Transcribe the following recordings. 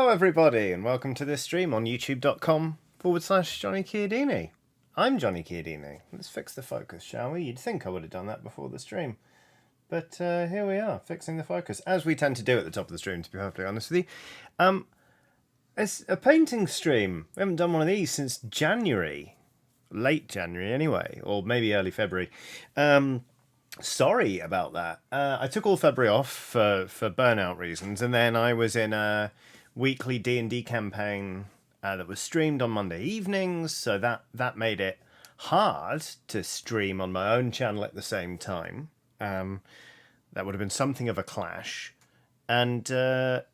Hello everybody and welcome to this stream on youtube.com/Johnny Chiodini. I'm Johnny Chiodini. Let's fix the focus, shall we? You'd think I would have done that before the stream. But here we are, fixing the focus, as we tend to do at the top of the stream, to be perfectly honest with you. It's a painting stream. We haven't done one of these since January. Late January anyway, or maybe early February. Sorry about that. I took all February off for burnout reasons, and then I was in a weekly D&D campaign that was streamed on Monday evenings, so that made it hard to stream on my own channel at the same time. That would have been something of a clash. And now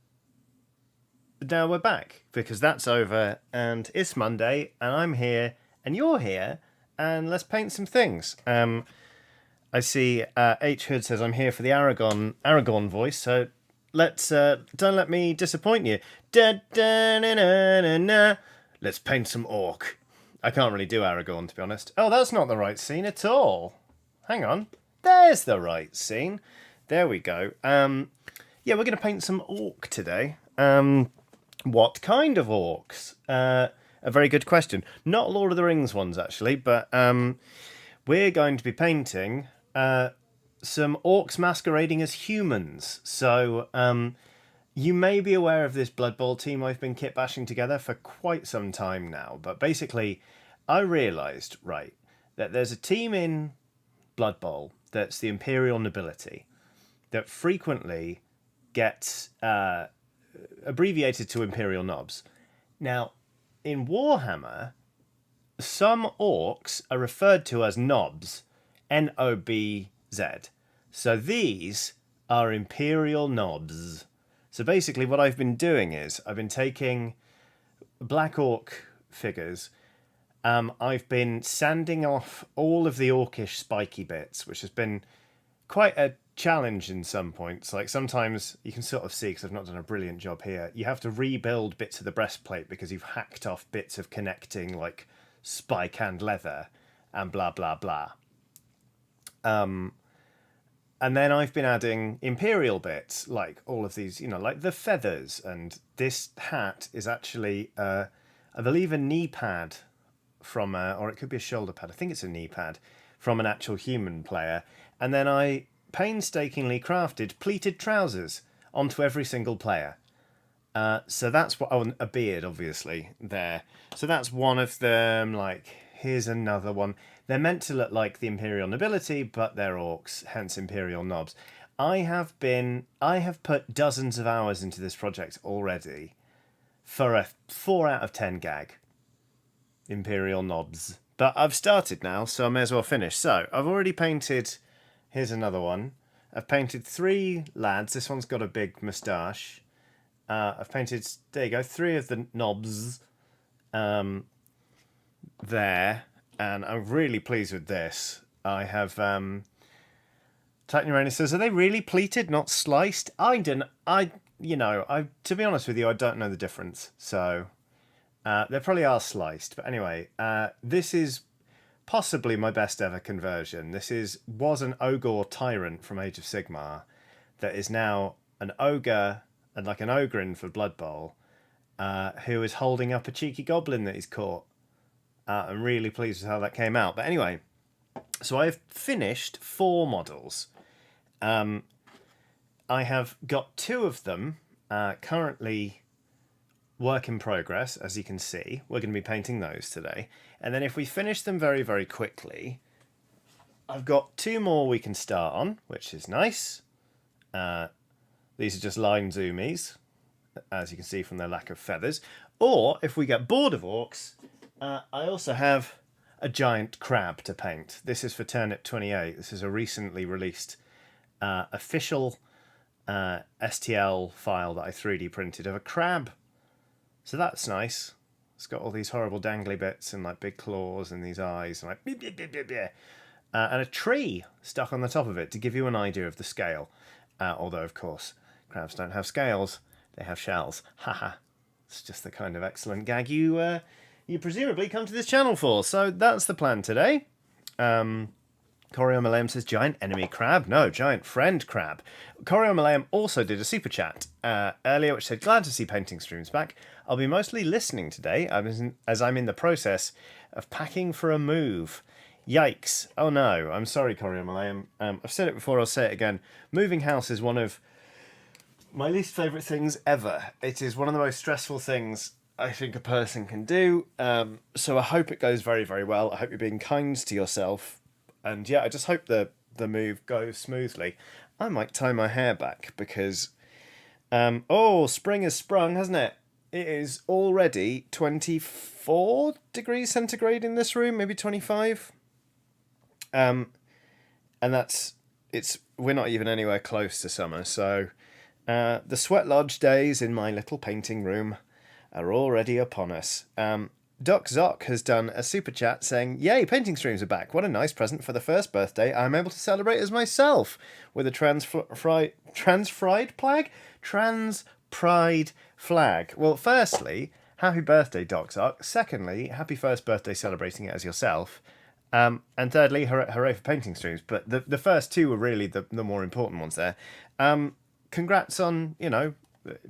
we're back, because that's over, and it's Monday, and I'm here, and you're here, and let's paint some things. I see H Hood says I'm here for the Aragorn voice, so let's don't let me disappoint you. Da, da, na, na, na, na. Let's paint some orc. I can't really do Aragorn, to be honest. Oh, that's not the right scene at all. Hang on. There's the right scene. There we go. Yeah, we're going to paint some orc today. What kind of orcs? A very good question. Not Lord of the Rings ones, actually, but we're going to be painting some orcs masquerading as humans. So you may be aware of this Blood Bowl team I've been kit bashing together for quite some time now. But basically, I realised, right, that there's a team in Blood Bowl that's the Imperial nobility that frequently gets abbreviated to Imperial Knobs. Now, in Warhammer, some orcs are referred to as knobs, N-O-B-Z. So these are Imperial Knobs. So basically what I've been doing is I've been taking black orc figures. I've been sanding off all of the orcish spiky bits, which has been quite a challenge in some points. Like sometimes you can sort of see, because I've not done a brilliant job here, you have to rebuild bits of the breastplate because you've hacked off bits of connecting like spike and leather and blah blah blah. And then I've been adding Imperial bits, like all of these, like the feathers, and this hat is actually I believe a knee pad from or it could be a shoulder pad, I think it's a knee pad from an actual human player. And then I painstakingly crafted pleated trousers onto every single player. So that's what, oh, a beard obviously there. So that's one of them. Like, here's another one. They're meant to look like the Imperial nobility, but they're orcs, hence Imperial Knobs. I have put dozens of hours into this project already for a 4 out of 10 gag. Imperial Knobs. But I've started now, so I may as well finish. So I've already painted, here's another one. I've painted 3 lads. This one's got a big moustache. I've painted, there you go, 3 of the knobs there, and I'm really pleased with this. I have Titan Uranus says, are they really pleated, not sliced? To be honest with you, I don't know the difference. So they probably are sliced. But anyway, this is possibly my best ever conversion. This was an ogre tyrant from Age of Sigmar that is now an ogre, and like an ogrin for Blood Bowl, who is holding up a cheeky goblin that he's caught. I'm really pleased with how that came out. But anyway, so I've finished 4 models. I have got 2 of them currently work in progress, as you can see. We're going to be painting those today. And then if we finish them very, very quickly, I've got 2 more we can start on, which is nice. These are just line zoomies, as you can see from their lack of feathers. Or, if we get bored of orcs, I also have a giant crab to paint. This is for Turnip 28. This is a recently released official STL file that I 3D printed of a crab. So that's nice. It's got all these horrible dangly bits and like big claws and these eyes and like and a tree stuck on the top of it to give you an idea of the scale. Although, of course, crabs don't have scales, they have shells. Haha. It's just the kind of excellent gag you presumably come to this channel for. So that's the plan today. Corium says, giant enemy crab? No, giant friend crab. Corium also did a super chat earlier, which said, glad to see painting streams back. I'll be mostly listening today as I'm in the process of packing for a move. Yikes. Oh no, I'm sorry, Corium. I've said it before, I'll say it again. Moving house is one of my least favourite things ever. It is one of the most stressful things I think a person can do. So I hope it goes very, very well. I hope you're being kind to yourself. And yeah, I just hope the move goes smoothly. I might tie my hair back because, spring has sprung, hasn't it? It is already 24 degrees centigrade in this room, maybe 25. And we're not even anywhere close to summer. So the sweat lodge days in my little painting room are already upon us. Doc Zoc has done a super chat saying, yay, painting streams are back. What a nice present for the first birthday I'm able to celebrate as myself with a trans pride flag. Well, firstly, happy birthday, Doc Zoc. Secondly, happy first birthday celebrating it as yourself. And thirdly, hooray for painting streams. But the first two were really the more important ones there. Congrats on,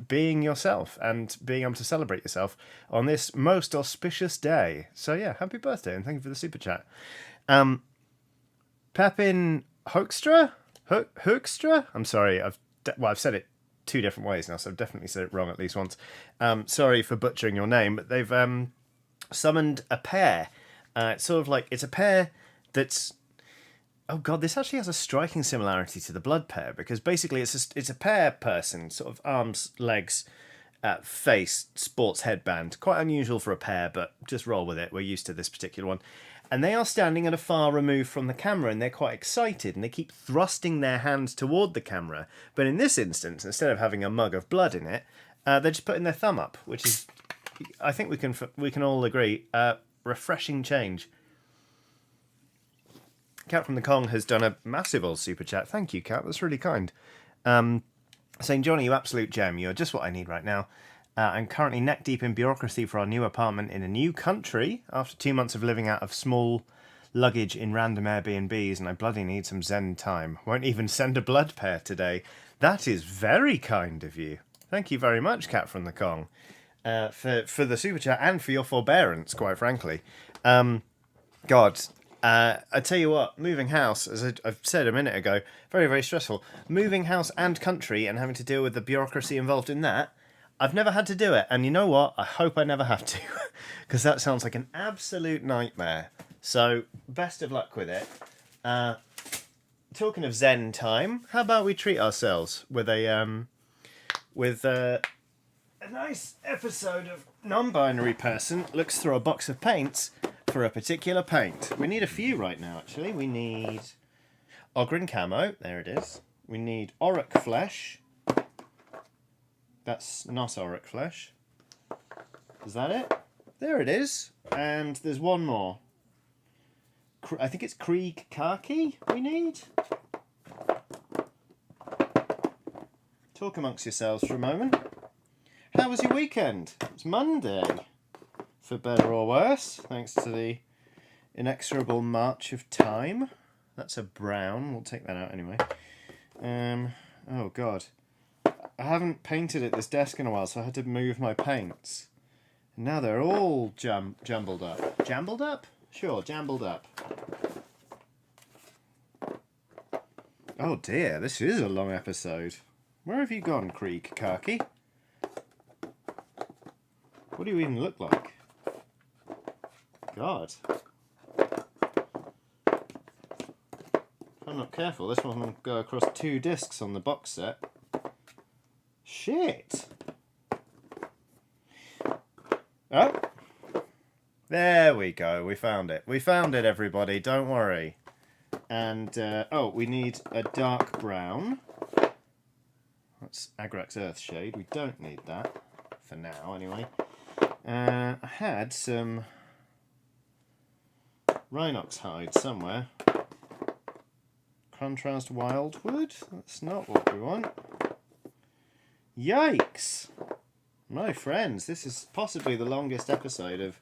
being yourself and being able to celebrate yourself on this most auspicious day. So yeah, happy birthday and thank you for the super chat. Pepin Hoekstra? Hoekstra? I'm sorry, I've said it two different ways now, so I've definitely said it wrong at least once. Sorry for butchering your name, but they've summoned a pear. It's sort of like, it's a pear that's... Oh god, this actually has a striking similarity to the blood pear, because basically it's a pear person, sort of arms, legs, face, sports headband. Quite unusual for a pear, but just roll with it. We're used to this particular one. And they are standing at a far remove from the camera, and they're quite excited, and they keep thrusting their hands toward the camera. But in this instance, instead of having a mug of blood in it, they're just putting their thumb up, which is, I think we can all agree, refreshing change. Cat from the Kong has done a massive old super chat. Thank you, Cat. That's really kind. Saying, Johnny, you absolute gem. You're just what I need right now. I'm currently neck deep in bureaucracy for our new apartment in a new country after 2 months of living out of small luggage in random Airbnbs, and I bloody need some zen time. Won't even send a blood pair today. That is very kind of you. Thank you very much, Cat from the Kong, for the super chat and for your forbearance, quite frankly. God... I tell you what, moving house, as I've said a minute ago, very, very stressful. Moving house and country and having to deal with the bureaucracy involved in that, I've never had to do it. And you know what? I hope I never have to, because that sounds like an absolute nightmare. So, best of luck with it. Talking of Zen time, how about we treat ourselves with a nice episode of Non-Binary Person Looks Through a Box of Paints for a particular paint. We need a few right now, actually. We need Ogryn Camo. There it is. We need Orc Flesh. That's not Orc Flesh. Is that it? There it is. And there's one more. I think it's Krieg Khaki we need. Talk amongst yourselves for a moment. How was your weekend? It's Monday. For better or worse, thanks to the inexorable march of time. That's a brown. We'll take that out anyway. Oh, God. I haven't painted at this desk in a while, so I had to move my paints. And now they're all jumbled up. Jumbled up? Sure, jumbled up. Oh, dear. This is a long episode. Where have you gone, Krieg Khaki? What do you even look like? God. If I'm not careful, this one will go across 2 discs on the box set. Shit! Oh! There we go, we found it. We found it, everybody, don't worry. And, we need a dark brown. That's Agrax Earthshade, we don't need that. For now, anyway. I had some Rhinox hide somewhere. Contrast Wildwood? That's not what we want. Yikes! My friends, this is possibly the longest episode of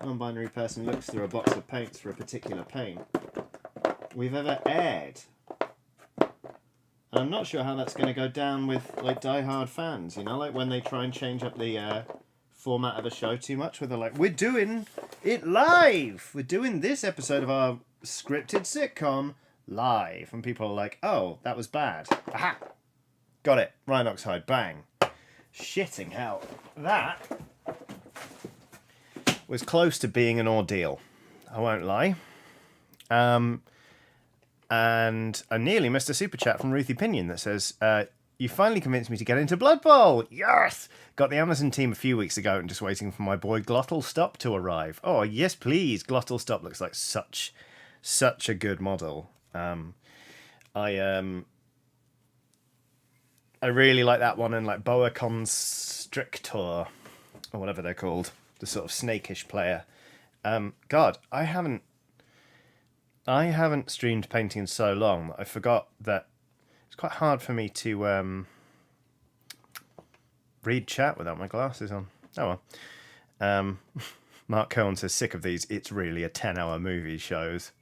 Non-Binary Person Looks Through a Box of Paints for a particular paint we've ever aired. And I'm not sure how that's going to go down with like die-hard fans, you know, like when they try and change up the format of a show too much, where they're like, we're doing it live! We're doing this episode of our scripted sitcom live. And people are like, oh, that was bad. Aha! Got it. Ryan Oxide. Bang. Shitting hell. That was close to being an ordeal. I won't lie. And I nearly missed a super chat from Ruthie Pinion that says, you finally convinced me to get into Blood Bowl. Yes! Got the Amazon team a few weeks ago and just waiting for my boy Glottal Stop to arrive. Oh, yes, please. Glottal Stop looks like such a good model. I really like that one, and like Boa Constrictor, or whatever they're called, the sort of snakish player. God, I haven't streamed painting in so long that I forgot that it's quite hard for me to read chat without my glasses on. Oh well. Mark Cohen says, sick of these, it's really a 10-hour movie shows.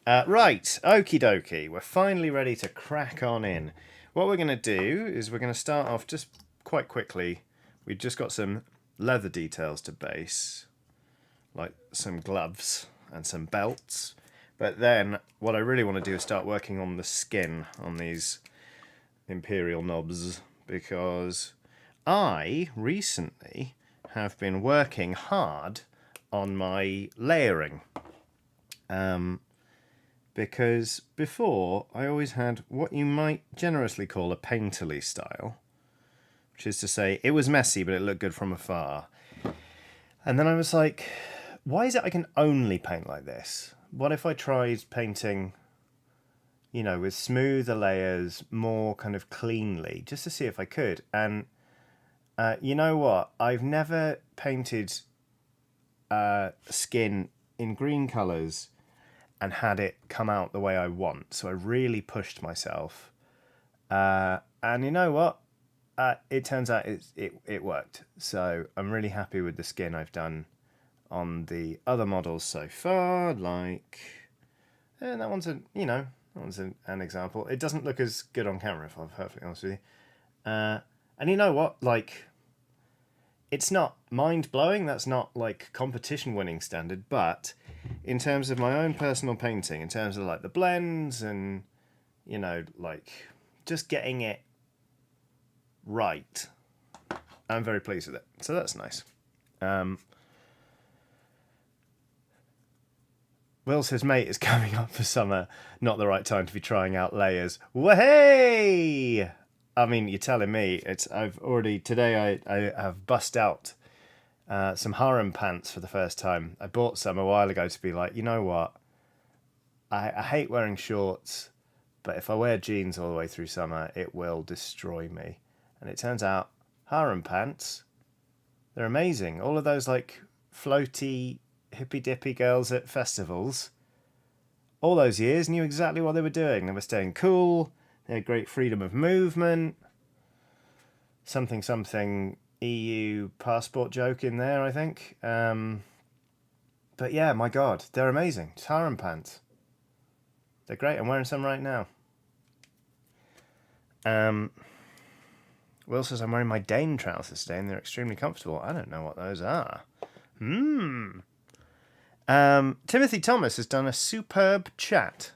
Right, okie dokie, we're finally ready to crack on in. What we're going to do is we're going to start off just quite quickly. We've just got some leather details to base, like some gloves and some belts. But then what I really want to do is start working on the skin on these Imperial Knobs, because I recently have been working hard on my layering. Because before, I always had what you might generously call a painterly style, which is to say, it was messy, but it looked good from afar. And then I was like, why is it I can only paint like this? What if I tried painting, you know, with smoother layers, more kind of cleanly, just to see if I could? And you know what? I've never painted skin in green colours and had it come out the way I want. So I really pushed myself. And you know what? It turns out it worked. So I'm really happy with the skin I've done on the other models so far. Like, that one's an example. It doesn't look as good on camera, if I'm perfectly honest with you. And you know what? Like, it's not mind-blowing. That's not like competition-winning standard, but in terms of my own personal painting, in terms of like the blends and, you know, like just getting it right, I'm very pleased with it. So that's nice. Will says, mate, it's coming up for summer. Not the right time to be trying out layers. Wahey! I mean, you're telling me. Today I have bust out some harem pants for the first time. I bought some a while ago to be like, you know what? I hate wearing shorts, but if I wear jeans all the way through summer, it will destroy me. And it turns out, harem pants, they're amazing. All of those like floaty, hippy-dippy girls at festivals, all those years knew exactly what they were doing. They were staying cool, they had great freedom of movement, something EU passport joke in there, I think. But yeah, my God, they're amazing. It's harem pants. They're great. I'm wearing some right now. Will says, I'm wearing my Dane trousers today and they're extremely comfortable. I don't know what those are. Timothy Thomas has done a superb chat.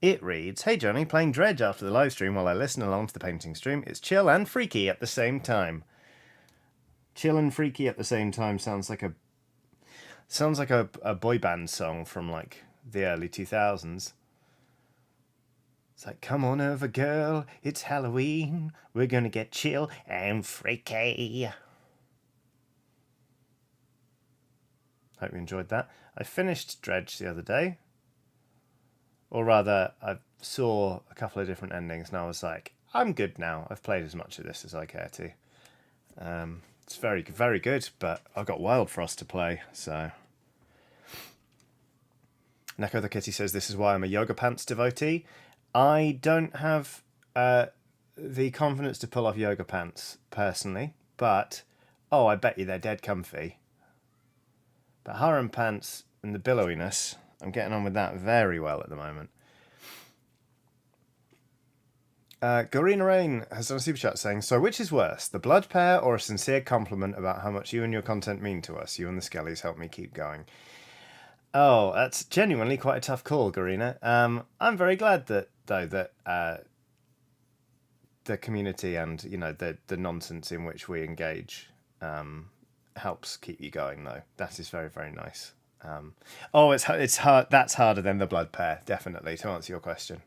It reads, hey Johnny, playing Dredge after the live stream while I listen along to the painting stream. It's chill and freaky at the same time. Chill and freaky at the same time sounds like a boy band song from like the early 2000s. It's like, come on over girl, it's Halloween. We're gonna get chill and freaky. Hope you enjoyed that. I finished Dredge the other day. Or rather, I saw a couple of different endings and I was like, I'm good now. I've played as much of this as I care to. It's very, very good, but I've got Wild Frost to play, so... Neko the Kitty says, this is why I'm a yoga pants devotee. I don't have the confidence to pull off yoga pants, personally, but, I bet you they're dead comfy. But harem pants, and the billowiness. I'm getting on with that very well at the moment. Gorina Rain has done a super chat saying, so which is worse, the blood pear or a sincere compliment about how much you and your content mean to us? You and the Skellies help me keep going. Oh, that's genuinely quite a tough call, Gorina. I'm very glad that the community and the nonsense in which we engage helps keep you going, though. That is very, very nice. It's hard. That's harder than the blood pear, definitely, to answer your question.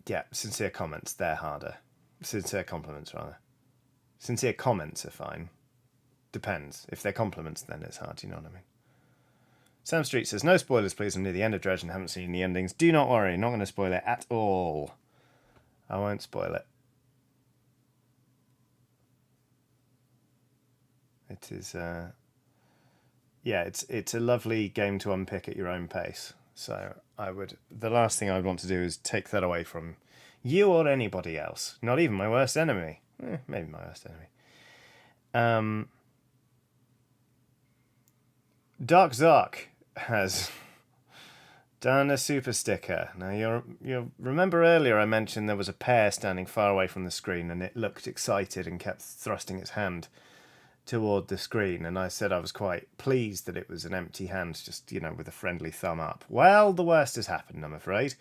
Yeah, sincere comments, they're harder. Sincere compliments, rather. Sincere comments are fine. Depends. If they're compliments, then it's hard, you know what I mean? Sam Street says, no spoilers, please. I'm near the end of Dredge and haven't seen the endings. Do not worry, not going to spoil it at all. I won't spoil it. It is, it's a lovely game to unpick at your own pace. So the last thing I'd want to do is take that away from you or anybody else. Not even my worst enemy. Maybe my worst enemy. Dark Zark has done a super sticker. Now you remember earlier I mentioned there was a pear standing far away from the screen and it looked excited and kept thrusting its hand toward the screen, and I said I was quite pleased that it was an empty hand, just with a friendly thumb up. Well, the worst has happened, I'm afraid.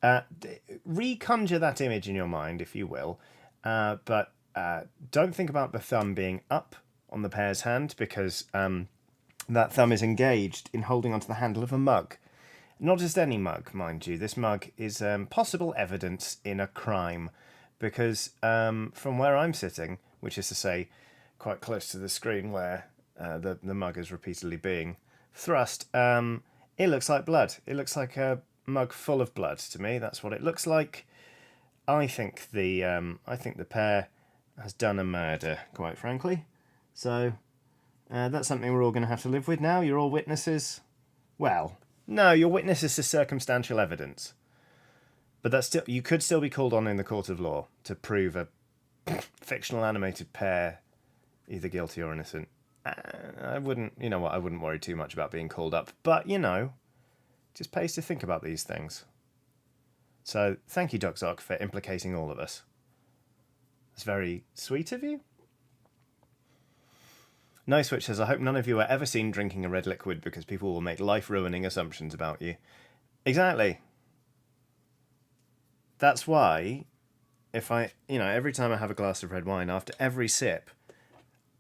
Reconjure that image in your mind, if you will, but don't think about the thumb being up on the pear's hand, because that thumb is engaged in holding onto the handle of a mug. Not just any mug, mind you. This mug is possible evidence in a crime, because from where I'm sitting, which is to say quite close to the screen where the mug is repeatedly being thrust, it looks like blood. It looks like a mug full of blood to me. That's what it looks like. I think the pear has done a murder, quite frankly. So that's something we're all going to have to live with now. You're all witnesses. Well, no, you're witnesses to circumstantial evidence. But that's still, you could still be called on in the court of law to prove a fictional animated pear either guilty or innocent. I wouldn't worry too much about being called up. But, just pays to think about these things. So, thank you, Ducksock, for implicating all of us. It's very sweet of you. No Switch says, I hope none of you are ever seen drinking a red liquid because people will make life-ruining assumptions about you. Exactly. That's why, if every time I have a glass of red wine, after every sip,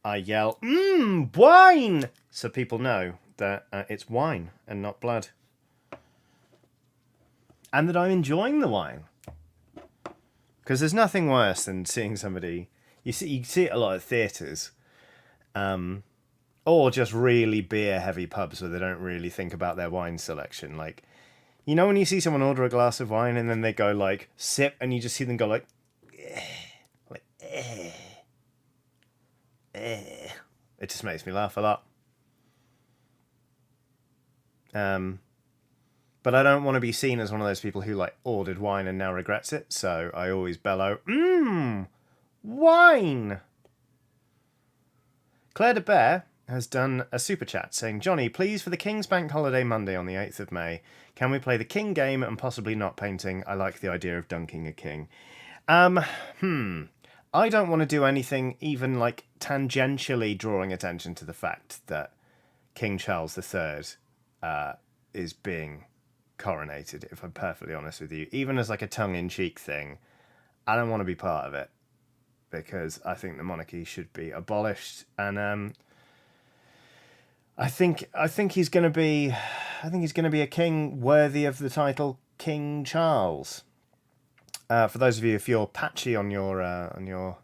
I yell, wine! So people know that it's wine and not blood. And that I'm enjoying the wine. Because there's nothing worse than seeing somebody... You see it a lot at theatres. Or just really beer-heavy pubs where they don't really think about their wine selection. Like, when you see someone order a glass of wine and then they go, like, sip, and you just see them go, like... It just makes me laugh a lot. But I don't want to be seen as one of those people who ordered wine and now regrets it, so I always bellow, wine! Claire de Bear has done a super chat saying, Johnny, please, for the King's Bank Holiday Monday on the 8th of May, can we play the King game and possibly not painting? I like the idea of dunking a king. I don't want to do anything even tangentially drawing attention to the fact that King Charles III is being coronated, if I'm perfectly honest with you. Even as a tongue-in-cheek thing, I don't want to be part of it because I think the monarchy should be abolished, and I think he's going to be a king worthy of the title King Charles. For those of you, if you're patchy on your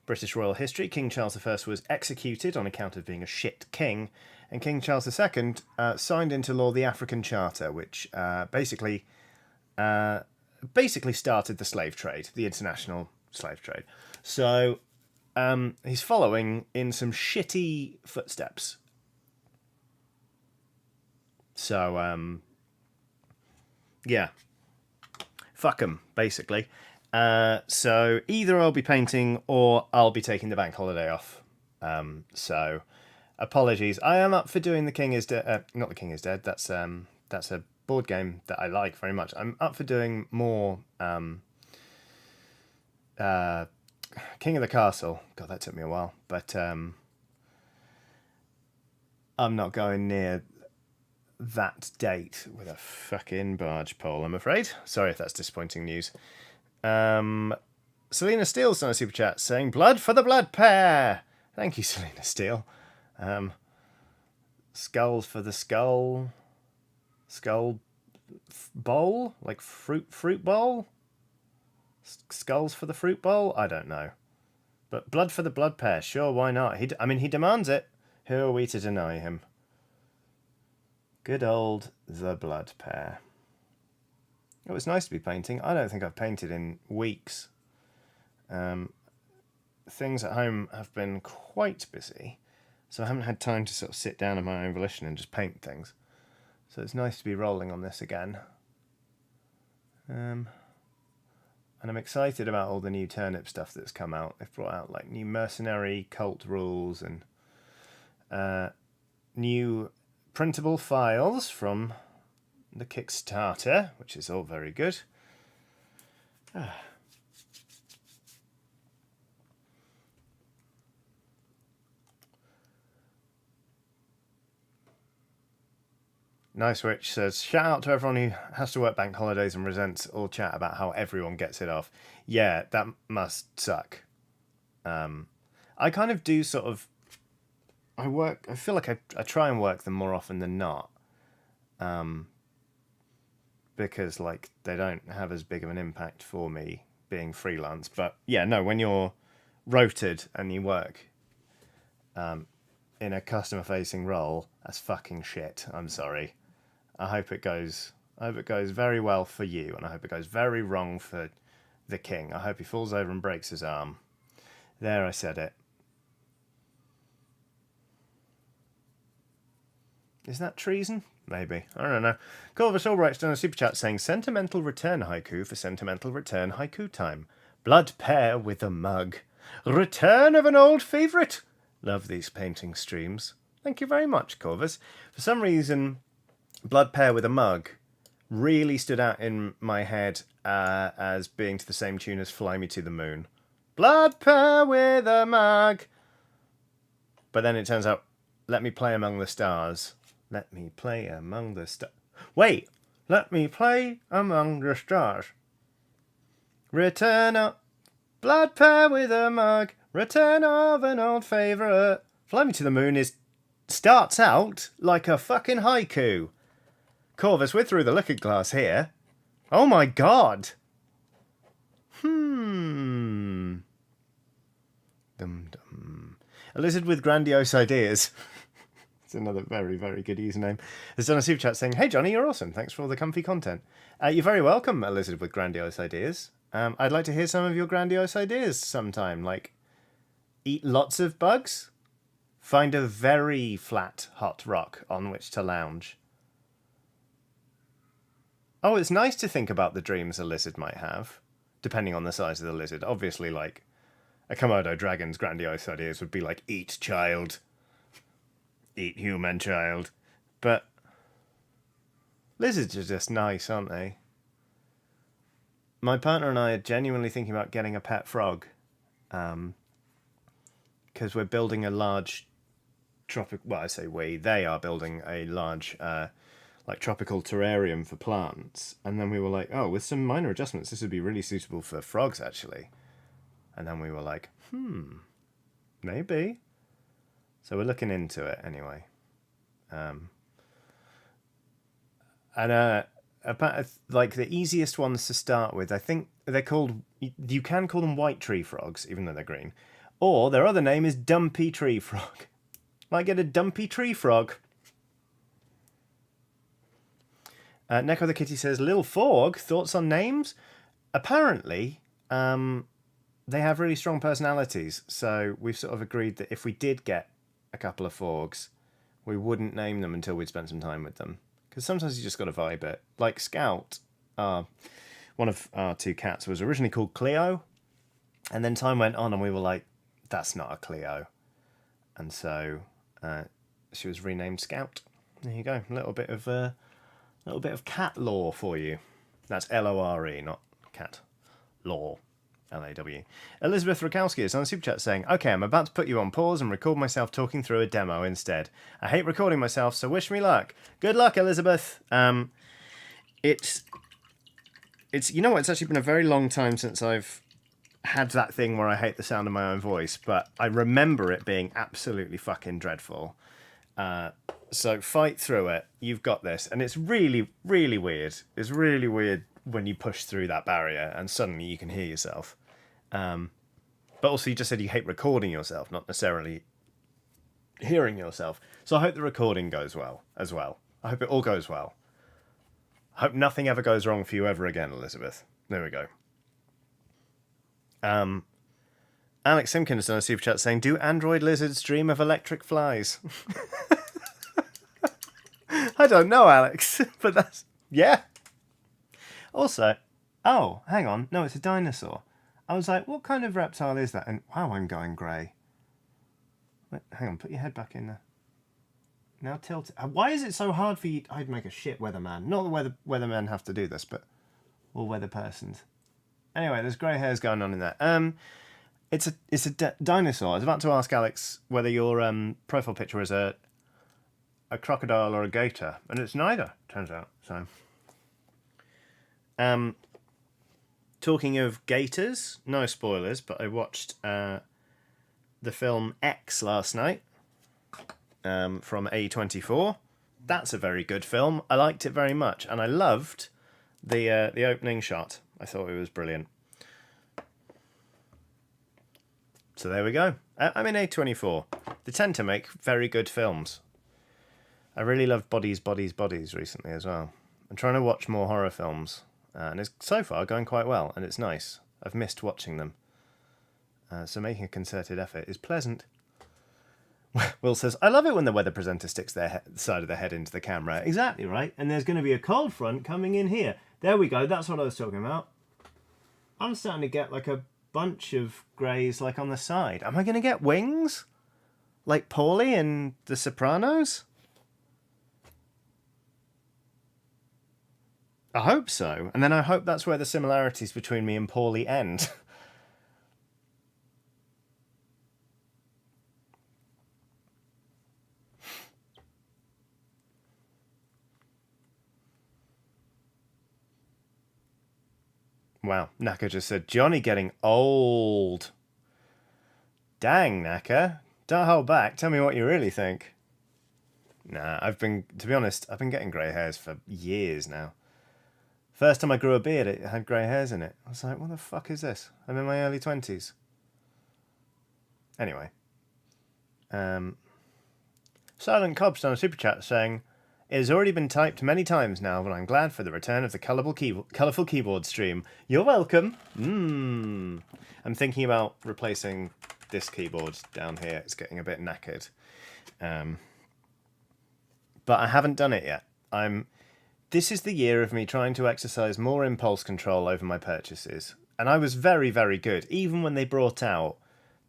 British royal history, King Charles I was executed on account of being a shit king, and King Charles II signed into law the African Charter, which basically started the slave trade, the international slave trade. So he's following in some shitty footsteps. So yeah. Fuck 'em, basically. So either I'll be painting or I'll be taking the bank holiday off. So apologies. I am up for doing The King is Dead. Not The King is Dead. That's a board game that I like very much. I'm up for doing more King of the Castle. God, that took me a while, but I'm not going near that date with a fucking barge pole, I'm afraid. Sorry if that's disappointing news. Selena Steele's on a super chat saying, "Blood for the blood pair." Thank you, Selena Steele. Skulls for the skull bowl, like fruit bowl. Skulls for the fruit bowl. I don't know, but blood for the blood pair. Sure, why not? He demands it. Who are we to deny him? Good old the blood pair. It was nice to be painting. I don't think I've painted in weeks. Things at home have been quite busy, so I haven't had time to sort of sit down on my own volition and just paint things. So it's nice to be rolling on this again. And I'm excited about all the new Turnip stuff that's come out. They've brought out like new mercenary cult rules and new printable files from the Kickstarter, which is all very good. Nice Witch says, shout out to everyone who has to work bank holidays and resents all chat about how everyone gets it off. Yeah, that must suck. I kind of do sort of... I feel like I try and work them more often than not. Because, like, they don't have as big of an impact for me being freelance. But, yeah, no, when you're rotated and you work in a customer-facing role, that's fucking shit. I'm sorry. I hope it goes very well for you, and I hope it goes very wrong for the king. I hope he falls over and breaks his arm. There, I said it. Is that treason? Maybe. I don't know. Corvus Albright's done a super chat saying, sentimental return haiku for sentimental return haiku time. Blood pair with a mug. Return of an old favourite. Love these painting streams. Thank you very much, Corvus. For some reason, blood pair with a mug really stood out in my head as being to the same tune as Fly Me to the Moon. Blood pair with a mug. But then it turns out, Let Me Play Among the Stars. Let me play among the stars. Wait! Let me play among the stars. Return of blood pair with a mug. Return of an old favourite. Fly Me to the Moon starts out like a fucking haiku. Corvus, we're through the looking glass here. Oh my god. Dum dum. A lizard with grandiose ideas. It's another very, very good username. Has done a super chat saying, hey Johnny, you're awesome. Thanks for all the comfy content. You're very welcome, a lizard with grandiose ideas. I'd like to hear some of your grandiose ideas sometime. Like, eat lots of bugs. Find a very flat, hot rock on which to lounge. Oh, it's nice to think about the dreams a lizard might have, depending on the size of the lizard. Obviously, like, a Komodo dragon's grandiose ideas would be like, eat child. Eat human child. But lizards are just nice, aren't they? My partner and I are genuinely thinking about getting a pet frog. Because we're building a large they are building a large tropical terrarium for plants. And then we were like, oh, with some minor adjustments, this would be really suitable for frogs, actually. And then we were like, maybe. So we're looking into it anyway. Like the easiest ones to start with, I think they're called, you can call them white tree frogs, even though they're green. Or their other name is dumpy tree frog. Might get a dumpy tree frog. Neko the Kitty says, Lil Forg, thoughts on names? Apparently, they have really strong personalities. So we've sort of agreed that if we did get a couple of Forgs, we wouldn't name them until we'd spent some time with them. Because sometimes you just got to vibe it. Like Scout, one of our two cats, was originally called Cleo. And then time went on and we were like, that's not a Cleo. and so she was renamed Scout. There you go, a little bit of cat lore for you. That's Lore, not cat. Law. Law. Elizabeth Rakowski is on the super chat saying, "Okay, I'm about to put you on pause and record myself talking through a demo instead. I hate recording myself, so wish me luck." Good luck, Elizabeth. It's you know what? It's actually been a very long time since I've had that thing where I hate the sound of my own voice, but I remember it being absolutely fucking dreadful. So fight through it. You've got this, and it's really, really weird. It's really weird when you push through that barrier and suddenly you can hear yourself. But also, you just said you hate recording yourself, not necessarily hearing yourself. So I hope the recording goes well as well. I hope it all goes well. I hope nothing ever goes wrong for you ever again, Elizabeth. There we go. Alex Simpkins done a super chat saying, "Do android lizards dream of electric flies?" I don't know, Alex, but that's... Yeah. Also, oh, hang on. No, it's a dinosaur. I was like, what kind of reptile is that? And wow, I'm going grey. Wait, hang on, put your head back in there. Now tilt it. Why is it so hard for you? I'd make a shit weatherman. Not that weathermen have to do this, but all weather persons. Anyway, there's grey hairs going on in there. It's a dinosaur. I was about to ask Alex whether your profile picture is a crocodile or a gator, and it's neither, turns out. So, talking of gators, no spoilers, but I watched the film X last night from A24. That's a very good film. I liked it very much, and I loved the opening shot. I thought it was brilliant. So there we go. I'm in A24. They tend to make very good films. I really loved Bodies recently as well. I'm trying to watch more horror films, and it's so far going quite well, and it's nice. I've missed watching them. So making a concerted effort is pleasant. Will says, "I love it when the weather presenter sticks their side of their head into the camera." Exactly right. And there's going to be a cold front coming in here. There we go. That's what I was talking about. I'm starting to get like a bunch of greys like on the side. Am I going to get wings? Like Paulie in The Sopranos? I hope so. And then I hope that's where the similarities between me and Paulie end. Wow, Naka just said, "Johnny getting old." Dang, Naka. Don't hold back. Tell me what you really think. Nah, to be honest, I've been getting grey hairs for years now. First time I grew a beard, it had grey hairs in it. I was like, what the fuck is this? I'm in my early 20s. Anyway. Silent Cobb's done a super chat saying, "It has already been typed many times now, but I'm glad for the return of the colourful keyboard stream." You're welcome. I'm thinking about replacing this keyboard down here. It's getting a bit knackered. But I haven't done it yet. This is the year of me trying to exercise more impulse control over my purchases. And I was very, very good. Even when they brought out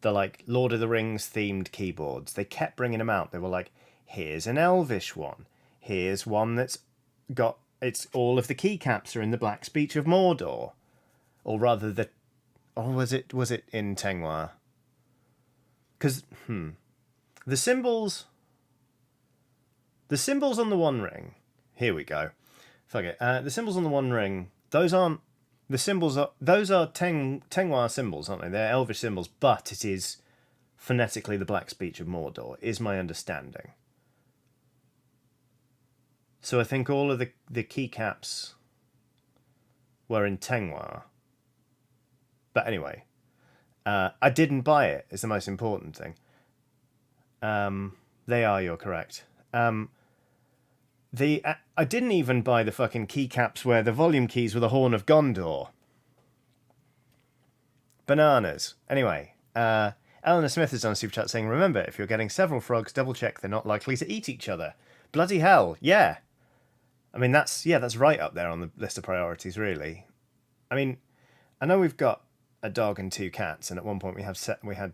the like Lord of the Rings themed keyboards, they kept bringing them out. They were like, here's an Elvish one. Here's one that's got, it's all of the keycaps are in the Black Speech of Mordor. Or rather was it in Tengwar? Because, the symbols on the One Ring, here we go. Fuck it. The symbols on the One Ring, those are Tengwar symbols, aren't they? They're Elvish symbols, but it is phonetically the Black Speech of Mordor, is my understanding. So I think all of the keycaps were in Tengwar. But anyway, I didn't buy it, is the most important thing. You're correct. I didn't even buy the fucking keycaps where the volume keys were the Horn of Gondor. Bananas. Anyway, Eleanor Smith has done a super chat saying, "Remember, if you're getting several frogs, double check they're not likely to eat each other." Bloody hell, yeah. I mean, that's right up there on the list of priorities, really. I mean, I know we've got a dog and 2 cats, and at one point we had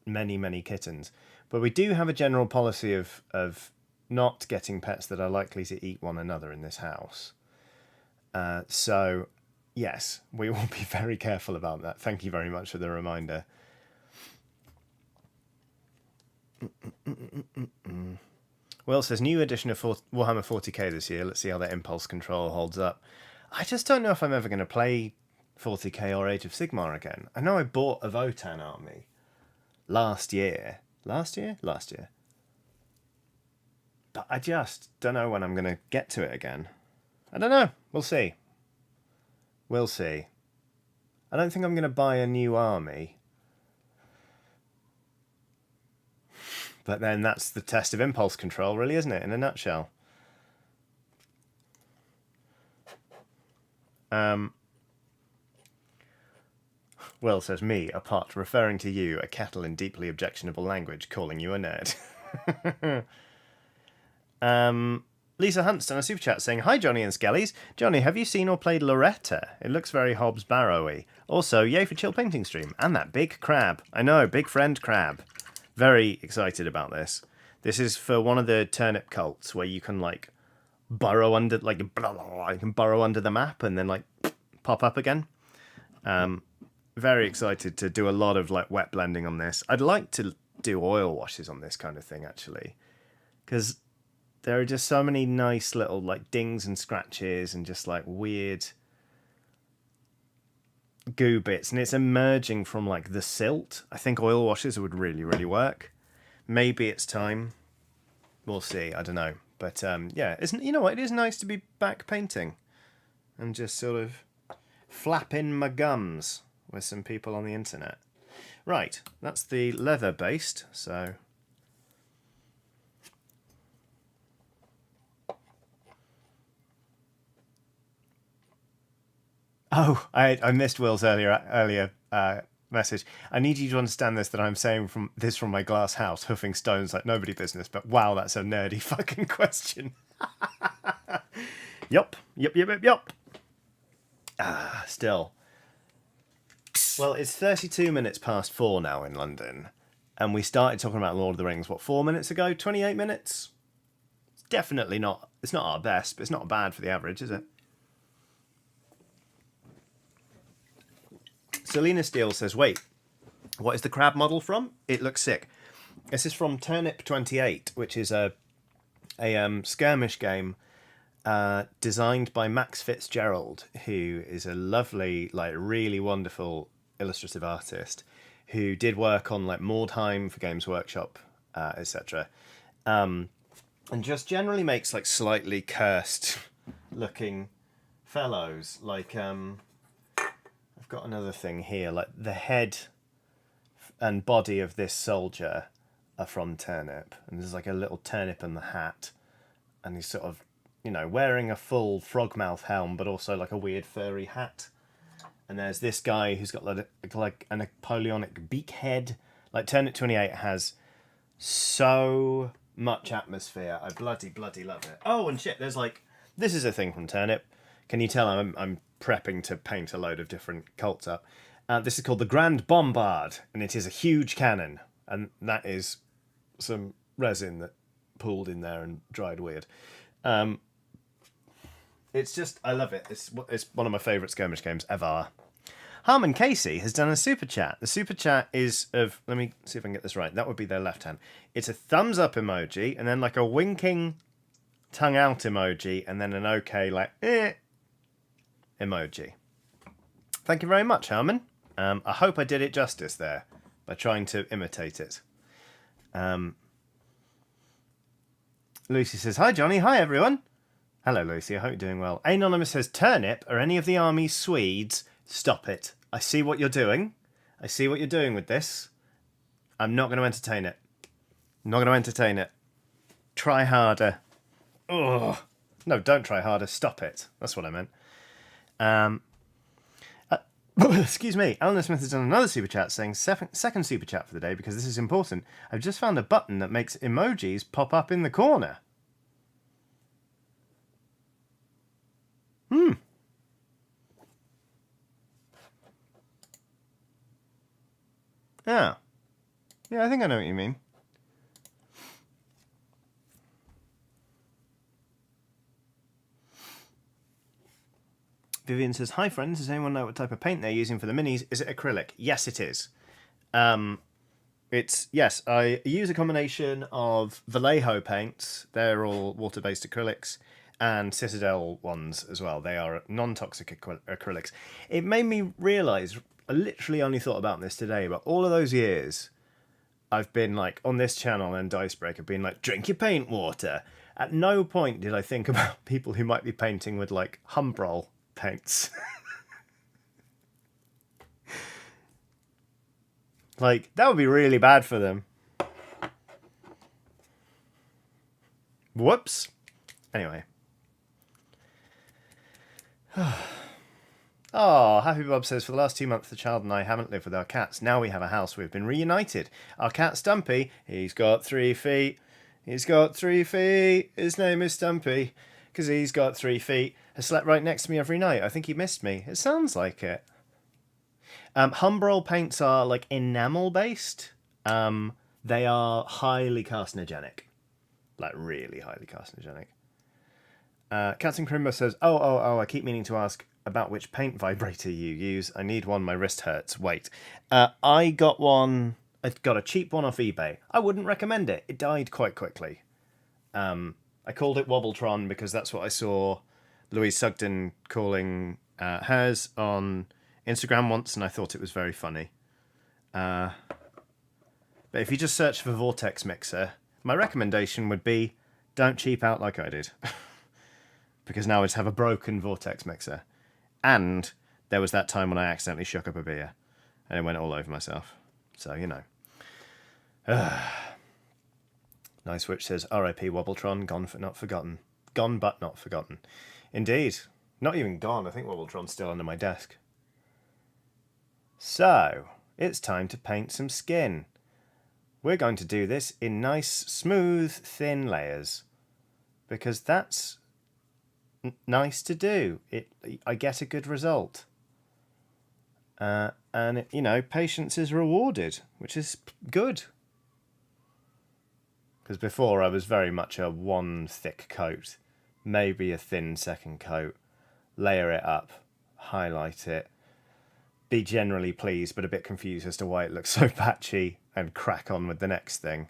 many, many kittens. But we do have a general policy of not getting pets that are likely to eat one another in this house. So, yes, we will be very careful about that. Thank you very much for the reminder. Will says, new edition of Warhammer 40k this year. Let's see how that impulse control holds up. I just don't know if I'm ever going to play 40k or Age of Sigmar again. I know I bought a Votan army last year. Last year? But I just don't know when I'm going to get to it again. I don't know. We'll see. We'll see. I don't think I'm going to buy a new army. But then that's the test of impulse control, really, isn't it? In a nutshell. Will says, me, a pot, referring to you, a kettle in deeply objectionable language, calling you a nerd. Lisa Hunt's done a super chat saying, hi, Johnny and Skellies. Johnny, have you seen or played Loretta? It looks very Hobbs Barrow-y. Also, yay for Chill Painting Stream. And that big crab. I know, big friend crab. Very excited about this. This is for one of the turnip cults where you can, like, burrow under, like, blah, blah, blah, you can burrow under the map and then, like, pop up again. Very excited to do a lot of, like, wet blending on this. I'd like to do oil washes on this kind of thing, actually. Because there are just so many nice little, like, dings and scratches and just, like, weird goo bits. And it's emerging from, like, the silt. I think oil washes would really, really work. Maybe it's time. We'll see. I don't know. But, yeah, you know what? It is nice to be back painting. And just sort of flapping my gums with some people on the internet. Right, that's the leather-based, so... Oh, I missed Will's earlier message. I need you to understand this, that I'm saying from my glass house, hoofing stones like nobody business, but wow, that's a nerdy fucking question. Yup. Still. Well, it's 32 minutes past 4 now in London, and we started talking about Lord of the Rings, 4 minutes ago? 28 minutes? It's definitely not, it's not our best, but it's not bad for the average, is it? Selena Steele says, wait, what is the crab model from? It looks sick. This is from Turnip 28, which is a skirmish game designed by Max Fitzgerald, who is a lovely, like, really wonderful illustrative artist who did work on, like, Mordheim for Games Workshop, etc. And just generally makes, like, slightly cursed looking fellows. Like, I've got another thing here, like the head and body of this soldier are from Turnip, and there's like a little turnip in the hat, and he's sort of, you know, wearing a full frogmouth helm, but also like a weird furry hat. And there's this guy who's got like a Napoleonic beak head. Like, Turnip 28 has so much atmosphere. I bloody love it. Oh, and shit, there's like, this is a thing from Turnip. Can you tell I'm prepping to paint a load of different cults up? This is called the Grand Bombard, and it is a huge cannon. And that is some resin that pooled in there and dried weird. It's just, I love it. It's one of my favourite skirmish games ever. Harmon Casey has done a super chat. The super chat is of, let me see if I can get this right. That would be their left hand. It's a thumbs up emoji, and then like a winking tongue out emoji, and then an okay, like, emoji. Thank you very much, Harmon. I hope I did it justice there by trying to imitate it. Lucy says, hi, Johnny. Hi, everyone. Hello, Lucy. I hope you're doing well. Anonymous says, Turnip, are any of the armies Swedes? Stop it. I see what you're doing. I see what you're doing with this. I'm not going to entertain it. I'm not going to entertain it. Try harder. Ugh. No, don't try harder. Stop it. That's what I meant. Excuse me. Alan Smith has done another super chat saying, second super chat for the day because this is important. I've just found a button that makes emojis pop up in the corner. Yeah. Yeah, I think I know what you mean. Vivian says, "Hi friends, does anyone know what type of paint they're using for the minis? Is it acrylic?" Yes, it is. Yes, I use a combination of Vallejo paints. They're all water-based acrylics, and Citadel ones as well. They are non-toxic acrylics. It made me realise, I literally only thought about this today, but all of those years I've been like on this channel and Dicebreaker been like, drink your paint water. At no point did I think about people who might be painting with like Humbrol paints. Like, that would be really bad for them. Whoops. Anyway. Oh, Happy Bob says, for the last 2 months, the child and I haven't lived with our cats. Now we have a house. We've been reunited. Our cat, Stumpy, he's got 3 feet. He's got 3 feet. His name is Stumpy. Because he's got 3 feet. Has slept right next to me every night. I think he missed me. It sounds like it. Humbrol paints are like enamel based. They are highly carcinogenic. Like really highly carcinogenic. Captain Crimbo says, oh, I keep meaning to ask about which paint vibrator you use. I need one, my wrist hurts. Wait. I got a cheap one off eBay. I wouldn't recommend it. It died quite quickly. I called it Wobbletron because that's what I saw Louise Sugden calling hers on Instagram once, and I thought it was very funny. But if you just search for Vortex Mixer, my recommendation would be don't cheap out like I did. Because now I just have a broken Vortex Mixer. And there was that time when I accidentally shook up a beer and it went all over myself. So, you know. Nice Witch says, R.I.P. Wobbletron, gone but not forgotten. Gone but not forgotten. Indeed. Not even gone. I think Wobbletron's still under my desk. So, it's time to paint some skin. We're going to do this in nice, smooth, thin layers. Because that's nice to do. I get a good result. And, patience is rewarded, which is good. Because before I was very much a one thick coat, maybe a thin second coat, layer it up, highlight it, be generally pleased but a bit confused as to why it looks so patchy, and crack on with the next thing.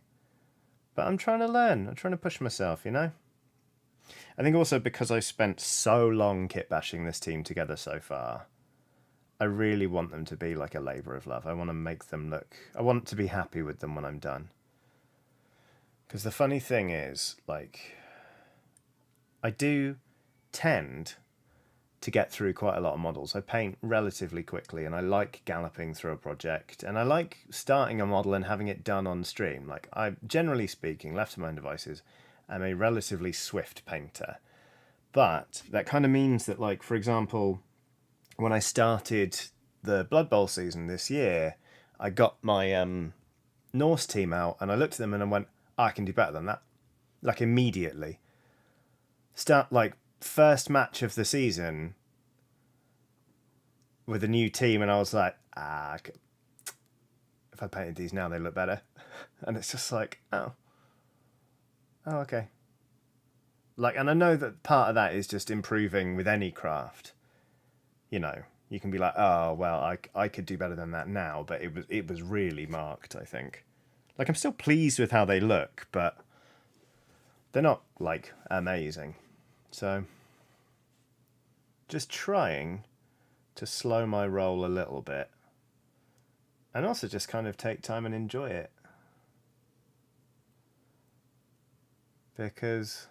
But I'm trying to learn. I'm trying to push myself, I think also because I spent so long kit bashing this team together so far, I really want them to be like a labour of love. I want to make them look... I want to be happy with them when I'm done. Because the funny thing is, like, I do tend to get through quite a lot of models. I paint relatively quickly, and I like galloping through a project, and I like starting a model and having it done on stream. Like, I, generally speaking, left to my own devices, I'm a relatively swift painter. But that kind of means that, like, for example, when I started the Blood Bowl season this year, I got my Norse team out, and I looked at them and I went, I can do better than that. Like, immediately. First match of the season with a new team, and I was like, if I painted these now, they look better. And it's just like, oh, okay. Like, and I know that part of that is just improving with any craft. You can be like, oh, well, I could do better than that now, but it was really marked, I think. Like, I'm still pleased with how they look, but they're not, like, amazing. So, just trying to slow my roll a little bit. And also just kind of take time and enjoy it. Because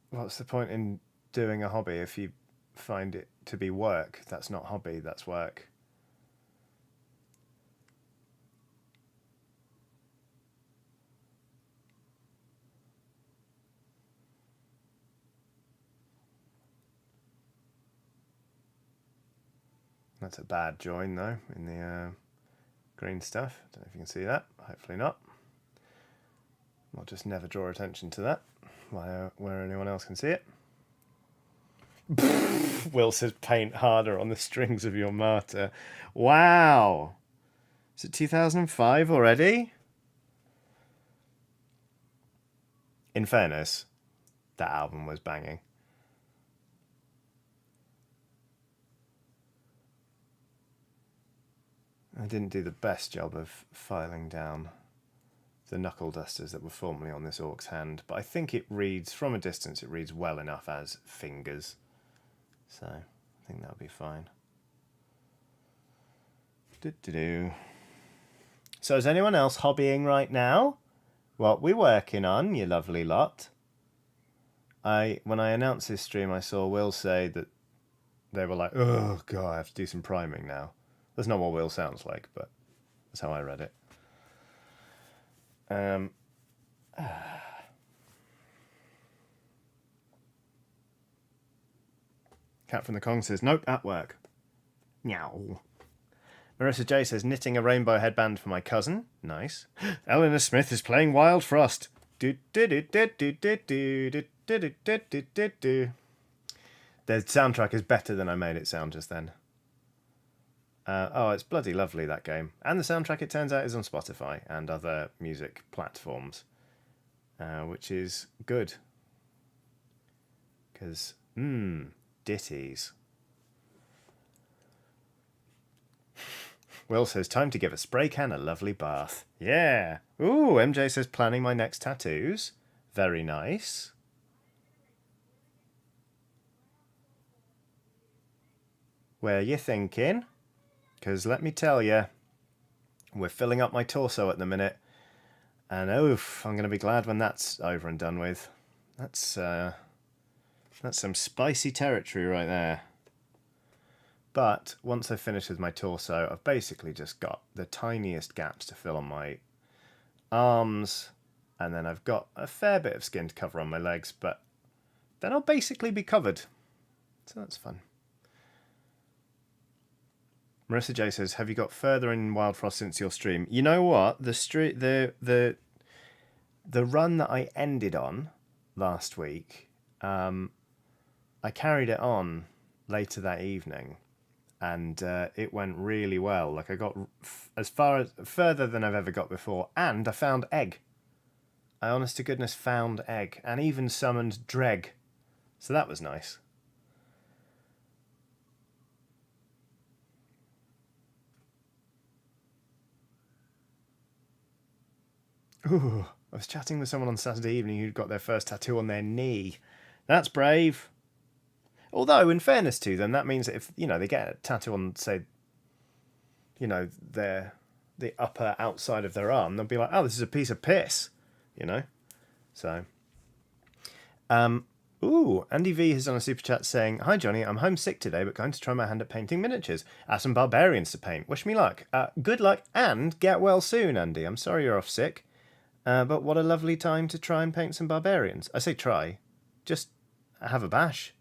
what's the point in doing a hobby if you find it to be work? That's not hobby, that's work. That's a bad join, though, in the green stuff. I don't know if you can see that. Hopefully not. I'll just never draw attention to that where anyone else can see it. Will says paint harder on the strings of your martyr. Wow. Is it 2005 already? In fairness, that album was banging. I didn't do the best job of filing down the knuckle dusters that were formerly on this orc's hand, but I think it reads, from a distance, it reads well enough as fingers. So I think that'll be fine. So is anyone else hobbying right now? What we working on, you lovely lot? When I announced this stream, I saw Will say that they were like, oh god, I have to do some priming now. That's not what Will sounds like, but that's how I read it. Cat from the Kong says, nope, at work. Meow. Marissa J says, knitting a rainbow headband for my cousin. Nice. Eleanor Smith is playing Wild Frost. The soundtrack is better than I made it sound just then. Oh, it's bloody lovely, that game. And the soundtrack, it turns out, is on Spotify and other music platforms, which is good. Because, ditties. Will says, time to give a spray can a lovely bath. Yeah. Ooh, MJ says, planning my next tattoos. Very nice. Where you thinking? Because let me tell you, we're filling up my torso at the minute. And oof, I'm going to be glad when that's over and done with. That's some spicy territory right there. But once I've finished with my torso, I've basically just got the tiniest gaps to fill on my arms. And then I've got a fair bit of skin to cover on my legs. But then I'll basically be covered. So that's fun. Marissa J says, have you got further in Wild Frost since your stream? You know what? The run that I ended on last week, I carried it on later that evening. And it went really well. Like, I got further than I've ever got before. And I found egg. I honest to goodness found egg. And even summoned Dreg. So that was nice. Ooh, I was chatting with someone on Saturday evening who'd got their first tattoo on their knee. That's brave. Although, in fairness to them, that means that if, they get a tattoo on, say, the upper outside of their arm, they'll be like, oh, this is a piece of piss, So, ooh, Andy V has done a super chat saying, hi, Johnny, I'm homesick today, but going to try my hand at painting miniatures. I have some barbarians to paint. Wish me luck. Good luck and get well soon, Andy. I'm sorry you're off sick. But what a lovely time to try and paint some barbarians. I say try. Just have a bash.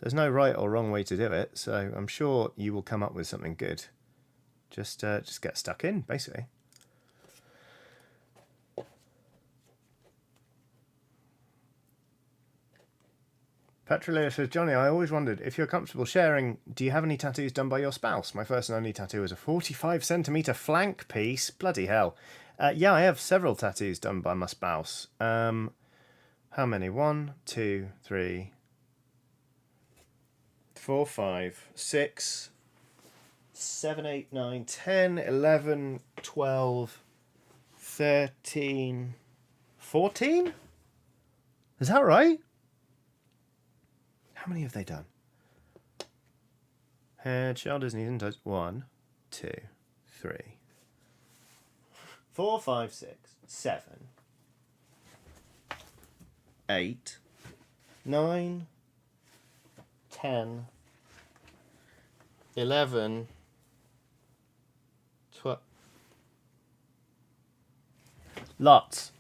There's no right or wrong way to do it, so I'm sure you will come up with something good. Just get stuck in, basically. Petroleo says, Johnny, I always wondered, if you're comfortable sharing, do you have any tattoos done by your spouse? My first and only tattoo is a 45cm flank piece. Bloody hell. Yeah, I have several tattoos done by my spouse. How many? 1, 2, 3... 4, 5, 6, 7, 8, 9, 10, 11, 12, 13, 14? Is that right? How many have they done? Head, shoulders, knees and toes. 1, 2, 3, 4, 5, 6, 7, 8, 9, 10, 11, 12. Lots.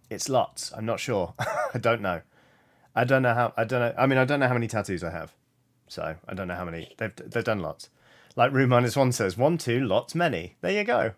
It's lots. I'm not sure. I don't know. I don't know how many tattoos I have. So I don't know how many. They've done lots. Like Room -1 says, 1, 2, lots, many. There you go.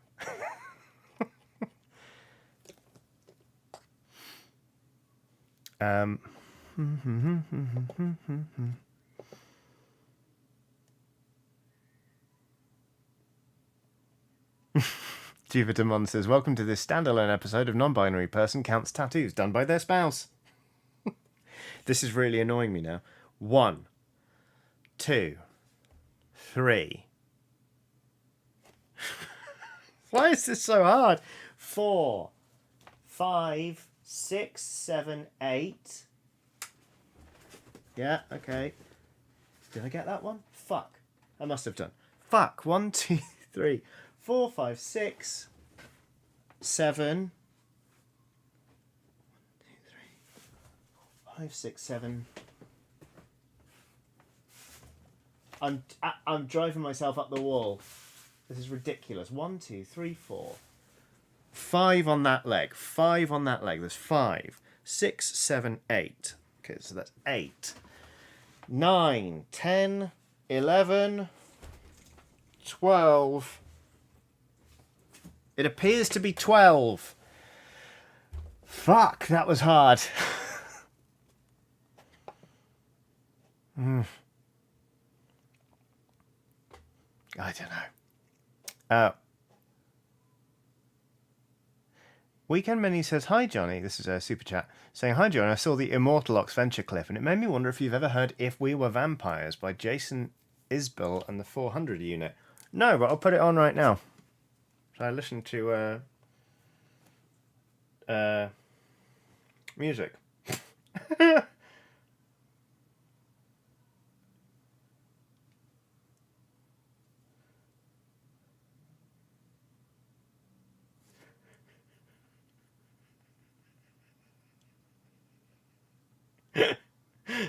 Jupiter Mon says, welcome to this standalone episode of Non-Binary Person Counts Tattoos Done by Their Spouse. This is really annoying me now. 1, 2, 3. Why is this so hard? 4, 5, 6, 7, 8. Yeah, okay. Did I get that one? Fuck. I must have done. Fuck. 1, 2, 3, 4, 5, 6, 7. 5, 6, 7. I'm driving myself up the wall. This is ridiculous. 1, 2, 3, 4. 5 on that leg. 5 on that leg. There's 5, 6, 7, 8. Okay, so that's 8. 9, 10, 11, 12. It appears to be 12. Fuck, that was hard. I don't know. Weekend Mini says, "Hi Johnny." This is a super chat saying, "Hi Johnny. I saw the Immortal Orks Venture clip, and it made me wonder if you've ever heard 'If We Were Vampires' by Jason Isbell and the 400 Unit." No, but I'll put it on right now. So I listen to music.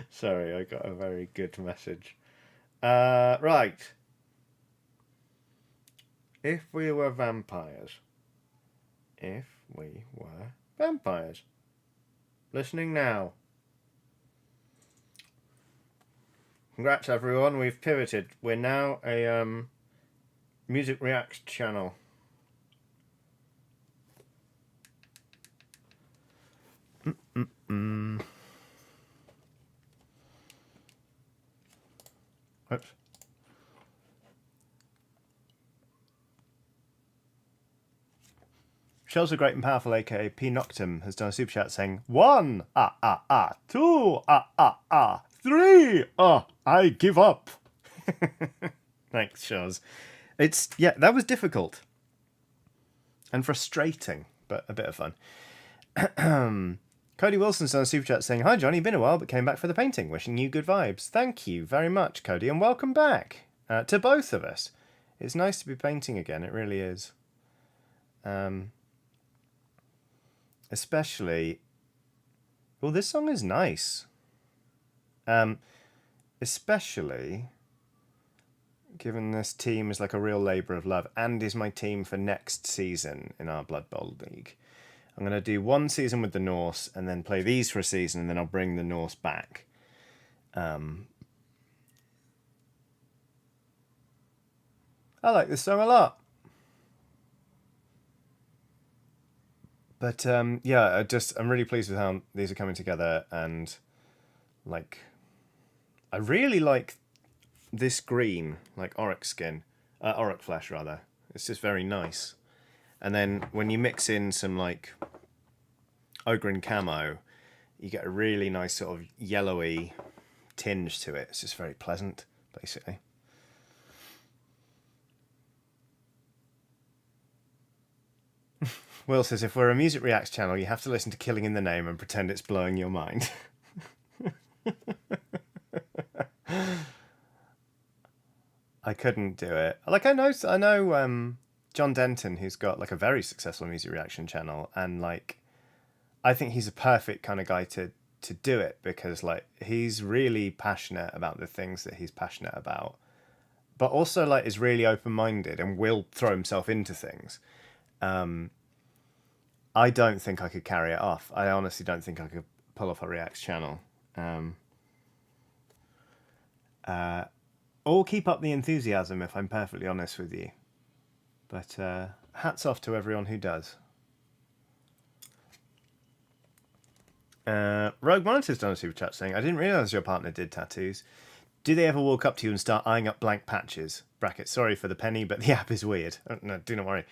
Sorry, I got a very good message. Right. If we were vampires. If we were vampires. Listening now. Congrats everyone, we've pivoted. We're now a music reacts channel. Oops. Shells are great and powerful, aka P Noctum, has done a super chat saying 1, 2, 3, I give up. Thanks, Shells. That was difficult and frustrating, but a bit of fun. Cody Wilson's done a super chat saying, "Hi Johnny, been a while but came back for the painting. Wishing you good vibes." Thank you very much, Cody, and welcome back to both of us. It's nice to be painting again, it really is. Especially, well, this song is nice. Especially given this team is like a real labour of love and is my team for next season in our Blood Bowl League. I'm going to do one season with the Norse and then play these for a season, and then I'll bring the Norse back. I like this song a lot. But I'm really pleased with how these are coming together, and like, I really like this green, like orc skin, orc flesh rather. It's just very nice. And then when you mix in some like Ogren camo, you get a really nice sort of yellowy tinge to it. It's just very pleasant, basically. Will says, "If we're a music reacts channel, you have to listen to Killing in the Name and pretend it's blowing your mind." I couldn't do it. Like, I know John Denton, who's got like a very successful music reaction channel, and like, I think he's a perfect kind of guy to do it, because like, he's really passionate about the things that he's passionate about, but also like is really open-minded and will throw himself into things. I don't think I could carry it off. I honestly don't think I could pull off a reacts channel. Or keep up the enthusiasm, if I'm perfectly honest with you. But hats off to everyone who does. Rogue Monitor's done a super chat saying, "I didn't realise your partner did tattoos. Do they ever walk up to you and start eyeing up blank patches? Bracket, sorry for the penny, but the app is weird." No, do not worry.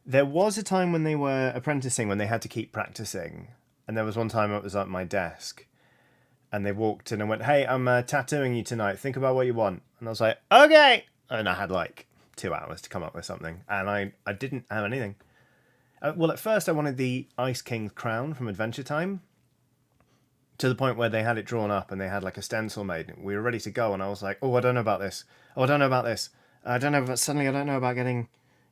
There was a time when they were apprenticing when they had to keep practicing. And there was one time it was at my desk. and they walked in and went, "Hey, I'm tattooing you tonight. Think about what you want." And I was like, "Okay." And I had like 2 hours to come up with something, and I didn't have anything. Well, at first I wanted the Ice King's crown from Adventure Time, to the point where they had it drawn up and they had like a stencil made. We were ready to go, and I was like, "Oh, I don't know about this. Oh, I don't know about this. I don't know. But suddenly, I don't know about getting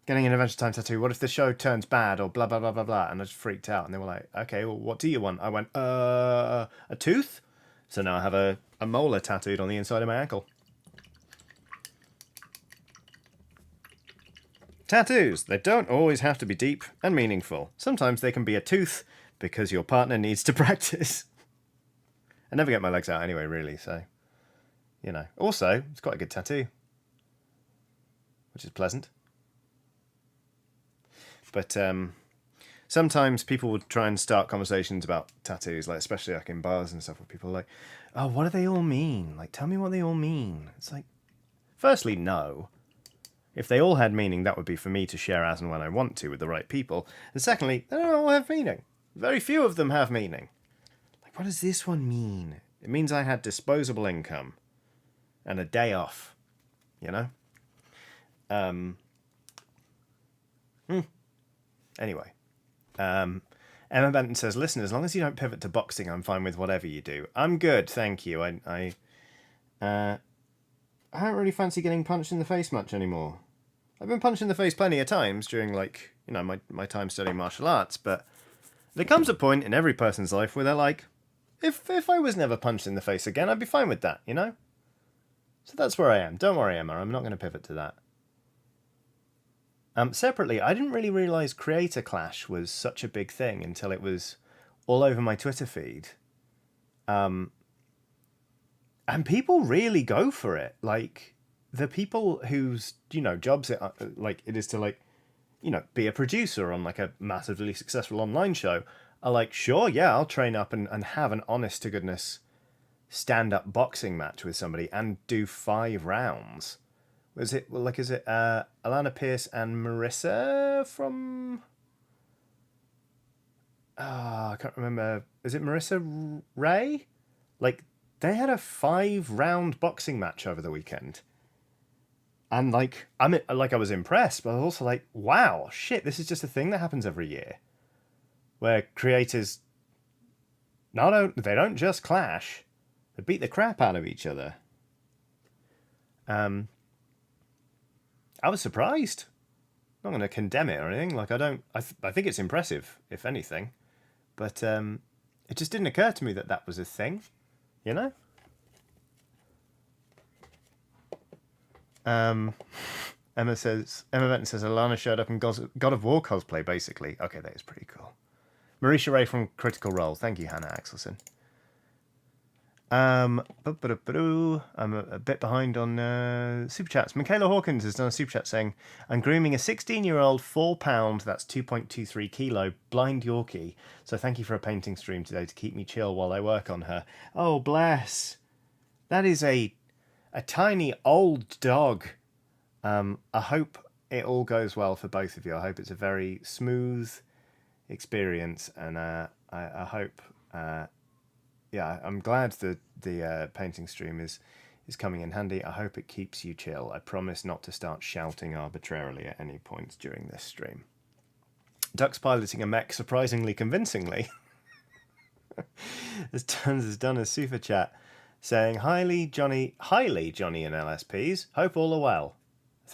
an Adventure Time tattoo. What if the show turns bad or blah blah blah blah blah?" And I just freaked out. And they were like, "Okay, well, what do you want?" I went, a tooth." So now I have a molar tattooed on the inside of my ankle. Tattoos. They don't always have to be deep and meaningful. Sometimes they can be a tooth because your partner needs to practice. I never get my legs out anyway, really, so, you know. Also, it's quite a good tattoo, which is pleasant. But sometimes people would try and start conversations about tattoos, like especially like in bars and stuff, where people are like, "Oh, what do they all mean? Like, tell me what they all mean." It's like, firstly, no. If they all had meaning, that would be for me to share as and when I want to with the right people. And secondly, they don't all have meaning. Very few of them have meaning. Like, what does this one mean? It means I had disposable income and a day off, you know? Anyway. Emma Benton says, "Listen, as long as you don't pivot to boxing, I'm fine with whatever you do." I'm good, thank you. I don't really fancy getting punched in the face much anymore. I've been punched in the face plenty of times during, like, you know, my time studying martial arts, but there comes a point in every person's life where they're like, if I was never punched in the face again, I'd be fine with that, you know? So that's where I am. Don't worry, Emma, I'm not going to pivot to that. Separately, I didn't really realise Creator Clash was such a big thing until it was all over my Twitter feed. And people really go for it. Like, the people whose, you know, jobs it is to, like, you know, be a producer on like a massively successful online show are like, "Sure, yeah, I'll train up and have an honest to goodness stand-up boxing match with somebody and do 5 rounds." Is it Alana Pierce and Marissa from... I can't remember. Is it Marissa Ray? Like, they had a 5-round boxing match over the weekend. And, like, I was impressed, but I was also like, wow, shit, this is just a thing that happens every year. Where creators, they don't just clash, they beat the crap out of each other. I was surprised. I'm not going to condemn it or anything. Like, I think it's impressive, if anything. But it just didn't occur to me that was a thing, you know? Emma Benton says Alana showed up in God of War cosplay, basically. Okay, that is pretty cool. Marisha Ray from Critical Role. Thank you, Hannah Axelson. I'm a bit behind on super chats. Michaela Hawkins has done a super chat saying, "I'm grooming a 16-year-old 4-pound, that's 2.23 kilo, blind Yorkie. So thank you for a painting stream today to keep me chill while I work on her." Oh, bless. That is a tiny old dog. I hope it all goes well for both of you. I hope it's a very smooth experience, and I hope... yeah, I'm glad that the painting stream is coming in handy. I hope it keeps you chill. I promise not to start shouting arbitrarily at any points during this stream. Ducks piloting a mech surprisingly convincingly. As Tons has done a super chat saying, highly Johnny and LSPs. Hope all are well. I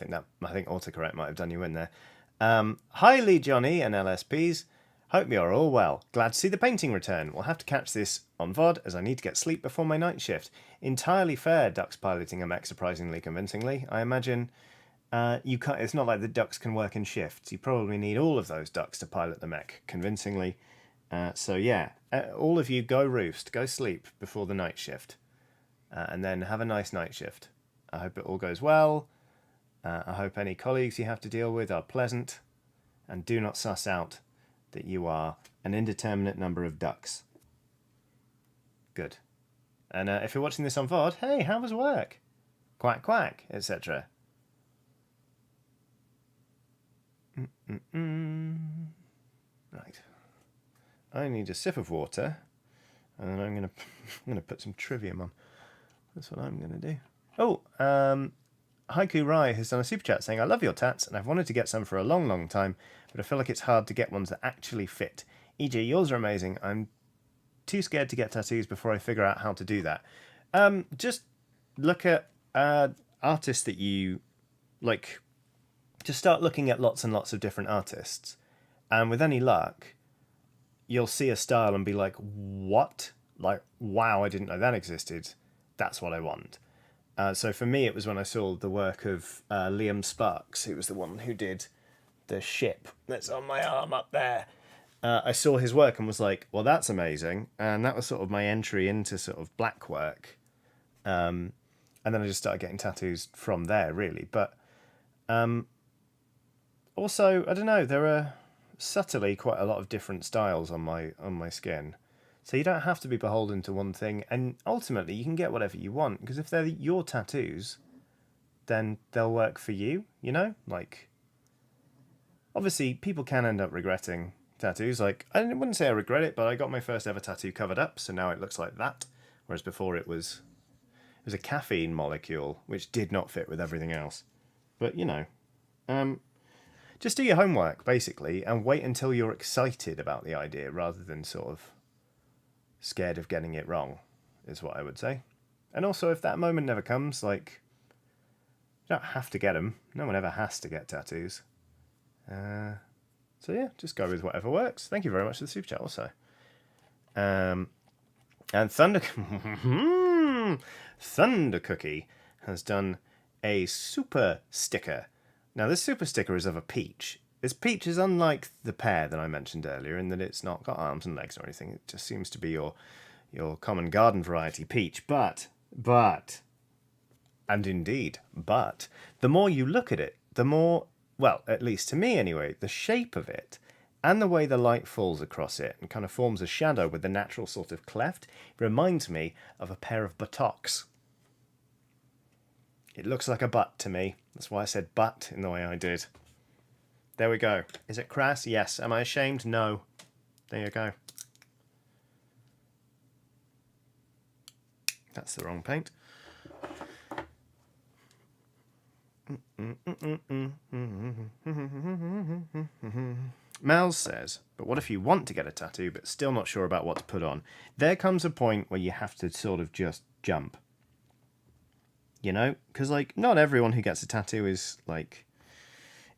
think autocorrect might have done you in there. Highly Johnny and LSPs. Hope you're all well. Glad to see the painting return. We'll have to catch this on VOD as I need to get sleep before my night shift. Entirely fair, Ducks piloting a mech surprisingly convincingly. I imagine you can't. It's not like the ducks can work in shifts. You probably need all of those ducks to pilot the mech convincingly. So yeah, all of you go roost, go sleep before the night shift. And then have a nice night shift. I hope it all goes well. I hope any colleagues you have to deal with are pleasant. And do not suss out that you are an indeterminate number of ducks. Good. And if you're watching this on VOD, hey, how was work? Quack, quack, etc. Right. I need a sip of water. And then I'm gonna put some trivium on. That's what I'm gonna do. Oh, Haiku Rai has done a super chat saying, I love your tats and I've wanted to get some for a long, long time, but I feel like it's hard to get ones that actually fit. E.g., yours are amazing. I'm too scared to get tattoos before I figure out how to do that. Just look at artists that you like. Just start looking at lots and lots of different artists. And with any luck, you'll see a style and be like, what? Like, wow, I didn't know that existed. That's what I want. So for me, it was when I saw the work of Liam Sparks, who was the one who did the ship that's on my arm up there. I saw his work and was like, well, that's amazing. And that was sort of my entry into sort of black work. And then I just started getting tattoos from there, really. But also, I don't know, there are subtly quite a lot of different styles on my skin. So you don't have to be beholden to one thing, and ultimately you can get whatever you want, because if they're your tattoos, then they'll work for you, you know? Like, obviously, people can end up regretting tattoos. Like, I wouldn't say I regret it, but I got my first ever tattoo covered up, so now it looks like that. Whereas before it was a caffeine molecule, which did not fit with everything else. But, you know, just do your homework, basically, and wait until you're excited about the idea rather than sort of scared of getting it wrong, is what I would say. And also, if that moment never comes, like, you don't have to get them. No one ever has to get tattoos. So yeah, just go with whatever works. Thank you very much for the super chat also. And Thunder Thunder Cookie has done a super sticker. Now this super sticker is of a peach. This peach is unlike the pear that I mentioned earlier in that it's not got arms and legs or anything. It just seems to be your common garden variety peach. But, and indeed, but, the more you look at it, the more, well, at least to me anyway, the shape of it and the way the light falls across it and kind of forms a shadow with the natural sort of cleft reminds me of a pair of buttocks. It looks like a butt to me. That's why I said butt in the way I did. There we go. Is it crass? Yes. Am I ashamed? No. There you go. That's the wrong paint. Mel says, but what if you want to get a tattoo but still not sure about what to put on? There comes a point where you have to sort of just jump. You know? Because, like, not everyone who gets a tattoo is, like,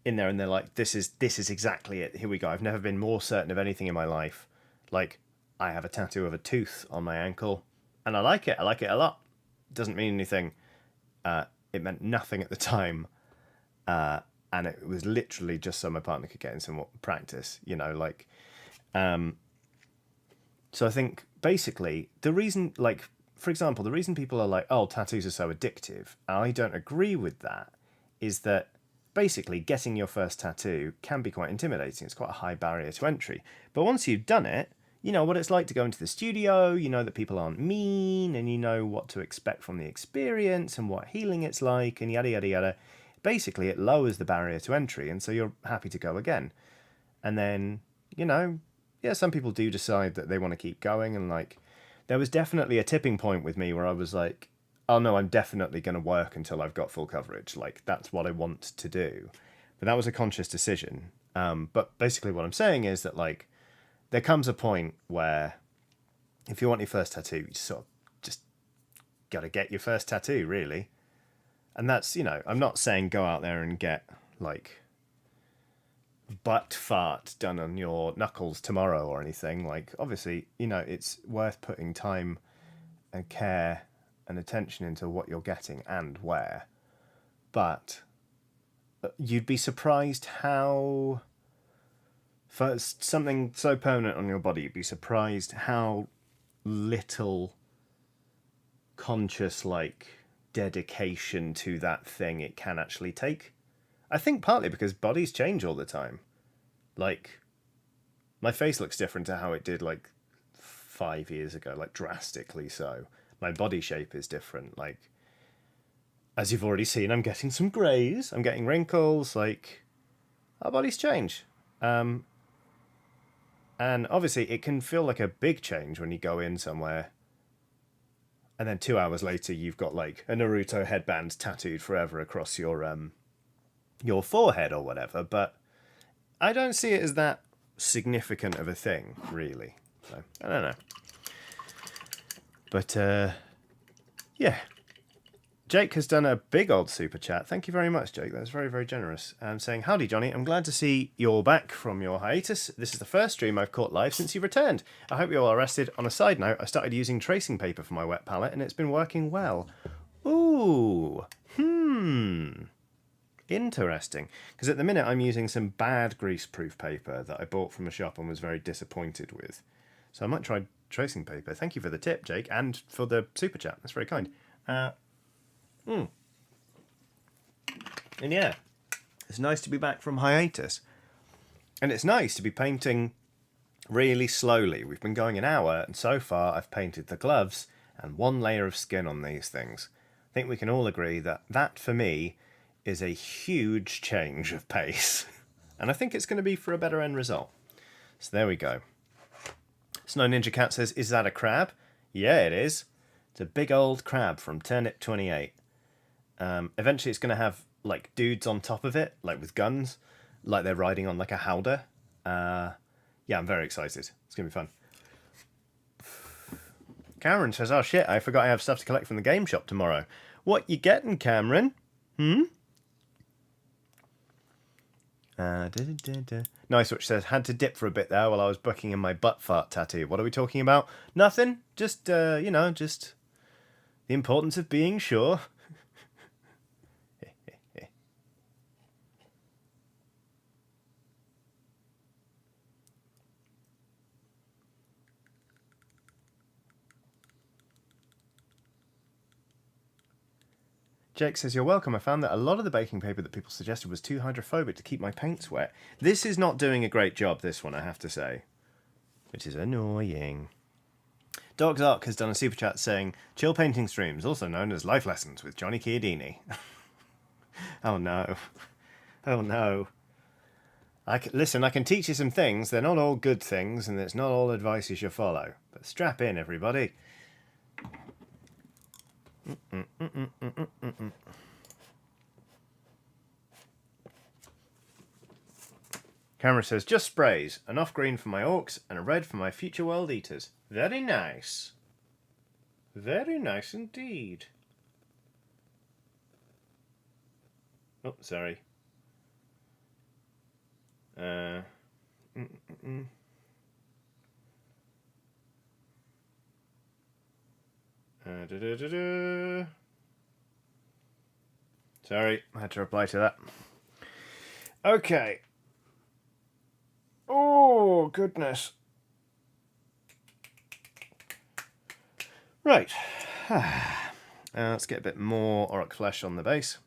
in there and they're like, this is exactly it. Here we go. I've never been more certain of anything in my life. Like, I have a tattoo of a tooth on my ankle, and I like it. I like it a lot. It doesn't mean anything. It meant nothing at the time. And it was literally just so my partner could get in some practice, you know, like, so I think basically the reason, like, for example, the reason people are like, oh, tattoos are so addictive, I don't agree with that, is that basically getting your first tattoo can be quite intimidating. It's quite a high barrier to entry. But once you've done it, you know what it's like to go into the studio, you know that people aren't mean, and you know what to expect from the experience and what healing it's like, and yada, yada, yada. Basically, it lowers the barrier to entry, and so you're happy to go again. And then, you know, yeah, some people do decide that they want to keep going, and, like, there was definitely a tipping point with me where I was like, oh no, I'm definitely going to work until I've got full coverage. Like, that's what I want to do. But that was a conscious decision. But basically what I'm saying is that, like, there comes a point where if you want your first tattoo, you sort of just got to get your first tattoo, really. And that's, you know, I'm not saying go out there and get, like, butt fart done on your knuckles tomorrow or anything. Like, obviously, you know, it's worth putting time and care and attention into what you're getting and where. But you'd be surprised how, for something so permanent on your body, you'd be surprised how little conscious, like, dedication to that thing it can actually take. I think partly because bodies change all the time. Like, my face looks different to how it did, like, 5 years ago, like, drastically so. My body shape is different. Like, as you've already seen, I'm getting some greys, I'm getting wrinkles, like, our bodies change. And obviously it can feel like a big change when you go in somewhere and then 2 hours later you've got like a Naruto headband tattooed forever across your forehead or whatever. But I don't see it as that significant of a thing, really. So I don't know. But yeah. Jake has done a big old super chat. Thank you very much, Jake. That's very, very generous. Saying, howdy, Johnny. I'm glad to see you're back from your hiatus. This is the first stream I've caught live since you've returned. I hope you're all rested. On a side note, I started using tracing paper for my wet palette, and it's been working well. Ooh. Interesting. Because at the minute, I'm using some bad greaseproof paper that I bought from a shop and was very disappointed with. So I might try tracing paper. Thank you for the tip, Jake, and for the super chat. That's very kind. And yeah, it's nice to be back from hiatus. And it's nice to be painting really slowly. We've been going an hour, and so far I've painted the gloves and one layer of skin on these things. I think we can all agree that that, for me, is a huge change of pace. And I think it's going to be for a better end result. So there we go. Snow Ninja Cat says, is that a crab? Yeah, it is. It's a big old crab from Turnip 28. Eventually it's going to have like dudes on top of it, like with guns, like they're riding on like a howdah. Yeah, I'm very excited. It's going to be fun. Cameron says, oh shit, I forgot I have stuff to collect from the game shop tomorrow. What you getting, Cameron? Nice Watch says, had to dip for a bit there while I was booking in my butt fart tattoo. What are we talking about? Nothing. Just, just the importance of being sure. Jake says, you're welcome. I found that a lot of the baking paper that people suggested was too hydrophobic to keep my paints wet. This is not doing a great job, this one, I have to say. Which is annoying. Dog's Ark has done a super chat saying, chill painting streams, also known as life lessons with Johnny Chiodini. Oh no. Oh no. Listen, I can teach you some things. They're not all good things, and it's not all advice you should follow. But strap in, everybody. Camera says, just sprays. Enough green for my orcs and a red for my future world eaters. Very nice. Very nice indeed. Oh, sorry. Sorry, I had to reply to that. Okay. Oh, goodness. Right. Let's get a bit more orc flesh on the base.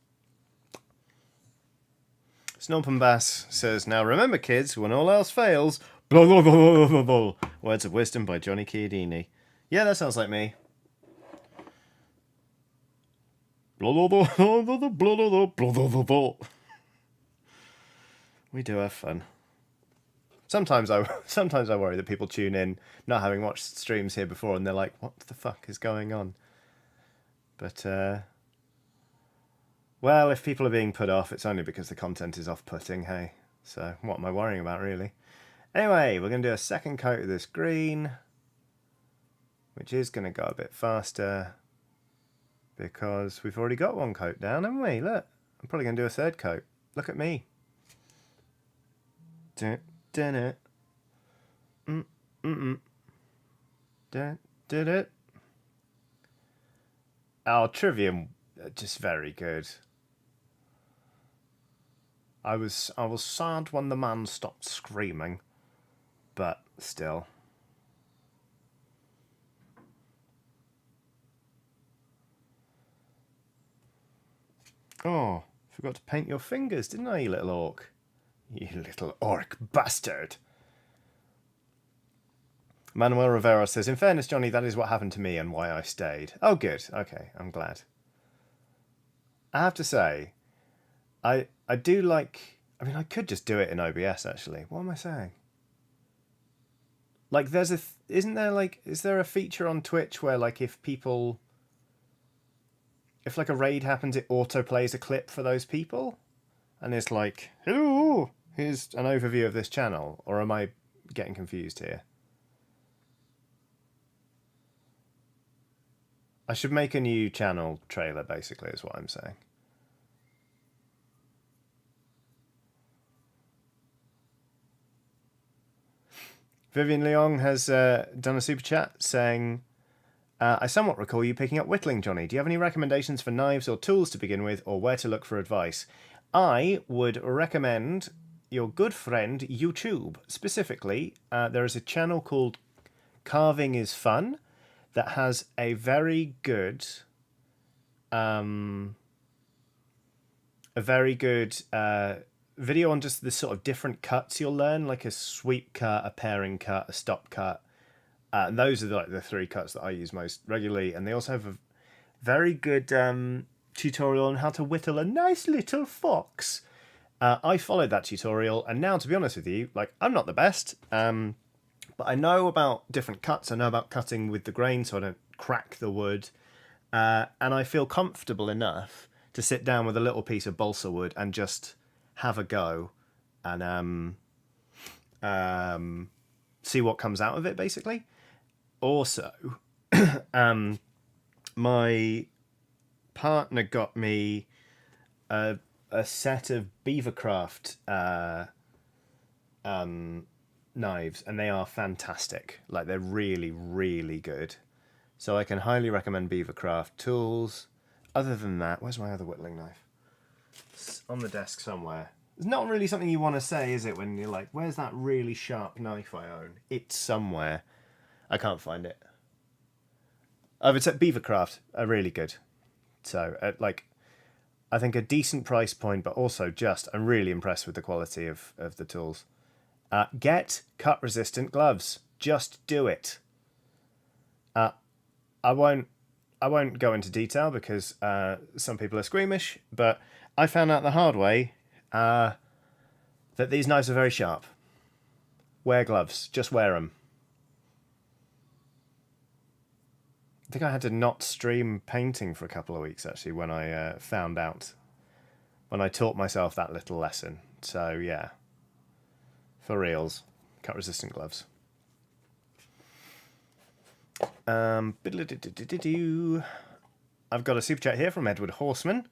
Snomp and Bass says, now remember, kids, when all else fails, blah, blah, blah, blah, blah, blah. Words of wisdom by Johnny Chiodini. Yeah, that sounds like me. Blah, blah, blah, blah, blah, blah, blah, blah, blah. We do have fun. Sometimes I worry that people tune in, not having watched streams here before, and they're like, what the fuck is going on? But, well, if people are being put off, it's only because the content is off-putting, hey? So, what am I worrying about, really? Anyway, we're going to do a second coat of this green, which is going to go a bit faster, because we've already got one coat down, haven't we? Look, I'm probably going to do a third coat. Look at me. Dun, dun, dun. Dun, dun, dun. Oh, Trivium, just very good. I was sad when the man stopped screaming, but still. Oh, forgot to paint your fingers, didn't I, you little orc? You little orc bastard. Manuel Rivera says, in fairness, Johnny, that is what happened to me and why I stayed. Oh, good. Okay, I'm glad. I have to say, I do like... I mean, I could just do it in OBS, actually. What am I saying? Like, there's a isn't there like is there a feature on Twitch where like if like a raid happens, it auto plays a clip for those people, and it's like, hello, here's an overview of this channel, or am I getting confused here? I should make a new channel trailer, basically, is what I'm saying. Vivian Leong has done a super chat saying, I somewhat recall you picking up whittling, Johnny. Do you have any recommendations for knives or tools to begin with, or where to look for advice? I would recommend your good friend YouTube. Specifically, there is a channel called Carving is Fun that has a very good video on just the sort of different cuts you'll learn, like a sweep cut, a pairing cut, a stop cut. And those are like the three cuts that I use most regularly. And they also have a very good tutorial on how to whittle a nice little fox. I followed that tutorial, and now, to be honest with you, like, I'm not the best, but I know about different cuts. I know about cutting with the grain so I don't crack the wood, and I feel comfortable enough to sit down with a little piece of balsa wood and just have a go and see what comes out of it, basically. Also, my partner got me a set of Beavercraft knives, and they are fantastic. Like, they're really, really good. So I can highly recommend Beavercraft tools. Other than that, where's my other whittling knife? It's on the desk somewhere. It's not really something you want to say, is it, when you're like, where's that really sharp knife I own? It's somewhere. I can't find it. Oh, it's at Beavercraft. Are really good. So, I think a decent price point, but also I'm really impressed with the quality of the tools. Get cut-resistant gloves. Just do it. I won't go into detail because some people are squeamish, but I found out the hard way that these knives are very sharp. Wear gloves. Just wear them. I think I had to not stream painting for a couple of weeks, actually, when I found out, when I taught myself that little lesson. So, yeah. For reals. Cut-resistant gloves. I've got a super chat here from Edward Horseman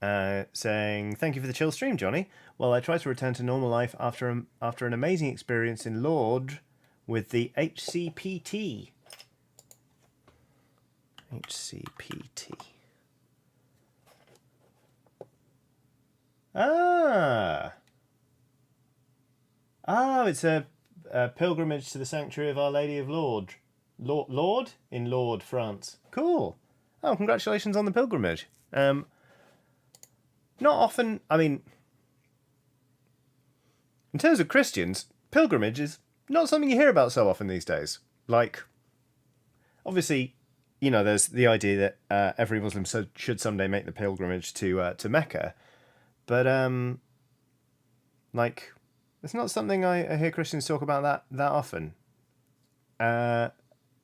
saying, thank you for the chill stream, Johnny. Well, I try to return to normal life after an amazing experience in Lord with the HCPT. HCPT. It's a pilgrimage to the sanctuary of Our Lady of Lord in Lord, France. Cool. Oh, congratulations on the pilgrimage. Not often. I mean, in terms of Christians, pilgrimage is not something you hear about so often these days. Like, obviously, you know, there's the idea that every Muslim should someday make the pilgrimage to Mecca, but like, it's not something I hear Christians talk about that often. But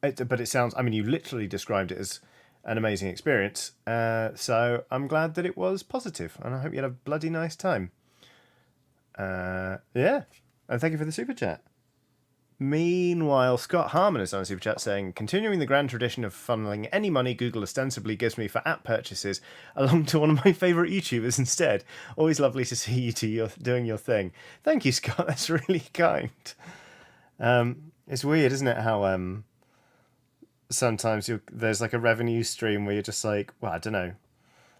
it sounds. I mean, you literally described it as an amazing experience. So I'm glad that it was positive, and I hope you had a bloody nice time. Yeah, and thank you for the super chat. Meanwhile, Scott Harmon is on a super chat saying, continuing the grand tradition of funneling any money Google ostensibly gives me for app purchases along to one of my favourite YouTubers instead. Always lovely to see you doing your thing. Thank you, Scott. That's really kind. It's weird, isn't it, how sometimes there's like a revenue stream where you're just like, well, I don't know,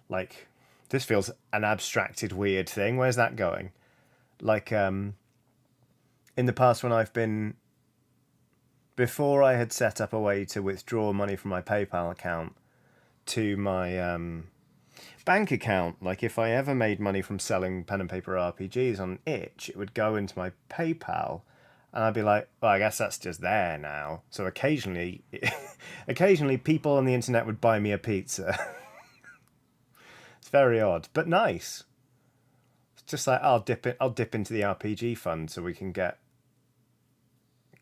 like, this feels an abstracted weird thing. Where's that going? Like, in the past when before I had set up a way to withdraw money from my PayPal account to my bank account, like if I ever made money from selling pen and paper RPGs on itch, it would go into my PayPal, and I'd be like, well, I guess that's just there now. So occasionally people on the internet would buy me a pizza. It's very odd, but nice. It's just like, I'll dip into the RPG fund so we can get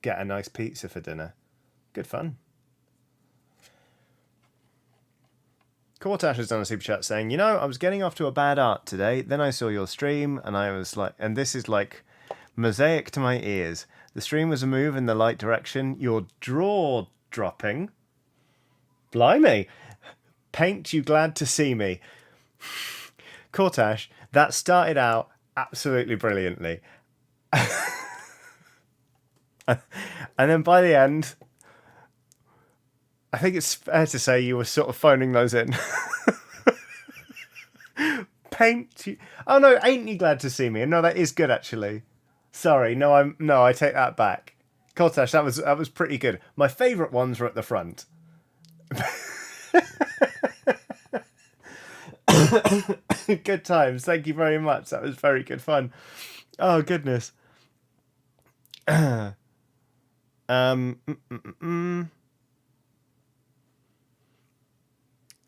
get a nice pizza for dinner. Good fun. Cortash has done a super chat saying, I was getting off to a bad art today. Then I saw your stream and I was like, and this is like mosaic to my ears. The stream was a move in the right direction. Your draw dropping. Blimey. Paint, you glad to see me. Cortash, that started out absolutely brilliantly. And then by the end, I think it's fair to say you were sort of phoning those in. Paint you. Oh no, ain't you glad to see me? No, that is good actually. Sorry, I take that back. Cortash, that was pretty good. My favourite ones were at the front. Good times. Thank you very much. That was very good fun. Oh goodness. La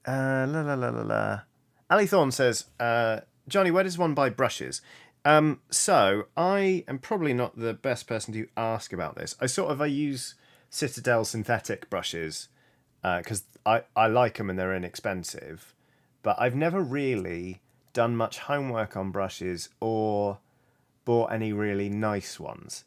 la la la la. Ali Thorne says, Johnny, where does one buy brushes? So I am probably not the best person to ask about this. I use Citadel synthetic brushes because I like them and they're inexpensive, but I've never really done much homework on brushes or bought any really nice ones.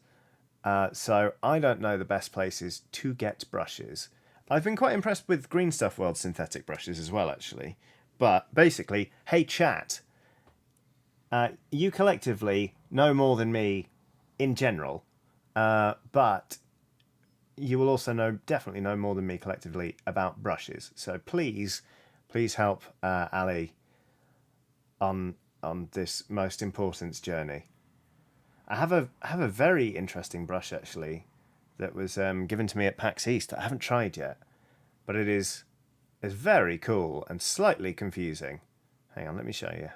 So I don't know the best places to get brushes. I've been quite impressed with Green Stuff World synthetic brushes as well, actually. But basically, hey chat, you collectively know more than me in general, but you will also definitely know more than me collectively about brushes. So please help Ali on this most important journey. I have a very interesting brush actually that was given to me at PAX East that I haven't tried yet, but it's very cool and slightly confusing. Hang on, let me show you.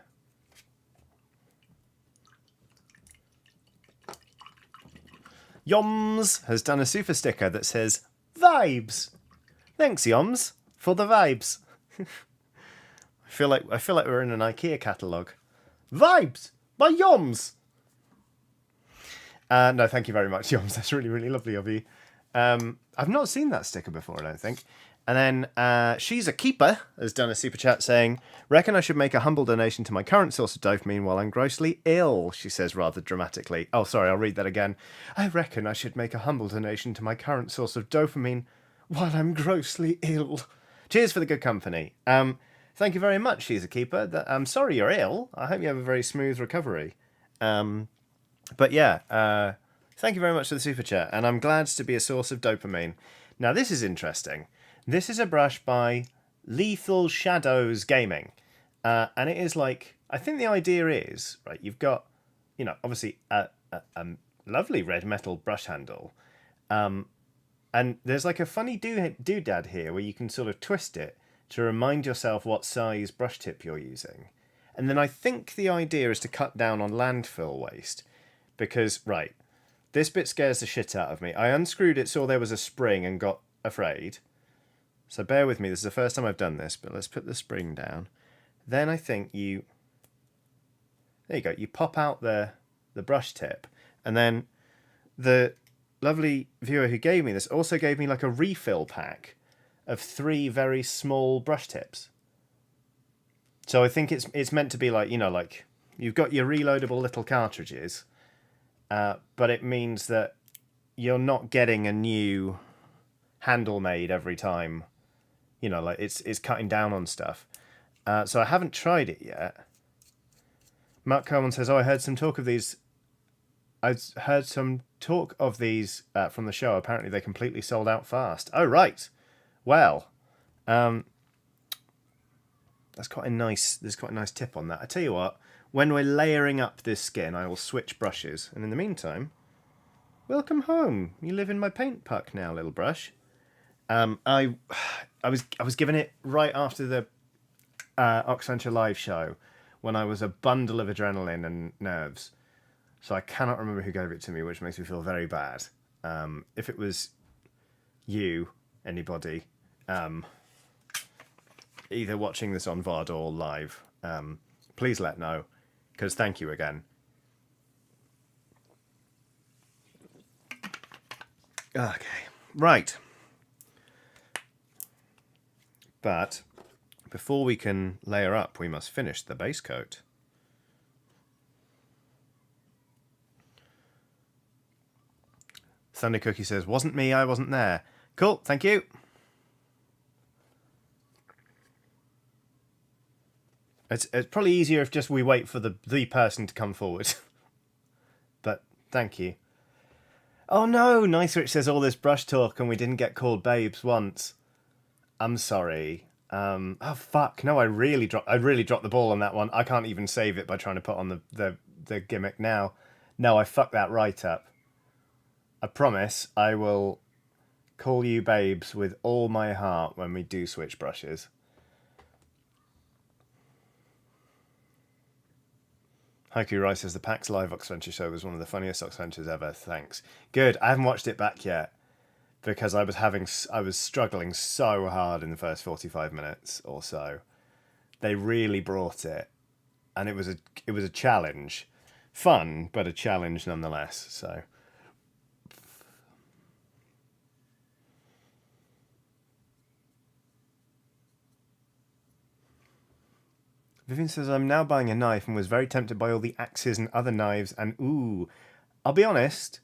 Yoms has done a super sticker that says vibes. Thanks Yoms for the vibes. I feel like we're in an IKEA catalogue. Vibes by Yoms. No, thank you very much, Yoms. That's really, really lovely of you. I've not seen that sticker before, I don't think. And then She's a Keeper has done a super chat saying, reckon I should make a humble donation to my current source of dopamine while I'm grossly ill, she says rather dramatically. Oh, sorry, I'll read that again. I reckon I should make a humble donation to my current source of dopamine while I'm grossly ill. Cheers for the good company. Thank you very much, She's a Keeper. I'm sorry you're ill. I hope you have a very smooth recovery. But yeah, thank you very much for the super chat, and I'm glad to be a source of dopamine. Now, this is interesting. This is a brush by Lethal Shadows Gaming, and it is like, I think the idea is, right, you've got, obviously a lovely red metal brush handle, and there's like a funny doodad here where you can sort of twist it to remind yourself what size brush tip you're using. And then I think the idea is to cut down on landfill waste. Because, right, this bit scares the shit out of me. I unscrewed it, saw there was a spring and got afraid. So bear with me, this is the first time I've done this, but let's put the spring down. Then I think there you go, you pop out the brush tip, and then the lovely viewer who gave me this also gave me like a refill pack of 3 very small brush tips. So I think it's meant to be like, like you've got your reloadable little cartridges, but it means that you're not getting a new handle made every time. Like it's cutting down on stuff. So I haven't tried it yet. Mark Coleman says, I heard some talk of these. I heard some talk of these from the show. Apparently they completely sold out fast. Oh, right. Well, there's quite a nice tip on that. I tell you what, when we're layering up this skin, I will switch brushes. And in the meantime, welcome home. You live in my paint puck now, little brush. I was given it right after the Oxventure live show when I was a bundle of adrenaline and nerves. So I cannot remember who gave it to me, which makes me feel very bad. If it was you, anybody, either watching this on VOD or live, please let know, because thank you again. Okay, right. But before we can layer up, we must finish the base coat. Thunder Cookie says, wasn't me, I wasn't there. Cool, thank you. It's probably easier if just we wait for the person to come forward. But thank you. Oh no, Nice Rich says all this brush talk and we didn't get called babes once. I'm sorry. Oh fuck, no, I really dropped the ball on that one. I can't even save it by trying to put on the gimmick now. No, I fucked that right up. I promise I will call you babes with all my heart when we do switch brushes. Haiku Rice says the PAX Live Oxventure show was one of the funniest Oxventures ever. Thanks. Good. I haven't watched it back yet because I was struggling so hard in the first 45 minutes or so. They really brought it, and it was a challenge, fun but a challenge nonetheless. So. Vivian says, I'm now buying a knife and was very tempted by all the axes and other knives. And ooh, I'll be honest,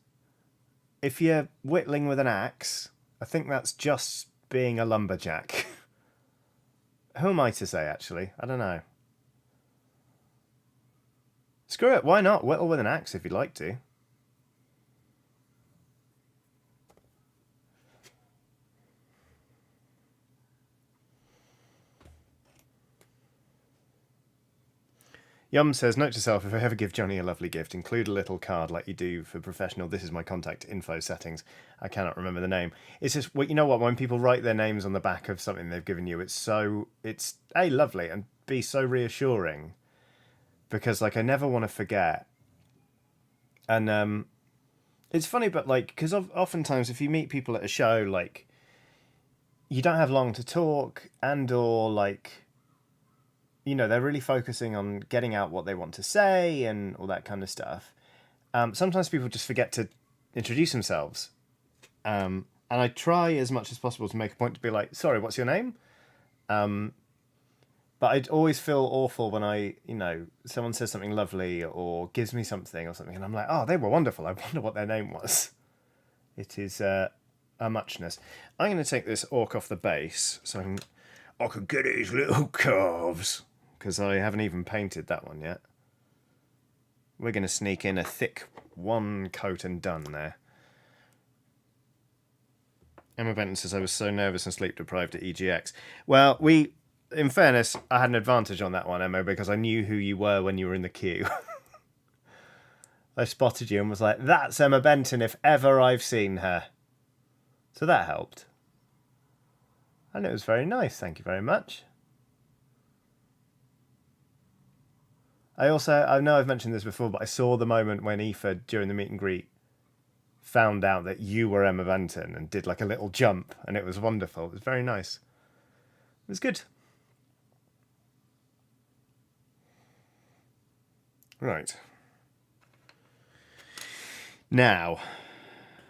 if you're whittling with an axe, I think that's just being a lumberjack. Who am I to say, actually? I don't know. Screw it, why not? Whittle with an axe if you'd like to. Yum says, note to self, if I ever give Johnny a lovely gift, include a little card like you do for professional, this is my contact info settings. I cannot remember the name. It's just, well, you know what, when people write their names on the back of something they've given you, it's A, lovely, and B, so reassuring. Because, like, I never want to forget. And it's funny, but, like, because oftentimes if you meet people at a show, like, you don't have long to talk, and or, like, you know, they're really focusing on getting out what they want to say and all that kind of stuff. Sometimes people just forget to introduce themselves. And I try as much as possible to make a point to be like, sorry, what's your name? But I always feel awful when someone says something lovely or gives me something or something, and I'm like, oh, they were wonderful. I wonder what their name was. It is a muchness. I'm going to take this orc off the base so I can get his little calves. Because I haven't even painted that one yet. We're going to sneak in a thick one coat and done there. Emma Benton says, I was so nervous and sleep deprived at EGX. Well, in fairness, I had an advantage on that one, Emma, because I knew who you were when you were in the queue. I spotted you and was like, that's Emma Benton if ever I've seen her. So that helped. And it was very nice, thank you very much. I know I've mentioned this before, but I saw the moment when Aoife, during the meet and greet, found out that you were Emma Benton and did like a little jump, and it was wonderful. It was very nice. It was good. Right. Now,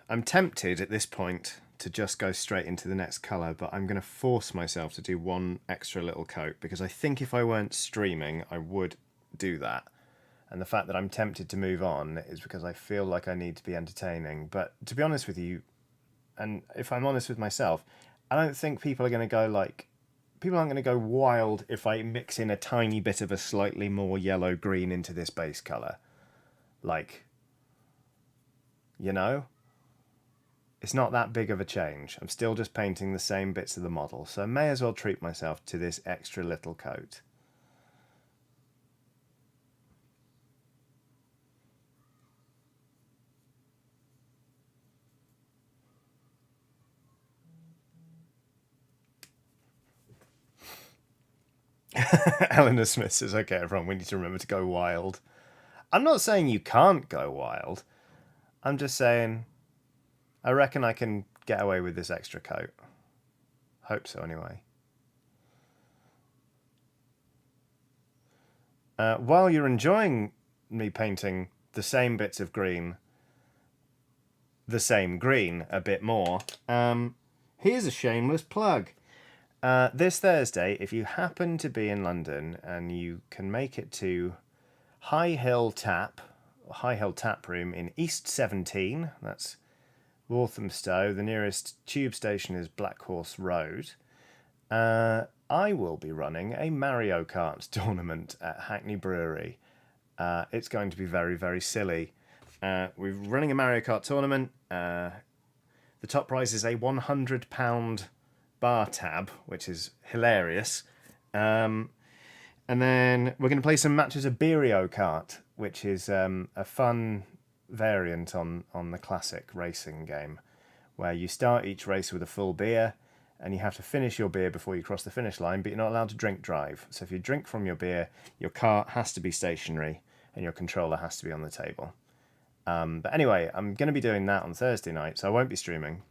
I'm tempted at this point to just go straight into the next colour, but I'm going to force myself to do one extra little coat, because I think if I weren't streaming, I would do that. And the fact that I'm tempted to move on is because I feel like I need to be entertaining. But to be honest with you, and if I'm honest with myself, I don't think people aren't going to go wild if I mix in a tiny bit of a slightly more yellow-green into this base colour. Like, you know? It's not that big of a change. I'm still just painting the same bits of the model, so I may as well treat myself to this extra little coat. Eleanor Smith says, okay, everyone, we need to remember to go wild. I'm not saying you can't go wild. I'm just saying I reckon I can get away with this extra coat. Hope so, anyway. While you're enjoying me painting the same bits of green the same green a bit more. Here's a shameless plug. This Thursday, if you happen to be in London and you can make it to High Hill Tap Room in East 17, that's Walthamstow, the nearest tube station is Black Horse Road, I will be running a Mario Kart tournament at Hackney Brewery. It's going to be very, very silly. We're running a Mario Kart tournament. The top prize is a £100 bar tab, which is hilarious. And then we're going to play some matches of Mario Kart, which is a fun variant on the classic racing game, where you start each race with a full beer, and you have to finish your beer before you cross the finish line, but you're not allowed to drink drive. So if you drink from your beer, your cart has to be stationary, and your controller has to be on the table. But anyway, I'm going to be doing that on Thursday night, so I won't be streaming.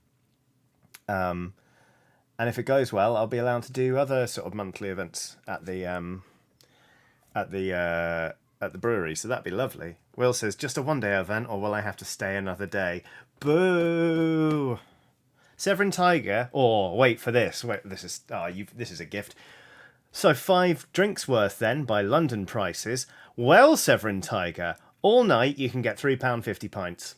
And if it goes well, I'll be allowed to do other sort of monthly events at the brewery, so that'd be lovely. Will says, just a one-day event, or will I have to stay another day? Boo! Severin Tiger, wait for this. This is a gift. So 5 drinks worth then by London prices. Well, Severin Tiger, all night you can get £3.50 pints.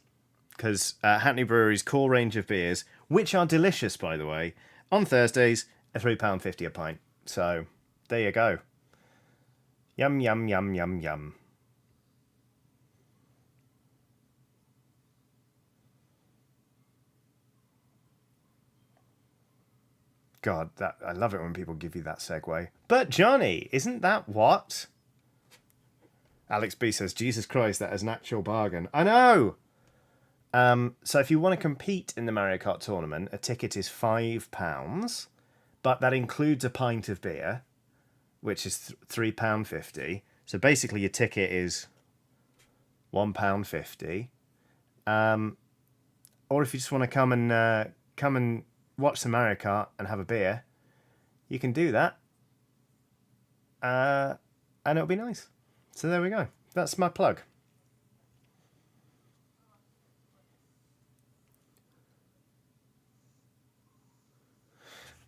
Because Hackney Brewery's core range of beers, which are delicious, by the way, on Thursdays, are £3.50 a pint. So, there you go. Yum, yum, yum, yum, yum. God, I love it when people give you that segue. But Johnny, isn't that what? Alex B says, Jesus Christ, that is an actual bargain. I know! So if you want to compete in the Mario Kart tournament, a ticket is £5, but that includes a pint of beer, which is £3.50. So basically your ticket is £1.50. Or if you just want to come and watch some Mario Kart and have a beer, you can do that. And it'll be nice. So there we go. That's my plug.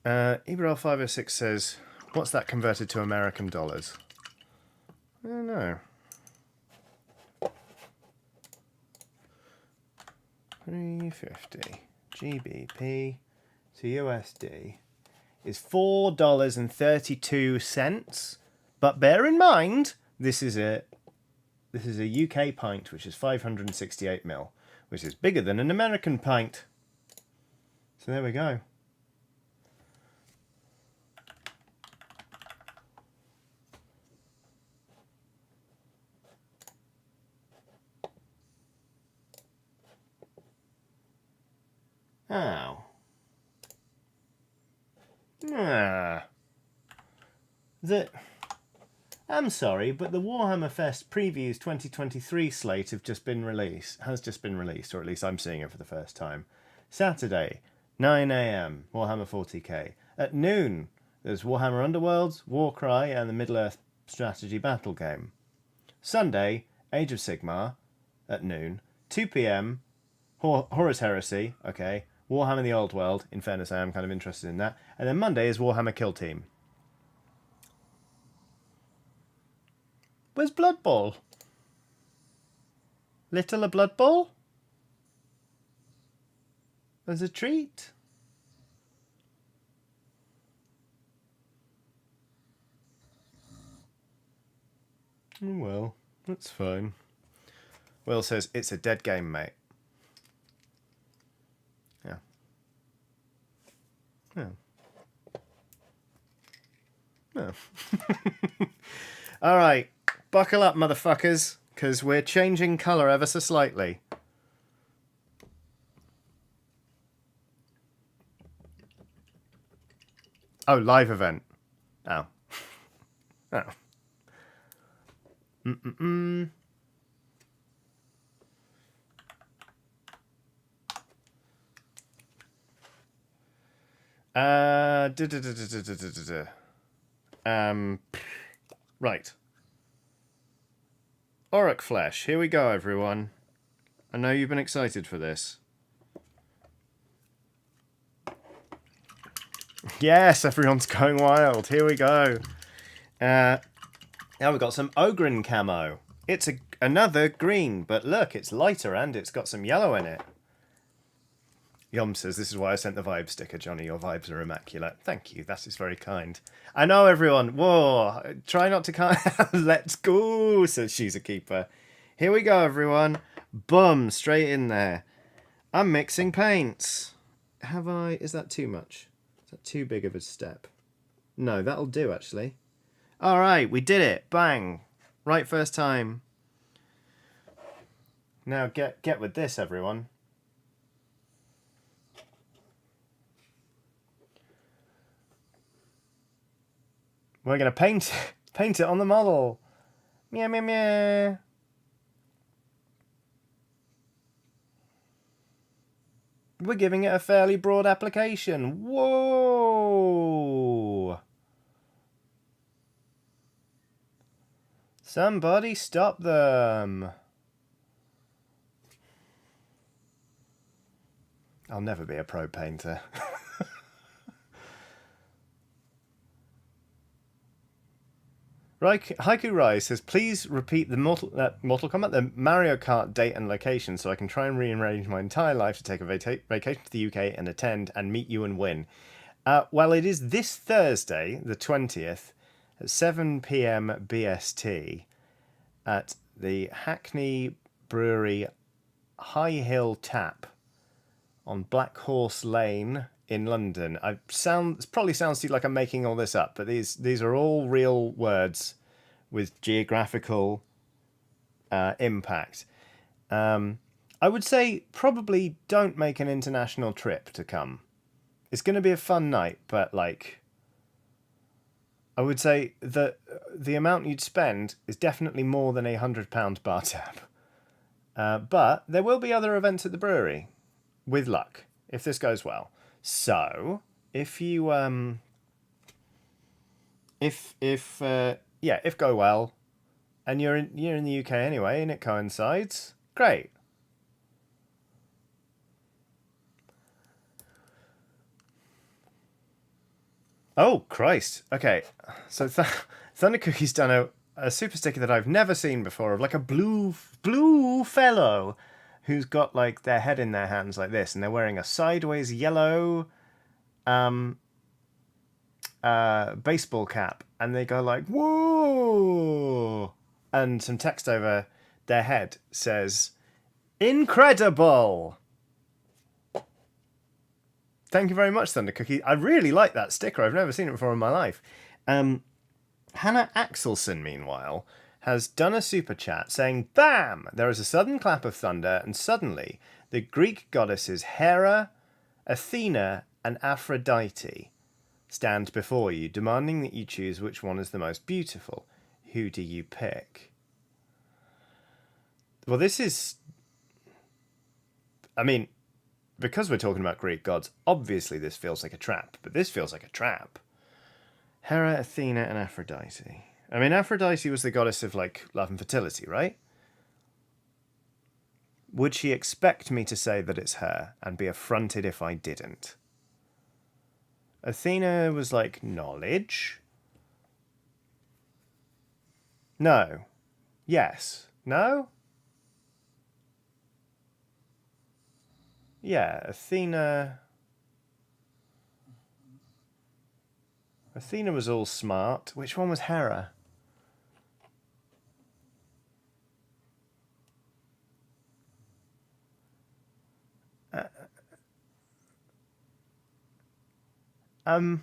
Ebral506 says, what's that converted to American dollars? I don't know. 350 GBP to USD is $4.32. But bear in mind, this is a UK pint, which is 568 ml, which is bigger than an American pint. So there we go. Oh. I'm sorry, but the Warhammer Fest Previews 2023 slate has just been released, or at least I'm seeing it for the first time. Saturday, 9 AM, Warhammer 40k. At noon, there's Warhammer Underworlds, Warcry, and the Middle-earth strategy battle game. Sunday, Age of Sigmar, at noon. 2 PM, Horus Heresy, okay. Warhammer the Old World, in fairness I am kind of interested in that. And then Monday is Warhammer Kill Team. Where's Blood Bowl? Little a Blood Bowl? As a treat? Well, that's fine. Will says, it's a dead game, mate. Yeah. Yeah. Yeah. All right. Buckle up, motherfuckers, because we're changing colour ever so slightly. Oh, live event. Oh. Oh. Right. Orc flesh. Here we go, everyone. I know you've been excited for this. Yes, everyone's going wild. Here we go. Now we've got some Ogren camo. It's another green, but look, it's lighter and it's got some yellow in it. Yom says, this is why I sent the vibe sticker, Johnny. Your vibes are immaculate. Thank you. That is very kind. I know, everyone. Whoa. Try not to... Let's go, says She's a Keeper. Here we go, everyone. Boom. Straight in there. I'm mixing paints. Have I... Is that too much? Is that too big of a step? No, that'll do, actually. All right. We did it. Bang. Right first time. Now get with this, everyone. We're going to paint it on the model. Meow, meow, meow. We're giving it a fairly broad application. Whoa! Somebody stop them. I'll never be a pro painter. Haiku Rai says, please repeat the Mortal Kombat, the Mario Kart date and location so I can try and rearrange my entire life to take a vacation to the UK and attend and meet you and win. Well, it is this Thursday, the 20th, at 7 p.m. BST at the Hackney Brewery High Hill Tap on Black Horse Lane in London. It probably sounds to you like I'm making all this up, but these are all real words with geographical impact. I would say probably don't make an international trip to come. It's going to be a fun night, but like, I would say that the amount you'd spend is definitely more than £100 bar tab. But there will be other events at the brewery, with luck, if this goes well. So, if you if go well, and you're in the UK anyway, and it coincides, great. Oh Christ! Okay, so Thunder Cookie's done a super sticker that I've never seen before of like a blue fellow who's got like their head in their hands like this, and they're wearing a sideways yellow baseball cap, and they go like whoa, and some text over their head says incredible. Thank you very much, Thunder Cookie. I really like that sticker. I've never seen it before in my life. Hannah Axelson, meanwhile, has done a super chat saying, bam! There is a sudden clap of thunder, and suddenly the Greek goddesses Hera, Athena, and Aphrodite stand before you, demanding that you choose which one is the most beautiful. Who do you pick? Well, this is... I mean, because we're talking about Greek gods, obviously this feels like a trap, but this feels like a trap. Hera, Athena, and Aphrodite. I mean, Aphrodite was the goddess of, like, love and fertility, right? Would she expect me to say that it's her and be affronted if I didn't? Athena was, like, knowledge? No. Yes. No? Yeah, Athena was all smart. Which one was Hera? I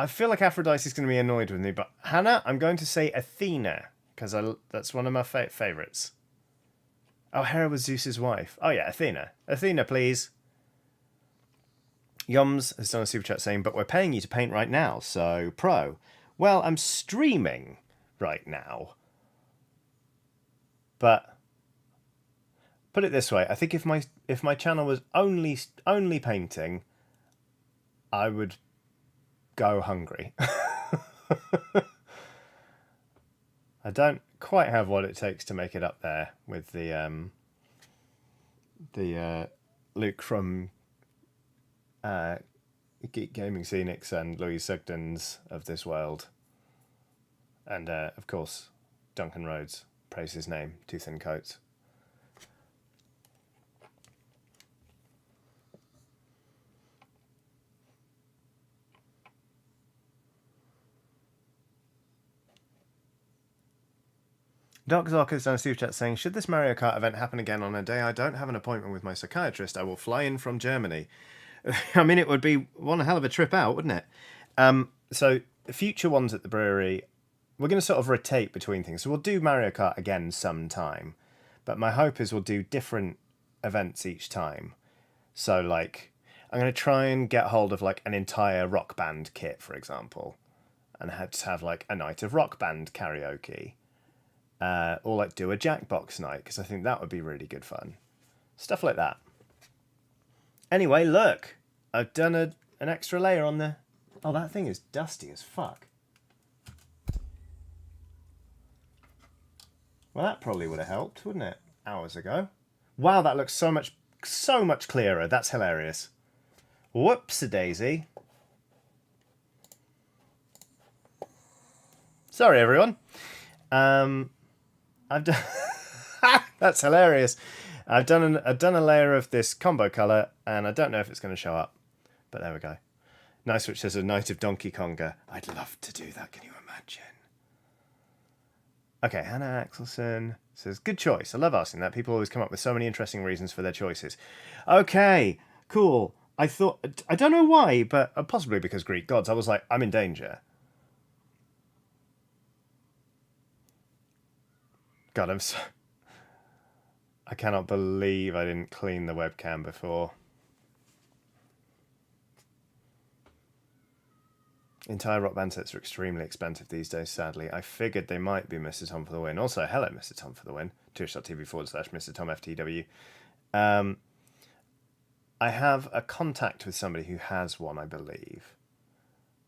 feel like Aphrodite's going to be annoyed with me, but Hannah, I'm going to say Athena, because that's one of my favourites. Oh, Hera was Zeus's wife. Oh yeah, Athena. Athena, please. Yoms has done a super chat saying, but we're paying you to paint right now, so pro. Well, I'm streaming right now. But put it this way, I think if my channel was only painting, I would go hungry. I don't quite have what it takes to make it up there with the Luke from Geek Gaming Scenics and Louis Sugden's of this world. And, of course, Duncan Rhodes. Praise his name. Too thin coats. Dark Zark has done a super chat saying, should this Mario Kart event happen again on a day I don't have an appointment with my psychiatrist, I will fly in from Germany. I mean, it would be one hell of a trip out, wouldn't it? So, the future ones at the brewery, we're going to sort of rotate between things. So we'll do Mario Kart again sometime. But my hope is we'll do different events each time. So, like, I'm going to try and get hold of, like, an entire rock band kit, for example. And have like, a night of rock band karaoke. Or like do a Jackbox night, because I think that would be really good fun. Stuff like that. Anyway, look. I've done an extra layer on the... Oh, that thing is dusty as fuck. Well, that probably would have helped, wouldn't it? Hours ago. Wow, that looks so much clearer. That's hilarious. Whoops-a-daisy. Sorry, everyone. I've done... That's hilarious. I've done a layer of this combo colour, and I don't know if it's going to show up. But there we go. Nice, which says a Night of Donkey Konga. I'd love to do that, can you imagine? Okay, Hannah Axelson says, good choice. I love asking that. People always come up with so many interesting reasons for their choices. Okay, cool. I don't know why, but possibly because Greek gods. I was like, I'm in danger. God, I cannot believe I didn't clean the webcam before. Entire rock band sets are extremely expensive these days, sadly. I figured they might be Mr. Tom for the win. Also, hello, Mr. Tom for the win. Twitch.tv/Mr. Tom FTW. I have a contact with somebody who has one, I believe.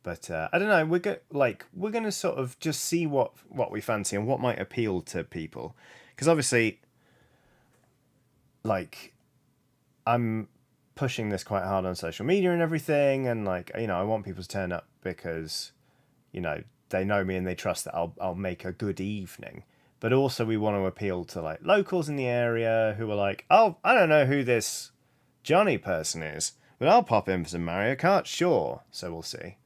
But I don't know. We're going to sort of just see what we fancy and what might appeal to people, because obviously, like, I'm pushing this quite hard on social media and everything, and like, you know, I want people to turn up because, you know, they know me and they trust that I'll make a good evening. But also, we want to appeal to like locals in the area who are like, oh, I don't know who this Johnny person is, but I'll pop in for some Mario Kart, sure. So we'll see.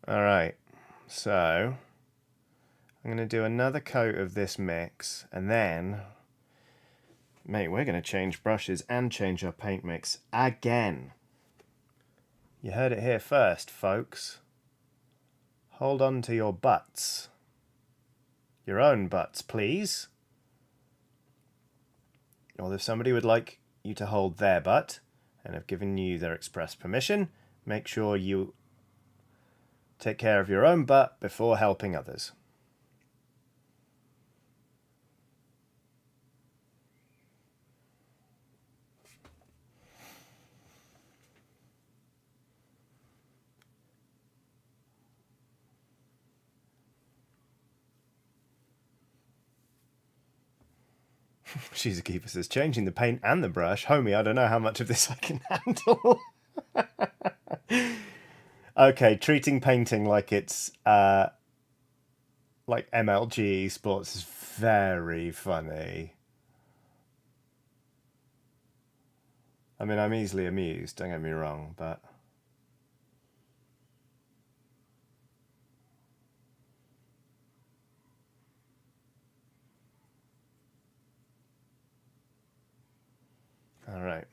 All right, so I'm going to do another coat of this mix, and then, mate, we're going to change brushes and change our paint mix again. You heard it here first, folks. Hold on to your butts. Your own butts, please. Or if somebody would like you to hold their butt and have given you their express permission, make sure you take care of your own butt before helping others. She's a keeper says, changing the paint and the brush. Homie, I don't know how much of this I can handle. Okay, treating painting like it's like MLG sports is very funny. I mean, I'm easily amused, don't get me wrong, but... All right.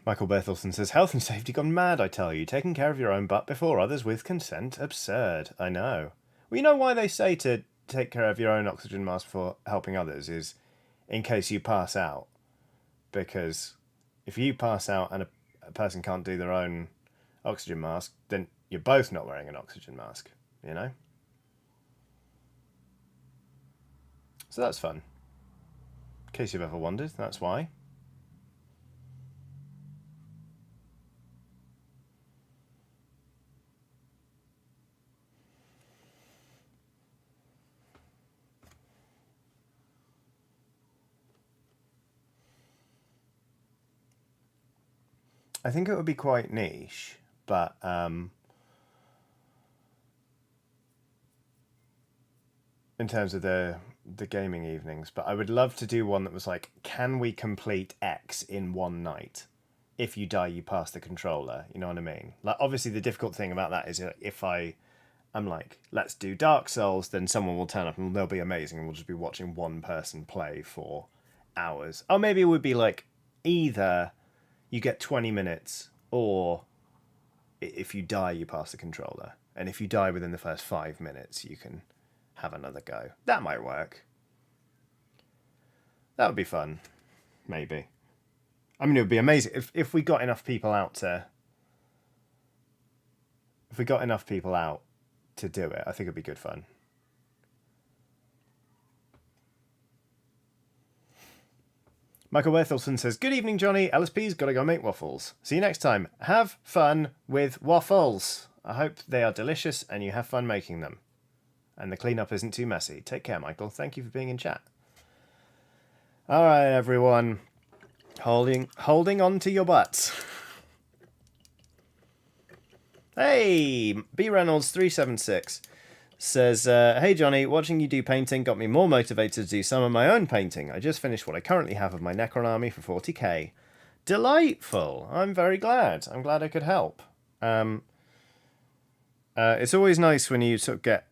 Michael Berthelsen says, health and safety gone mad, I tell you. Taking care of your own butt before others with consent. Absurd. I know. Well, you know why they say to take care of your own oxygen mask before helping others is in case you pass out. Because if you pass out and a person can't do their own oxygen mask, then you're both not wearing an oxygen mask, you know? So that's fun. In case you've ever wondered, that's why. I think it would be quite niche, but in terms of the gaming evenings, but I would love to do one that was like, can we complete X in one night? If you die, you pass the controller. You know what I mean? Like, obviously, the difficult thing about that is if I'm like, let's do Dark Souls, then someone will turn up and they'll be amazing, and we'll just be watching one person play for hours. Or maybe it would be like, either you get 20 minutes, or if you die, you pass the controller. And if you die within the first 5 minutes, you can have another go. That might work. That would be fun. Maybe. I mean, it would be amazing if we got enough people out to... If we got enough people out to do it, I think it'd be good fun. Michael Werthelson says, good evening, Johnny. LSP's got to go make waffles. See you next time. Have fun with waffles. I hope they are delicious and you have fun making them. And the cleanup isn't too messy. Take care, Michael. Thank you for being in chat. All right, everyone. Holding on to your butts. Hey, B Reynolds 376 says, hey Johnny, watching you do painting got me more motivated to do some of my own painting. I just finished what I currently have of my Necron army for 40k. Delightful. I'm very glad. I'm glad I could help. It's always nice when you sort of get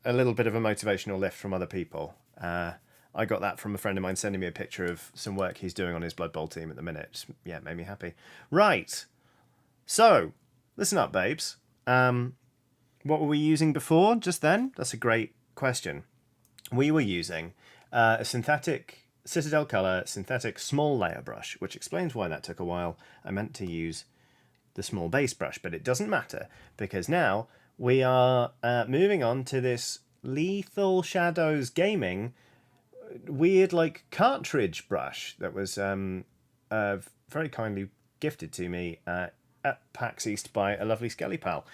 a little bit of a motivational lift from other people. I got that from a friend of mine sending me a picture of some work he's doing on his Blood Bowl team at the minute. Just, yeah, it made me happy. Right. So, listen up, babes. What were we using before, just then? That's a great question. We were using a synthetic Citadel Colour synthetic small layer brush, which explains why that took a while. I meant to use the small base brush, but it doesn't matter, because now we are moving on to this Lethal Shadows Gaming weird, like, cartridge brush that was very kindly gifted to me at PAX East by a lovely Skelly pal.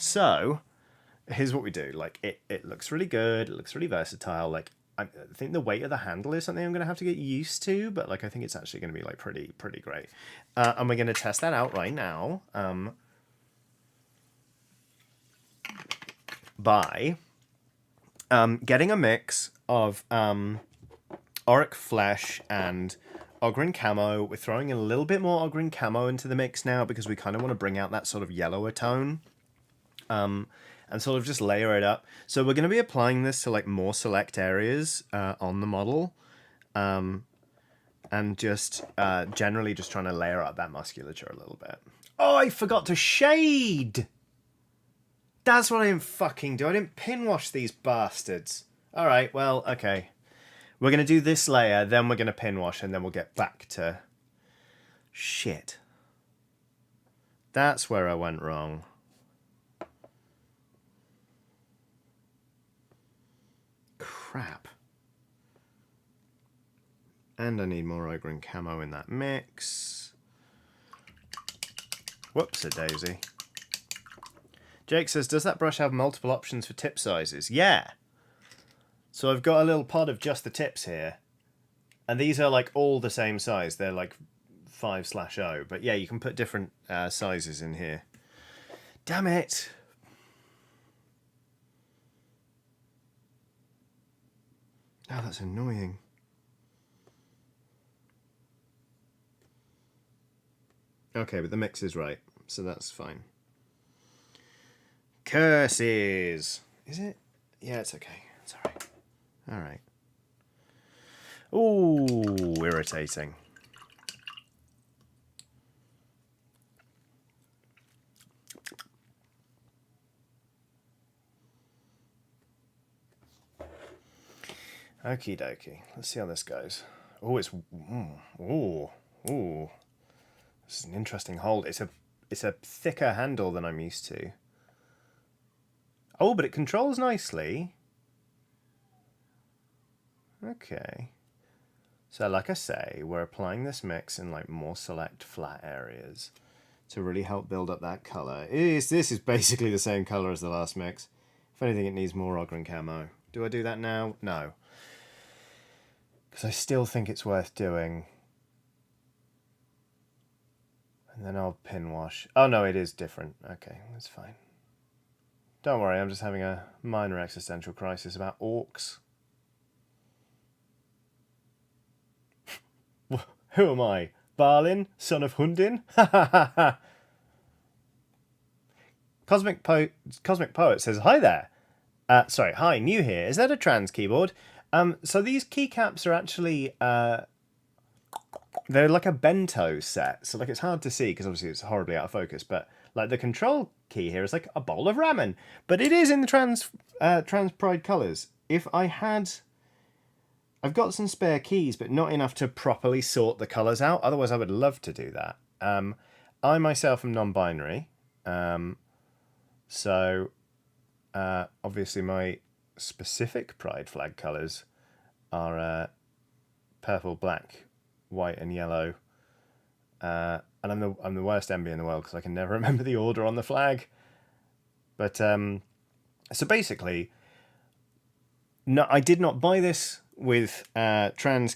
So here's what we do. Like, it looks really good. It looks really versatile. Like, I think the weight of the handle is something I'm going to have to get used to, but like, I think it's actually going to be like pretty great. And we're going to test that out right now by getting a mix of Auric Flesh and Ogryn Camo. We're throwing a little bit more Ogryn Camo into the mix now because we kind of want to bring out that sort of yellower tone. And sort of just layer it up. So we're going to be applying this to like more select areas on the model. And just generally just trying to layer up that musculature a little bit. Oh, I forgot to shade! That's what I didn't fucking do. I didn't pin wash these bastards. Alright, well, okay. We're going to do this layer, then we're going to pin wash, and then we'll get back to... Shit. That's where I went wrong. Crap. And I need more Ogryn Camo in that mix. Whoops-a-daisy. Jake says, does that brush have multiple options for tip sizes? Yeah. So I've got a little pod of just the tips here. And these are like all the same size. They're like 5/0. But yeah, you can put different sizes in here. Damn it. Oh, that's annoying. Okay, but the mix is right, so that's fine. Curses! Is it? Yeah, it's okay. It's alright. Alright. Ooh, irritating. Okie dokie. Let's see how this goes. Oh, it's ooh. This is an interesting hold. It's a thicker handle than I'm used to. Oh, but it controls nicely. Okay. So like I say, we're applying this mix in like more select flat areas to really help build up that colour. This is basically the same colour as the last mix. If anything, it needs more Ogren camo. Do I do that now? No. Because I still think it's worth doing. And then I'll pin wash. Oh no, it is different. Okay, that's fine. Don't worry, I'm just having a minor existential crisis about orcs. Who am I? Balin, son of Hundin? Ha ha ha ha! Cosmic Poet says, hi there. Sorry, hi, new here. Is that a trans keyboard? So these keycaps are actually, they're like a bento set. So like it's hard to see because obviously it's horribly out of focus, but like the control key here is like a bowl of ramen. But it is in the trans pride colours. If I had... I've got some spare keys, but not enough to properly sort the colours out. Otherwise, I would love to do that. I myself am non-binary. So, obviously my specific pride flag colours are purple, black, white and yellow. And I'm the worst MB in the world because I can never remember the order on the flag. But, so basically, no, I did not buy this with trans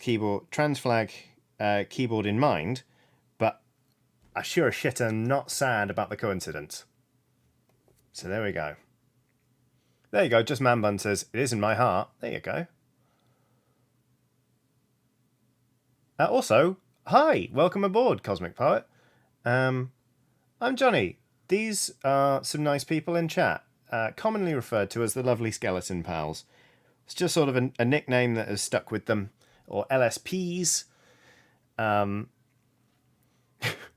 flag keyboard in mind, but I sure as shit am not sad about the coincidence. So there we go. There you go. Just Man Bun says, it is in my heart. There you go. Also, hi. Welcome aboard, Cosmic Poet. I'm Johnny. These are some nice people in chat, commonly referred to as the lovely skeleton pals. It's just sort of a nickname that has stuck with them, or LSPs.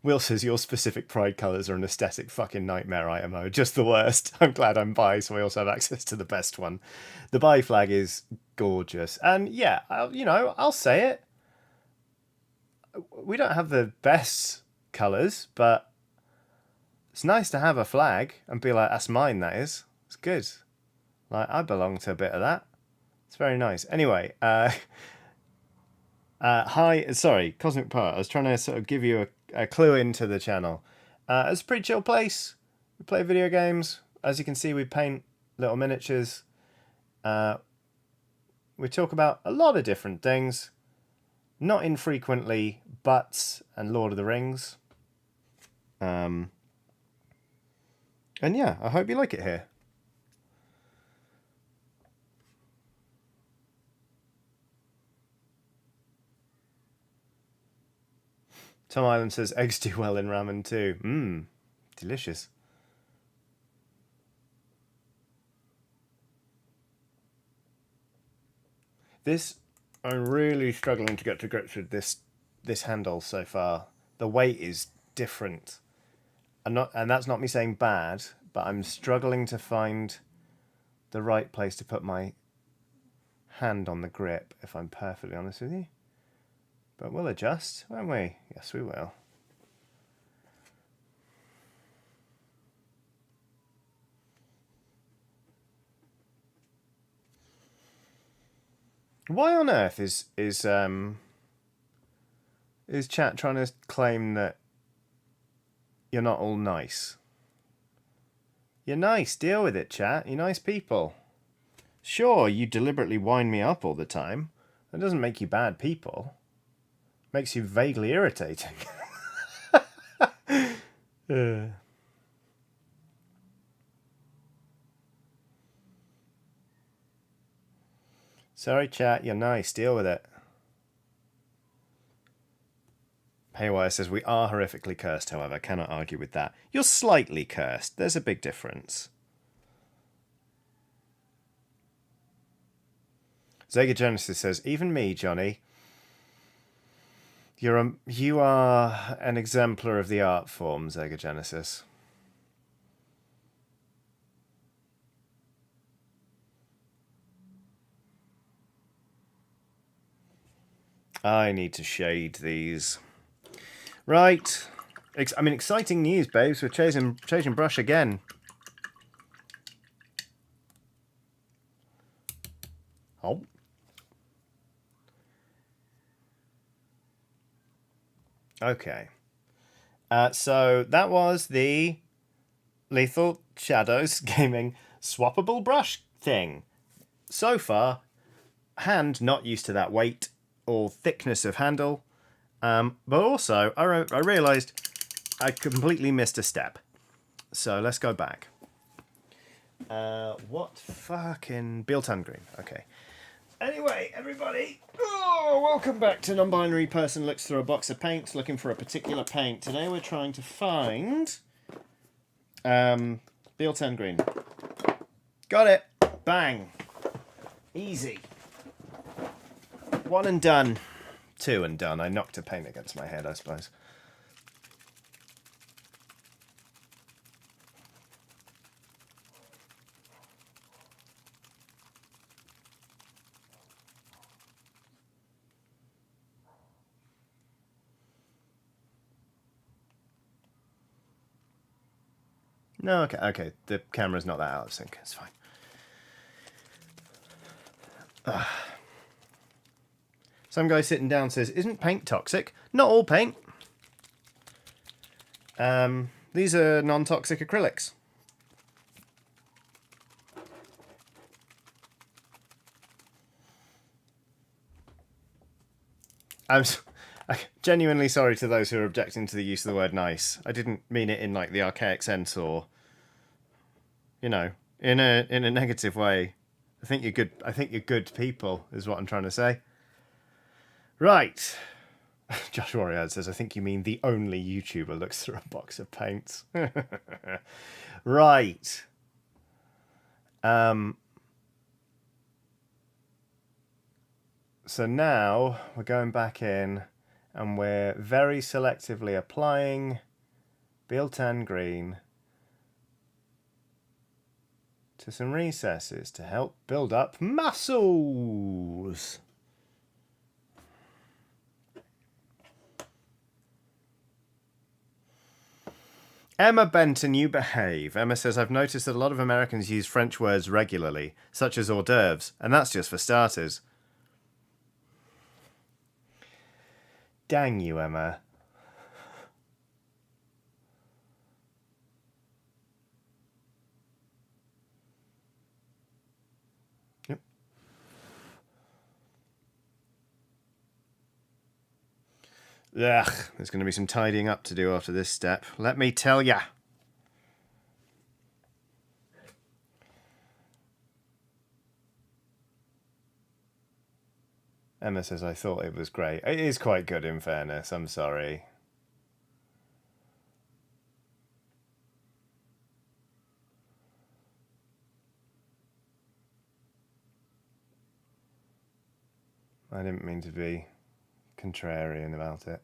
Will says your specific pride colours are an aesthetic fucking nightmare, IMO. Just the worst. I'm glad I'm bi, so I also have access to the best one. The bi flag is gorgeous. And yeah, I'll say it. We don't have the best colours, but it's nice to have a flag and be like, that's mine, that is. It's good. Like, I belong to a bit of that. It's very nice. Anyway, hi, sorry, Cosmic Poet. I was trying to sort of give you a clue into the channel. It's a pretty chill place. We play video games. As you can see, we paint little miniatures. We talk about a lot of different things. Not infrequently, butts and Lord of the Rings. And yeah, I hope you like it here. Tom Island says eggs do well in ramen too. Mmm, delicious. This, I'm really struggling to get to grips with this handle so far. The weight is different. And that's not me saying bad, but I'm struggling to find the right place to put my hand on the grip, if I'm perfectly honest with you. But we'll adjust, won't we? Yes, we will. Why on earth is chat trying to claim that you're not all nice? You're nice, deal with it, chat. You're nice people. Sure, you deliberately wind me up all the time. That doesn't make you bad people. Makes you vaguely irritating. Sorry, chat, you're nice. Deal with it. Haywire says, we are horrifically cursed, however. Cannot argue with that. You're slightly cursed. There's a big difference. Zega Genesis says, even me, Johnny. You are an exemplar of the art form, Zega Genesis. I need to shade these. Right. I mean, exciting news, babes. We're chasing brush again. Oh. Okay. So that was the Lethal Shadows Gaming swappable brush thing. So far, hand not used to that weight or thickness of handle, but also I realised I completely missed a step. So let's go back. What fucking Biltan green? Okay. Anyway, everybody, welcome back to Non-Binary Person Looks Through a Box of Paints looking for a particular paint. Today we're trying to find Biltan green. Got it. Bang. Easy. 1 and done. 2 and done. I knocked a paint against my head, I suppose. No, okay. The camera's not that out of sync. It's fine. Some guy sitting down says, "Isn't paint toxic?" Not all paint. These are non-toxic acrylics. I'm genuinely sorry to those who are objecting to the use of the word nice. I didn't mean it in like the archaic sense or, you know, in a negative way. I think you're good people is what I'm trying to say. Right. Josh Warrior says, "I think you mean the only YouTuber looks through a box of paints." Right. So now we're going back in and we're very selectively applying Biltan green to some recesses to help build up muscles. Emma Benton, you behave. Emma says, "I've noticed that a lot of Americans use French words regularly, such as hors d'oeuvres, and that's just for starters." Dang you, Emma. Yep. Ugh, there's going to be some tidying up to do after this step. Let me tell ya. Emma says, "I thought it was great." It is quite good, in fairness. I'm sorry. I didn't mean to be contrarian about it.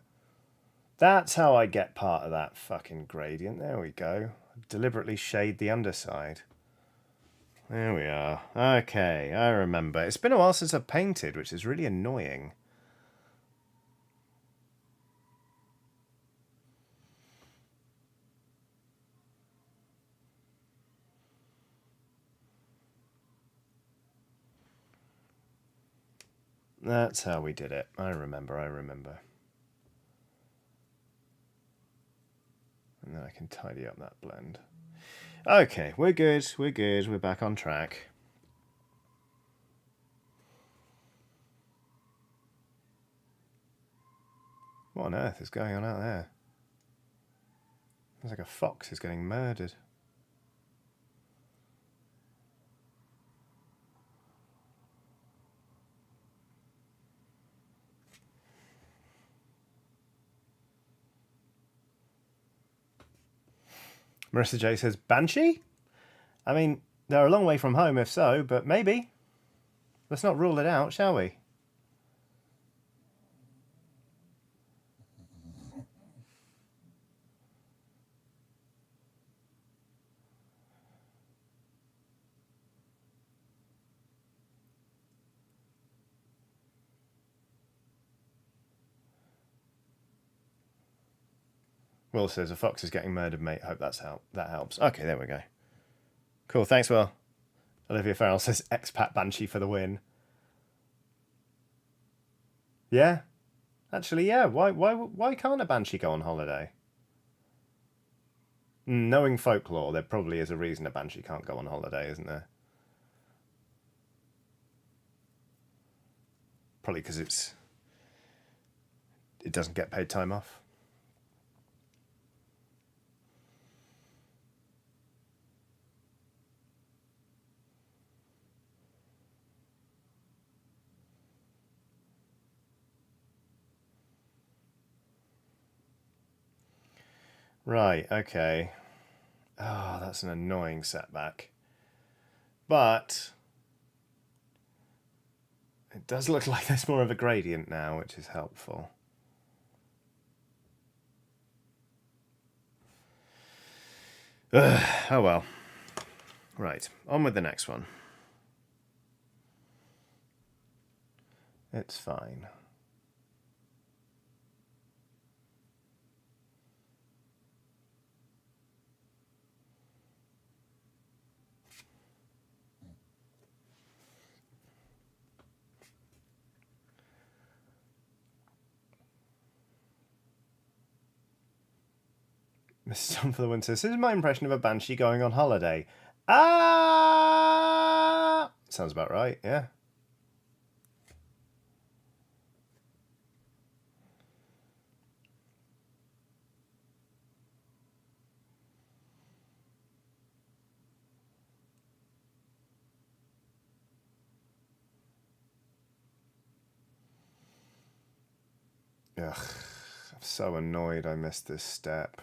That's how I get part of that fucking gradient. There we go. Deliberately shade the underside. There we are. Okay, I remember. It's been a while since I've painted, which is really annoying. That's how we did it. I remember. And then I can tidy up that blend. Okay, we're good. We're back on track. What on earth is going on out there? It's like a fox is getting murdered. Marissa J says, "Banshee?" I mean, they're a long way from home if so, but maybe. Let's not rule it out, shall we? Will says, a fox is getting murdered, mate. Hope that helps. Okay, there we go. Cool, thanks, Will. Olivia Farrell says, expat banshee for the win. Yeah. Actually, yeah. Why can't a banshee go on holiday? Knowing folklore, there probably is a reason a banshee can't go on holiday, isn't there? Probably because it doesn't get paid time off. Right, okay. Oh, that's an annoying setback. But it does look like there's more of a gradient now, which is helpful. Oh well. Right, on with the next one. It's fine. Mrs. Tom for the Winter says, this is my impression of a banshee going on holiday. Ah! Sounds about right, yeah. Ugh, I'm so annoyed I missed this step.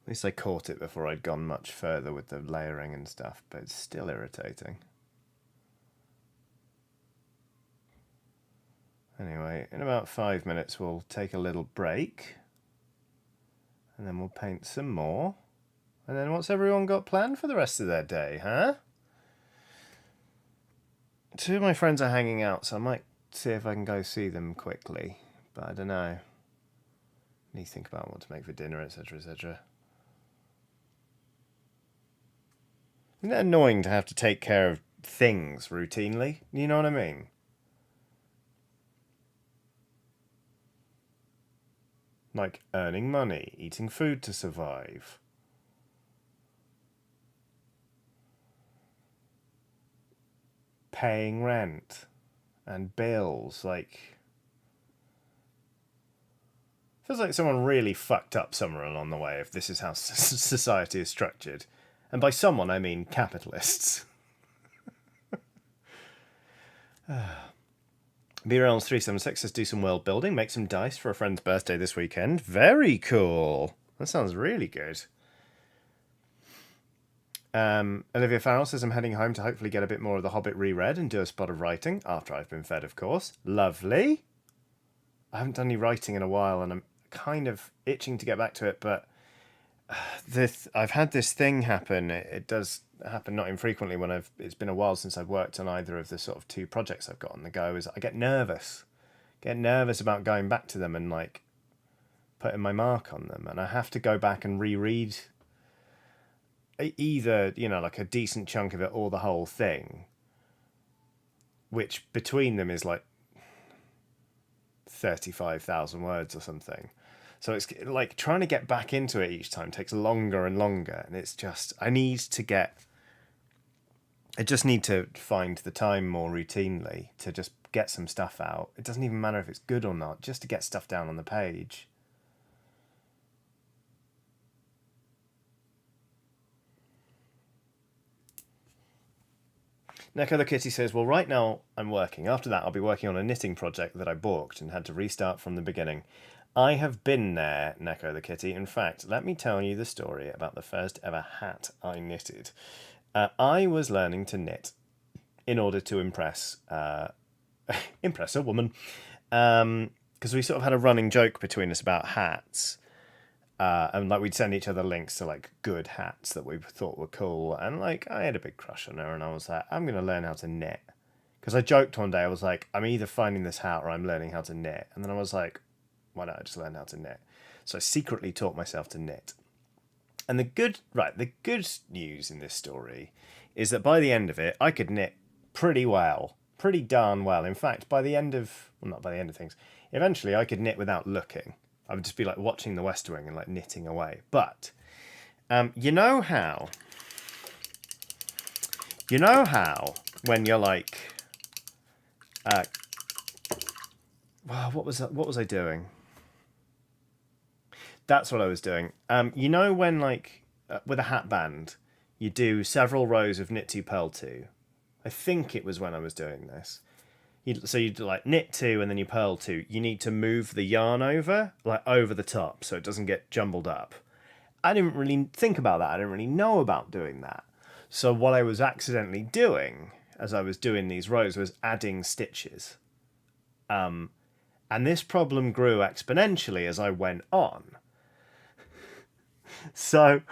At least I caught it before I'd gone much further with the layering and stuff, but it's still irritating. Anyway, in about 5 minutes we'll take a little break. And then we'll paint some more. And then what's everyone got planned for the rest of their day, huh? Two of my friends are hanging out, so I might see if I can go see them quickly. But I don't know. Need to think about what to make for dinner, etc., etc. Isn't it annoying to have to take care of things routinely? You know what I mean? Like earning money, eating food to survive. Paying rent and bills, like... Feels like someone really fucked up somewhere along the way if this is how society is structured. And by someone, I mean capitalists. BRLs376 says, do some world building, make some dice for a friend's birthday this weekend. Very cool. That sounds really good. Olivia Farrell says, I'm heading home to hopefully get a bit more of The Hobbit reread and do a spot of writing, after I've been fed, of course. Lovely. I haven't done any writing in a while, and I'm kind of itching to get back to it, but I've had this thing happen. It does happen not infrequently when it's been a while since I've worked on either of the sort of two projects I've got on the go, is I get nervous about going back to them and like putting my mark on them, and I have to go back and reread either, you know, like a decent chunk of it or the whole thing, which between them is like 35,000 words or something. So it's like trying to get back into it each time takes longer and longer, and it's just I just need to find the time more routinely to just get some stuff out. It doesn't even matter if it's good or not, just to get stuff down on the page. Neko the Kitty says, well, right now I'm working. After that, I'll be working on a knitting project that I balked and had to restart from the beginning. I have been there, Neko the Kitty. In fact, let me tell you the story about the first ever hat I knitted. I was learning to knit in order to impress impress a woman, because we sort of had a running joke between us about hats. And like we'd send each other links to like good hats that we thought were cool, and like I had a big crush on her, and I was like, I'm gonna learn how to knit, because I joked one day, I was like, I'm either finding this hat or I'm learning how to knit, and then I was like, why not I just learn how to knit? So I secretly taught myself to knit. And the good news in this story is that by the end of it, I could knit pretty well, pretty darn well. In fact, by the end of, well, not by the end of things, eventually I could knit without looking. I would just be like watching the West Wing and like knitting away. But you know how when you're like, wow, what was I doing? That's what I was doing. You know when like with a hat band, you do several rows of knit 2, purl 2. I think it was when I was doing this. So you do like knit 2 and then you purl 2. You need to move the yarn over the top so it doesn't get jumbled up. I didn't really think about that. I didn't really know about doing that. So what I was accidentally doing as I was doing these rows was adding stitches. And this problem grew exponentially as I went on. So,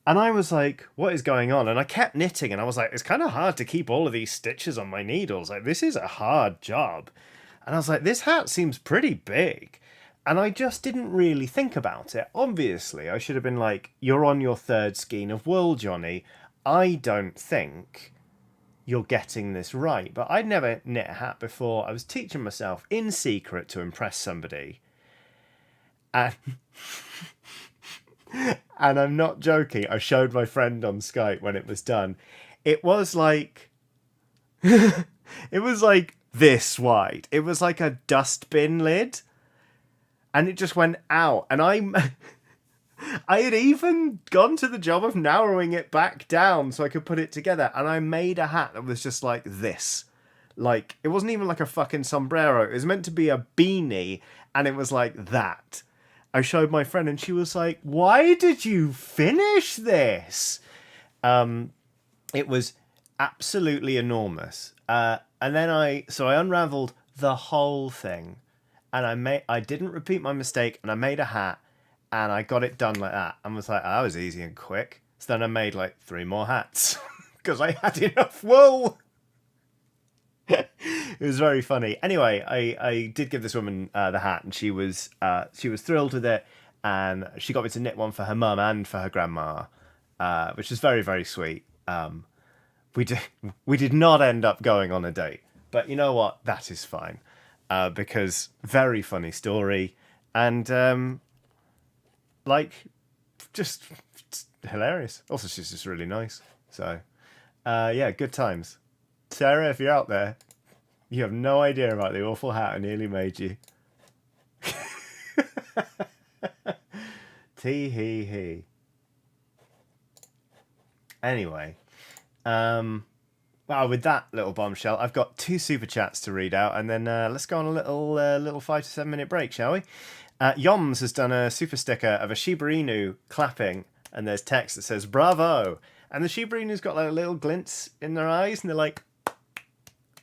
and I was like, what is going on? And I kept knitting and I was like, it's kind of hard to keep all of these stitches on my needles. Like, this is a hard job. And I was like, this hat seems pretty big. And I just didn't really think about it. Obviously, I should have been like, you're on your 3rd skein of wool, Johnny. I don't think you're getting this right. But I'd never knit a hat before. I was teaching myself in secret to impress somebody. And and I'm not joking. I showed my friend on Skype when it was done. It was like it was like this wide. It was like a dustbin lid. And it just went out. And I had even gone to the job of narrowing it back down so I could put it together. And I made a hat that was just like this. Like, it wasn't even like a fucking sombrero. It was meant to be a beanie. And it was like that. I showed my friend and she was like, why did you finish this? It was absolutely enormous. And then I unraveled the whole thing. And I didn't repeat my mistake, and I made a hat, and I got it done like that. And was like, oh, that was easy and quick. So then I made like 3 more hats because I had enough wool. It was very funny. Anyway, I did give this woman the hat, and she was thrilled with it, and she got me to knit one for her mum and for her grandma, which was very, very sweet. We did not end up going on a date, but you know what? That is fine. Because very funny story and like just hilarious. Also, she's just really nice. So yeah, good times. Sarah, if you're out there, you have no idea about the awful hat I nearly made you. Tee hee hee. Anyway, well, with that little bombshell, I've got 2 super chats to read out, and then let's go on a little 5 to 7 minute break, shall we? Yoms has done a super sticker of a Shiba Inu clapping, and there's text that says "Bravo!" And the Shiba Inu's got like little glints in their eyes, and they're like,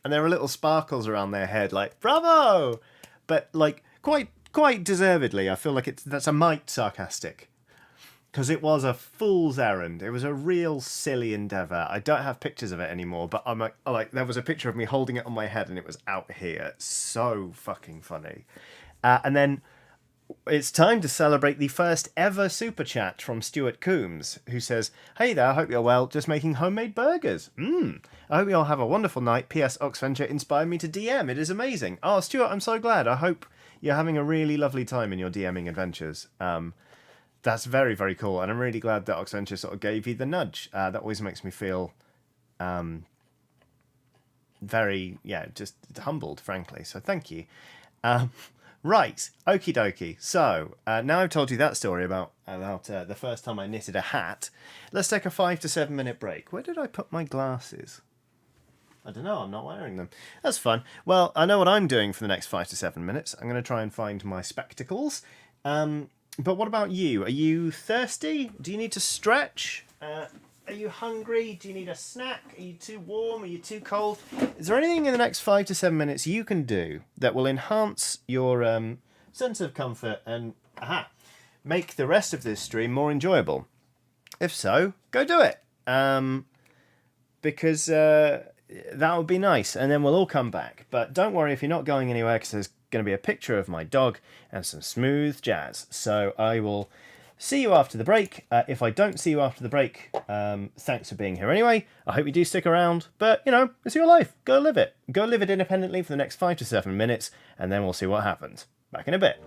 and there are little sparkles around their head, like "Bravo!" But like quite deservedly, I feel like that's a mite sarcastic. Because it was a fool's errand. It was a real silly endeavour. I don't have pictures of it anymore, but I'm like, there was a picture of me holding it on my head and it was out here. So fucking funny. And then it's time to celebrate the first ever super chat from Stuart Coombs, who says, "Hey there, hope you're well. Just making homemade burgers. I hope you all have a wonderful night. P.S. Oxventure inspired me to DM. It is amazing." Oh, Stuart, I'm so glad. I hope you're having a really lovely time in your DMing adventures. That's very, very cool. And I'm really glad that Oxventure sort of gave you the nudge. That always makes me feel very, just humbled, frankly. So thank you. Right. Okie dokie. So now I've told you that story about the first time I knitted a hat. Let's take a 5 to 7 minute break. Where did I put my glasses? I don't know. I'm not wearing them. That's fun. Well, I know what I'm doing for the next 5 to 7 minutes. I'm going to try and find my spectacles. But what about you? Are you thirsty? Do you need to stretch? Are you hungry? Do you need a snack? Are you too warm? Are you too cold? Is there anything in the next 5 to 7 minutes you can do that will enhance your sense of comfort and make the rest of this stream more enjoyable? If so, go do it. Because that would be nice, and then we'll all come back. But don't worry if you're not going anywhere, because there's going to be a picture of my dog and some smooth jazz. So I will see you after the break. If I don't see you after the break, thanks for being here anyway. I hope you do stick around, but, you know, it's your life. Go live it. Go live it independently for the next 5 to 7 minutes, and then we'll see what happens. Back in a bit.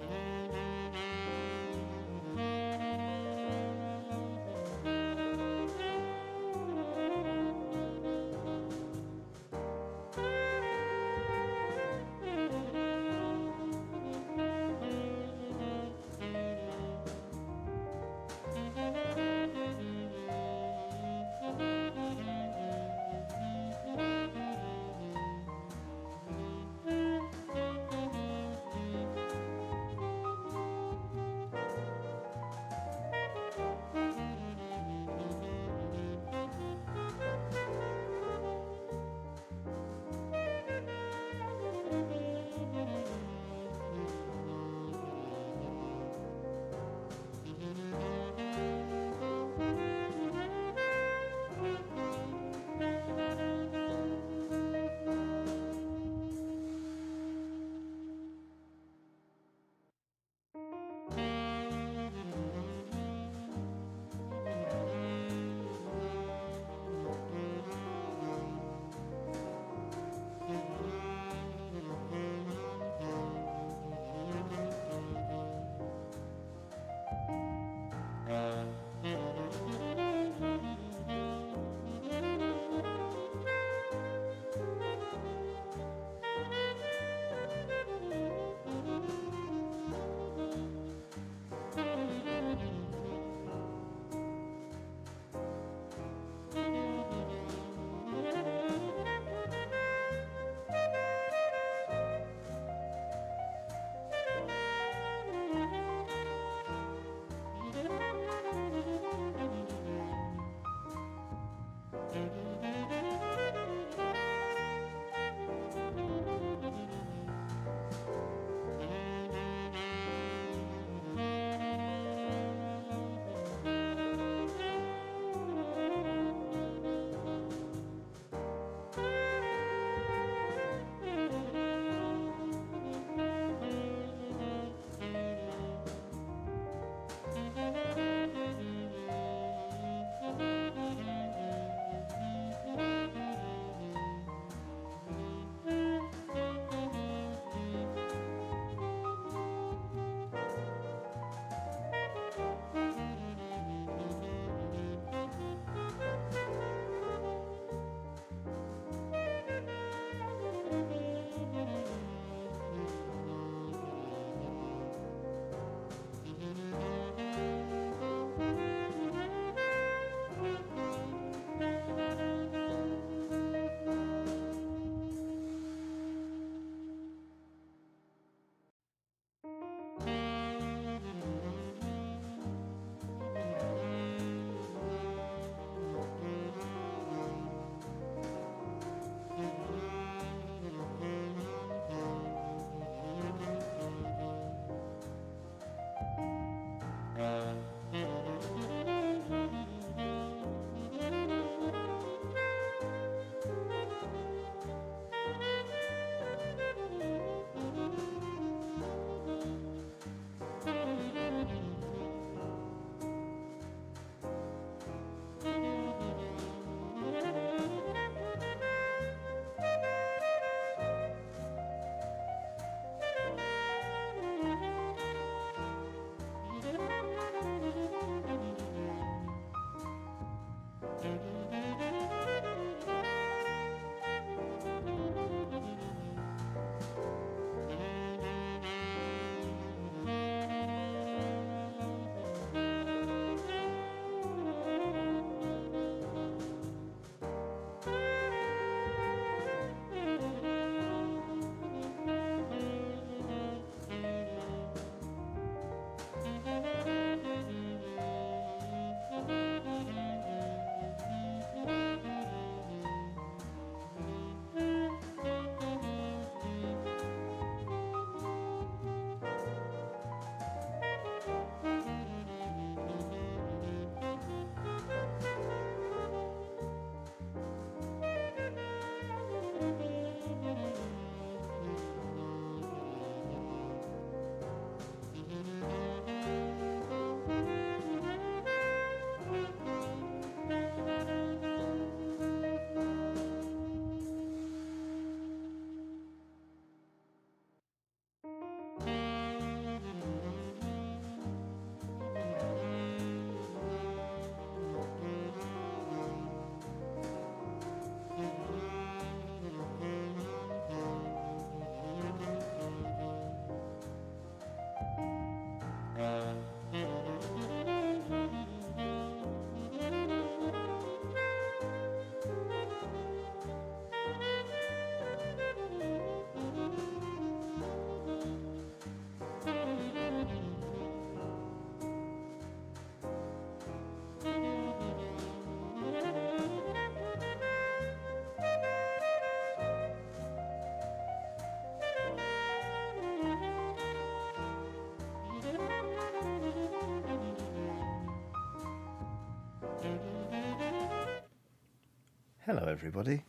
Hello, everybody.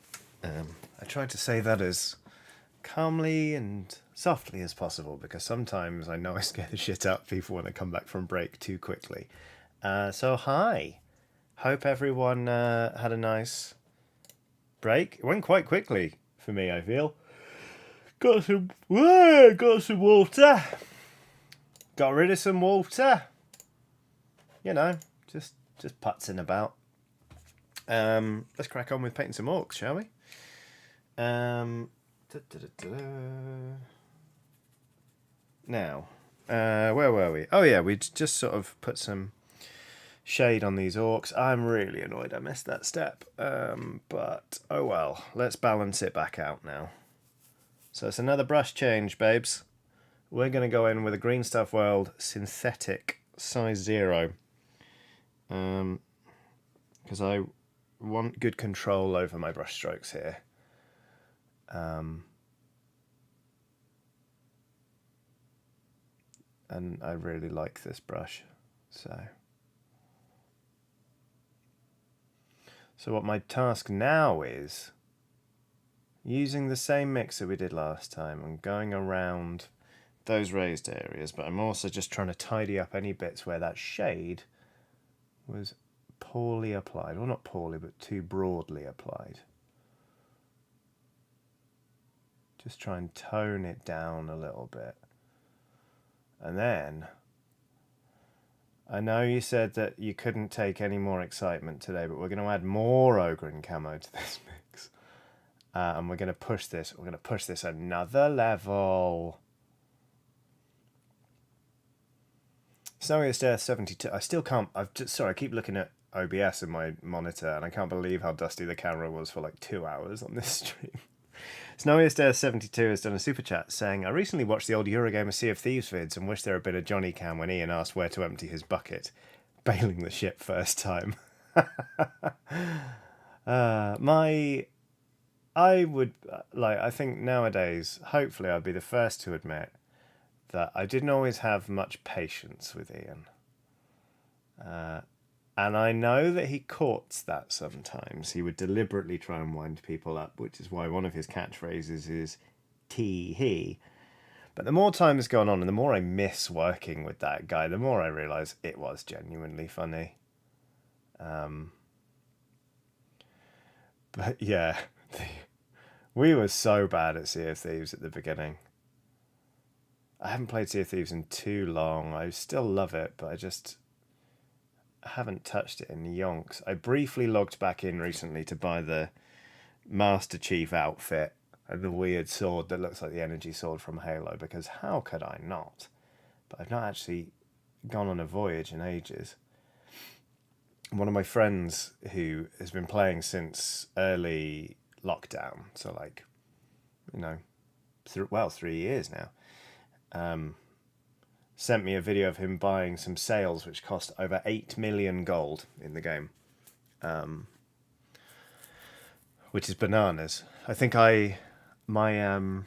I tried to say that as calmly and softly as possible because sometimes I know I scare the shit out of people when I come back from break too quickly. So hi. Hope everyone had a nice break. It went quite quickly for me, I feel. Got some water. Got rid of some water. You know, just putzing about. Let's crack on with painting some orcs, shall we? Now, where were we? Oh yeah, we just sort of put some shade on these orcs. I'm really annoyed I missed that step, but oh well. Let's balance it back out now. So it's another brush change, babes. We're going to go in with a Green Stuff World Synthetic size 0. Because I want good control over my brush strokes here. And I really like this brush. So what my task now is, using the same mixer we did last time, I'm going around those raised areas, but I'm also just trying to tidy up any bits where that shade was poorly applied. Well, not poorly, but too broadly applied. Just try and tone it down a little bit. And then, I know you said that you couldn't take any more excitement today, but we're going to add more Ogre and Camo to this mix. And we're going to push this. We're going to push this another level. Snowiest Earth 72. I still can't. Sorry, I keep looking at OBS in my monitor, and I can't believe how dusty the camera was for like 2 hours on this stream. Snowiest Earth 72 has done a super chat saying, I recently watched the old Eurogamer Sea of Thieves vids and wish there had been a Johnny cam when Ian asked where to empty his bucket. Bailing the ship first time. I think nowadays, hopefully I'd be the first to admit that I didn't always have much patience with Ian. And I know that he courts that sometimes. He would deliberately try and wind people up, which is why one of his catchphrases is tee-hee. But the more time has gone on and the more I miss working with that guy, the more I realise it was genuinely funny. But yeah, we were so bad at Sea of Thieves at the beginning. I haven't played Sea of Thieves in too long. I still love it, but I haven't touched it in yonks. I briefly logged back in recently to buy the Master Chief outfit and the weird sword that looks like the energy sword from Halo, because how could I not? But I've not actually gone on a voyage in ages. One of my friends who has been playing since early lockdown, so like, 3 years now, sent me a video of him buying some sails which cost over 8 million gold in the game, which is bananas. I think I missed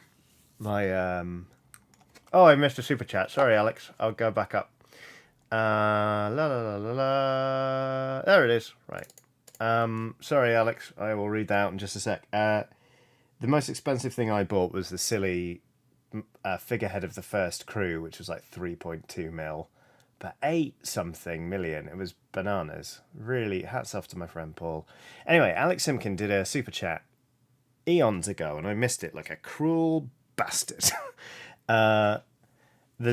a super chat. Sorry, Alex. I'll go back up. There it is. Right. Sorry, Alex. I will read that out in just a sec. The most expensive thing I bought was the silly figurehead of the first crew, which was like 3.2 mil, but 8 something million. It was bananas. Really, hats off to my friend Paul. Anyway, Alex Simkin did a super chat eons ago, and I missed it like a cruel bastard. The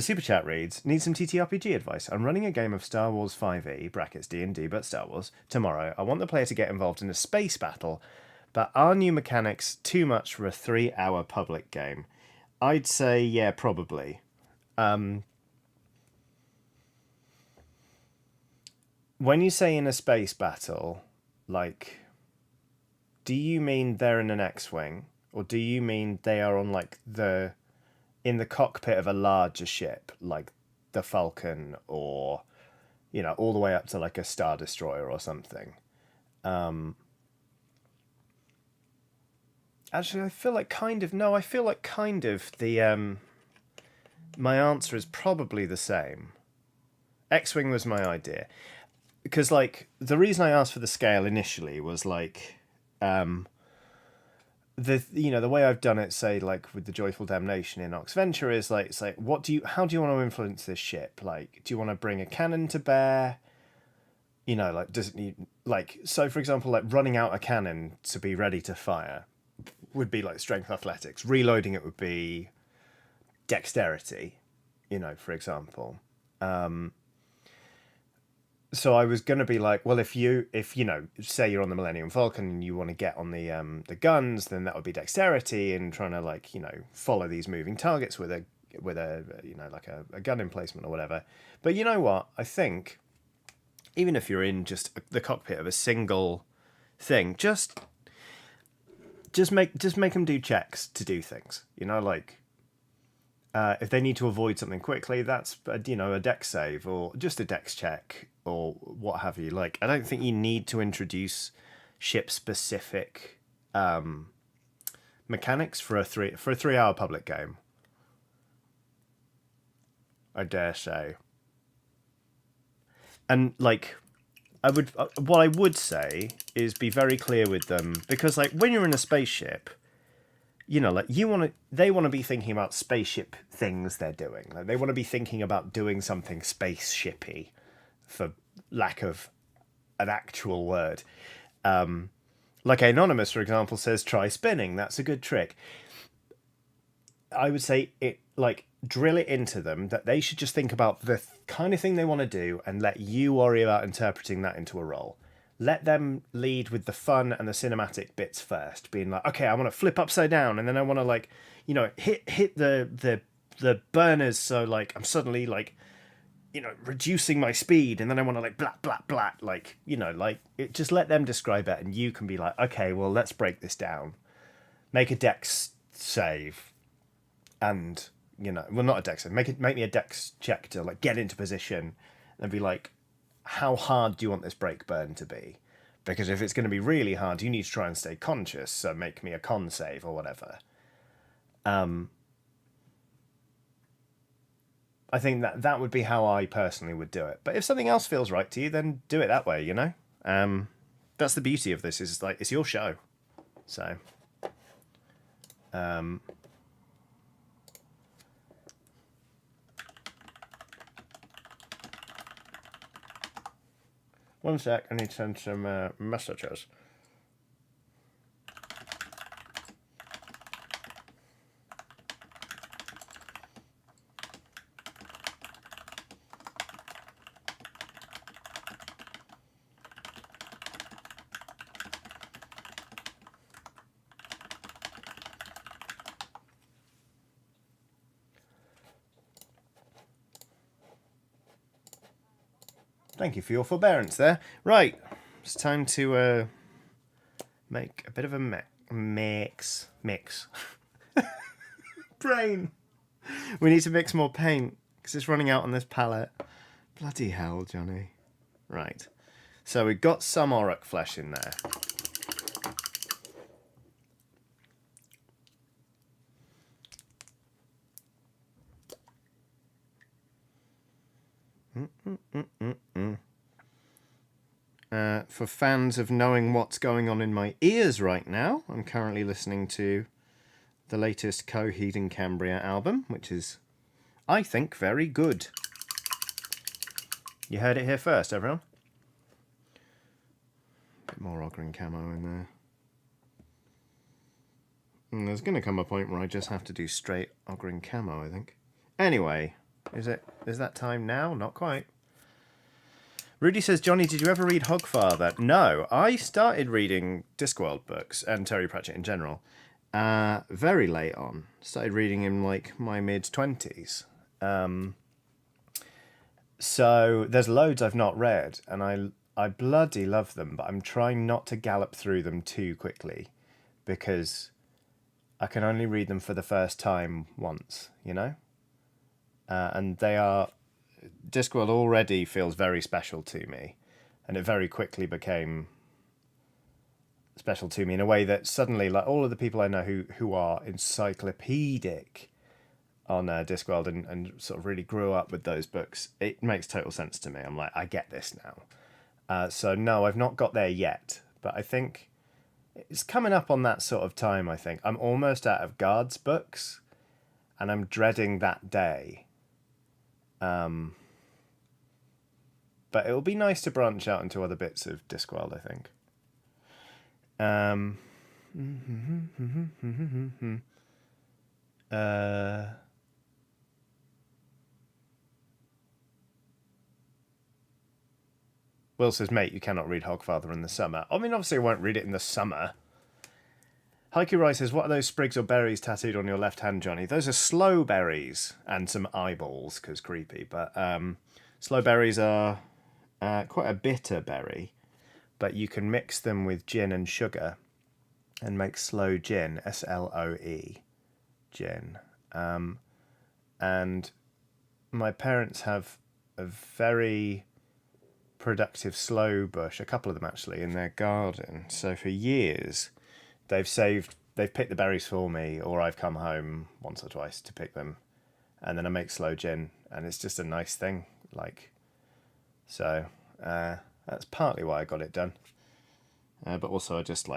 super chat reads, need some TTRPG advice. I'm running a game of Star Wars 5e, brackets D&D, but Star Wars, tomorrow. I want the player to get involved in a space battle, but are new mechanics too much for a 3-hour public game? I'd say, yeah, probably. When you say in a space battle, like, do you mean they're in an X-Wing? Or do you mean they are on, like, in the cockpit of a larger ship, like the Falcon, or, all the way up to, like, a Star Destroyer or something? Actually, I feel like kind of the my answer is probably the same. X-Wing was my idea. Because, like, the reason I asked for the scale initially was, like, The way I've done it, say like with the Joyful Damnation in Oxventure, is like it's like how do you want to influence this ship? Like, do you want to bring a cannon to bear? Like does it need like so for example, like running out a cannon to be ready to fire would be like strength athletics. Reloading it would be dexterity, for example. So I was gonna be like, well, if say you're on the Millennium Falcon and you want to get on the guns, then that would be dexterity and trying to like follow these moving targets with a like a gun emplacement or whatever. But you know what? I think even if you're in just the cockpit of a single thing, just make them do checks to do things. Like if they need to avoid something quickly, that's a dex save or just a dex check or what have you. Like, I don't think you need to introduce ship specific mechanics for a 3 hour public game. I dare say. And like, what I would say is be very clear with them, because like when you're in a spaceship, like they want to be thinking about spaceship things they're doing. Like they want to be thinking about doing something spaceshipy, for lack of an actual word. Like Anonymous, for example, says try spinning. That's a good trick. I would say drill it into them that they should just think about the kind of thing they want to do and let you worry about interpreting that into a role. Let them lead with the fun and the cinematic bits first, being like, okay, I want to flip upside down, and then I want to like, hit the burners, so like I'm suddenly like, reducing my speed, and then I want to like blat blat blat, like just let them describe it, and you can be like, okay, well let's break this down, make a dex save, and well, not a dex save, make me a dex check to like get into position, and be like, how hard do you want this break burn to be? Because if it's going to be really hard, you need to try and stay conscious, so make me a con save or whatever. I think that would be how I personally would do it. But if something else feels right to you, then do it that way, That's the beauty of this, is like, it's your show. So, one sec, I need to send some messages. Thank you for your forbearance there. Right, it's time to make a bit of a mix. Brain. We need to mix more paint because it's running out on this palette. Bloody hell, Johnny. Right. So we've got some orc flesh in there. For fans of knowing what's going on in my ears right now, I'm currently listening to the latest Coheed and Cambria album, which is, I think, very good. You heard it here first, everyone. A bit more Ogre and Camo in there. And there's going to come a point where I just have to do straight Ogre and Camo, I think. Anyway, is that time now? Not quite. Rudy says, Johnny, did you ever read Hogfather? No, I started reading Discworld books and Terry Pratchett in general very late on. Started reading in like my mid-20s. So there's loads I've not read, and I bloody love them, but I'm trying not to gallop through them too quickly, because I can only read them for the first time once, and they are... Discworld already feels very special to me, and it very quickly became special to me in a way that suddenly, like, all of the people I know who are encyclopedic on Discworld and sort of really grew up with those books, it makes total sense to me. I'm like, I get this now. So no, I've not got there yet, but I think it's coming up on that sort of time, I think. I'm almost out of Guards books, and I'm dreading that day. But it'll be nice to branch out into other bits of Discworld, I think. Will says, mate, you cannot read Hogfather in the summer. I mean, obviously I won't read it in the summer. Haiku Rai says, what are those sprigs or berries tattooed on your left hand, Johnny? Those are sloe berries and some eyeballs, because creepy. But sloe berries are quite a bitter berry, but you can mix them with gin and sugar and make sloe gin, S-L-O-E, gin. And my parents have a very productive sloe bush, a couple of them actually, in their garden. So for years, they've picked the berries for me, or I've come home once or twice to pick them, and then I make sloe gin, and it's just a nice thing. So that's partly why I got it done. But also I just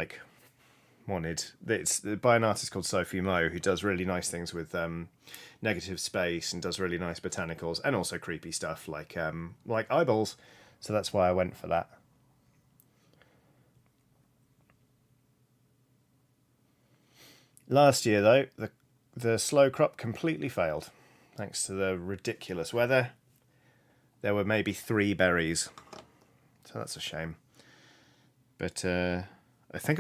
wanted, it's by an artist called Sophie Moe, who does really nice things with negative space and does really nice botanicals and also creepy stuff like eyeballs. So that's why I went for that. Last year, though, the slow crop completely failed, thanks to the ridiculous weather. There were maybe 3 berries, so that's a shame. But I think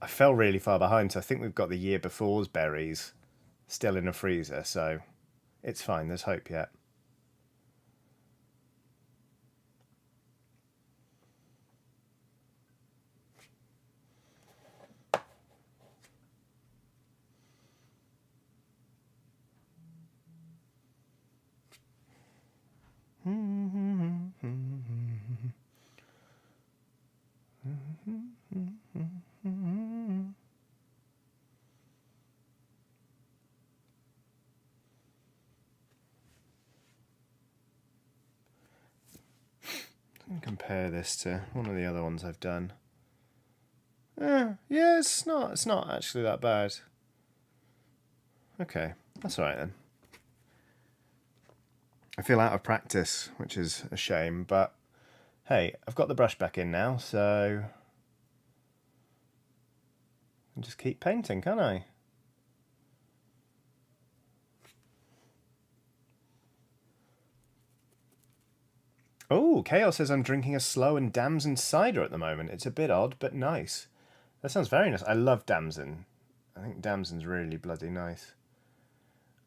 I fell really far behind, so I think we've got the year before's berries still in a freezer, so it's fine, there's hope yet. Compare this to one of the other ones I've done. Yeah, it's not actually that bad. Okay, that's all right then. I feel out of practice, which is a shame, but hey, I've got the brush back in now, so I can just keep painting, can't I? Oh, Chaos says I'm drinking a slow and damson cider at the moment. It's a bit odd, but nice. That sounds very nice. I love damson. I think damson's really bloody nice.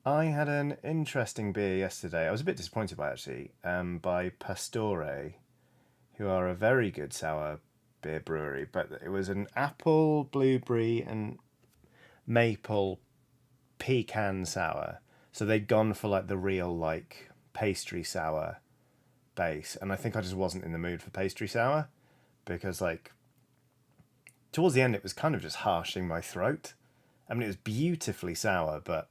I had an interesting beer yesterday. I was a bit disappointed by it, actually, by Pastore, who are a very good sour beer brewery. But it was an apple, blueberry, and maple pecan sour. So they'd gone for the real pastry sour base, and I think I just wasn't in the mood for pastry sour because towards the end it was kind of just harshing my throat. I mean, it was beautifully sour, but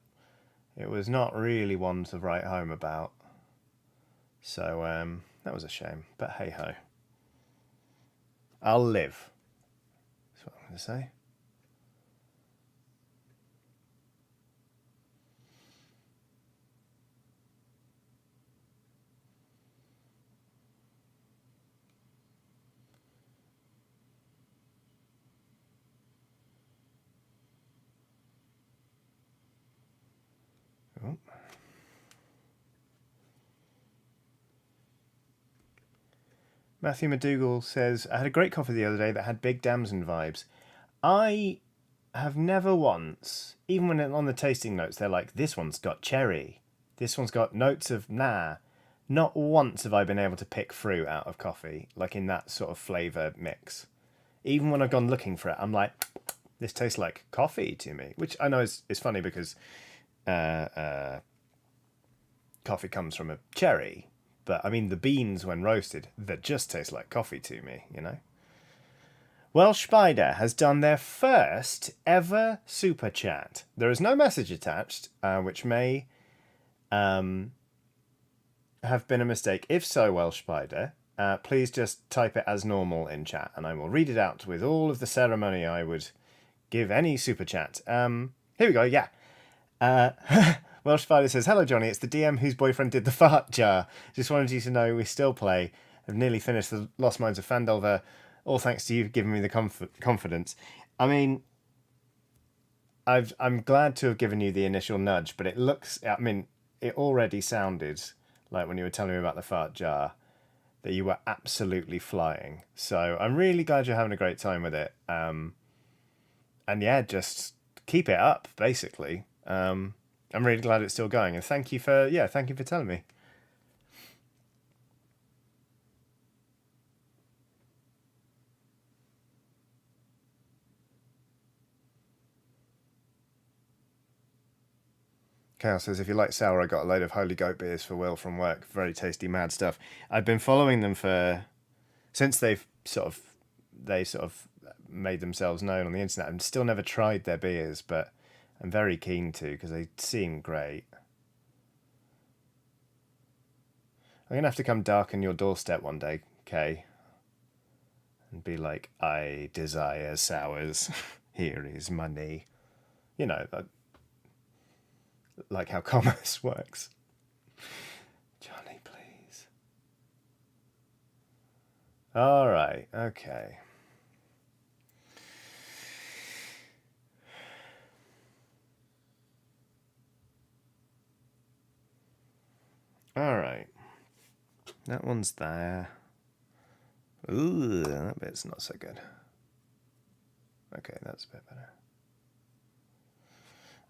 it was not really one to write home about. So that was a shame, but hey ho, I'll live. That's what I'm going to say. Oh. Matthew McDougall says, I had a great coffee the other day that had big damson vibes. I have never once, even when on the tasting notes, they're like, this one's got cherry. This one's got notes of nah. Not once have I been able to pick fruit out of coffee, in that sort of flavour mix. Even when I've gone looking for it, I'm like, this tastes like coffee to me. Which I know is funny because coffee comes from a cherry. But, I mean, the beans, when roasted, that just taste like coffee to me, you know? Welsh Spider has done their first ever super chat. There is no message attached, which may have been a mistake. If so, Welsh Spider, please just type it as normal in chat, and I will read it out with all of the ceremony I would give any super chat. Here we go, yeah. Welsh Spider says, "Hello, Johnny. It's the DM whose boyfriend did the fart jar. Just wanted you to know we still play. I've nearly finished the Lost Mines of Fandolver. All thanks to you giving me the confidence." I mean, I'm glad to have given you the initial nudge, but it looks. I mean, it already sounded like when you were telling me about the fart jar that you were absolutely flying. So I'm really glad you're having a great time with it. And yeah, just keep it up, basically. I'm really glad it's still going, and thank you for telling me. Chaos says, "If you like sour, I got a load of Holy Goat beers for Will from work. Very tasty, mad stuff." I've been following them since they sort of made themselves known on the internet. I've still never tried their beers, but I'm very keen to because they seem great. I'm gonna have to come darken your doorstep one day, Kay, and be like, "I desire sours. Here is money." You know, like how commerce works. Johnny, please. All right, okay. All right. That one's there. Ooh, that bit's not so good. Okay, that's a bit better.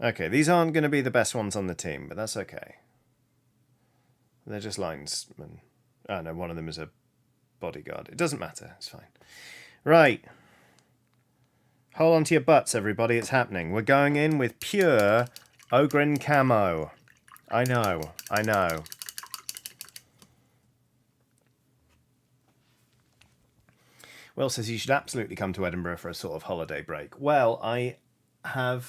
Okay, these aren't going to be the best ones on the team, but that's okay. They're just linesmen. Oh no, one of them is a bodyguard. It doesn't matter, it's fine. Right. Hold on to your butts, everybody, it's happening. We're going in with pure Ogren camo. I know. Will says you should absolutely come to Edinburgh for a sort of holiday break. Well, I can't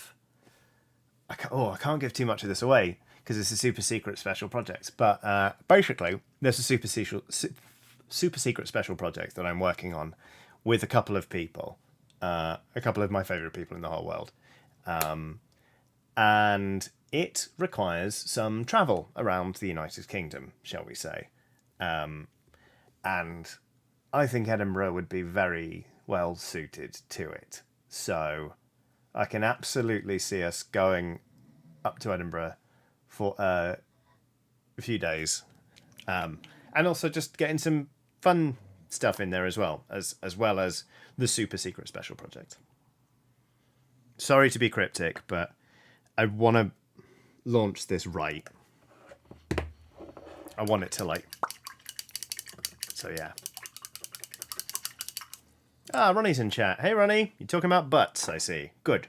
give too much of this away because it's a super secret special project. But basically, there's a super secret special project that I'm working on with a couple of people, a couple of my favourite people in the whole world. And it requires some travel around the United Kingdom, shall we say. And I think Edinburgh would be very well suited to it. So I can absolutely see us going up to Edinburgh for a few days. And also just getting some fun stuff in there as well as the super secret special project. Sorry to be cryptic, but I want to launch this right. I want it to so yeah. Ah, Ronnie's in chat. Hey, Ronnie. You're talking about butts, I see. Good.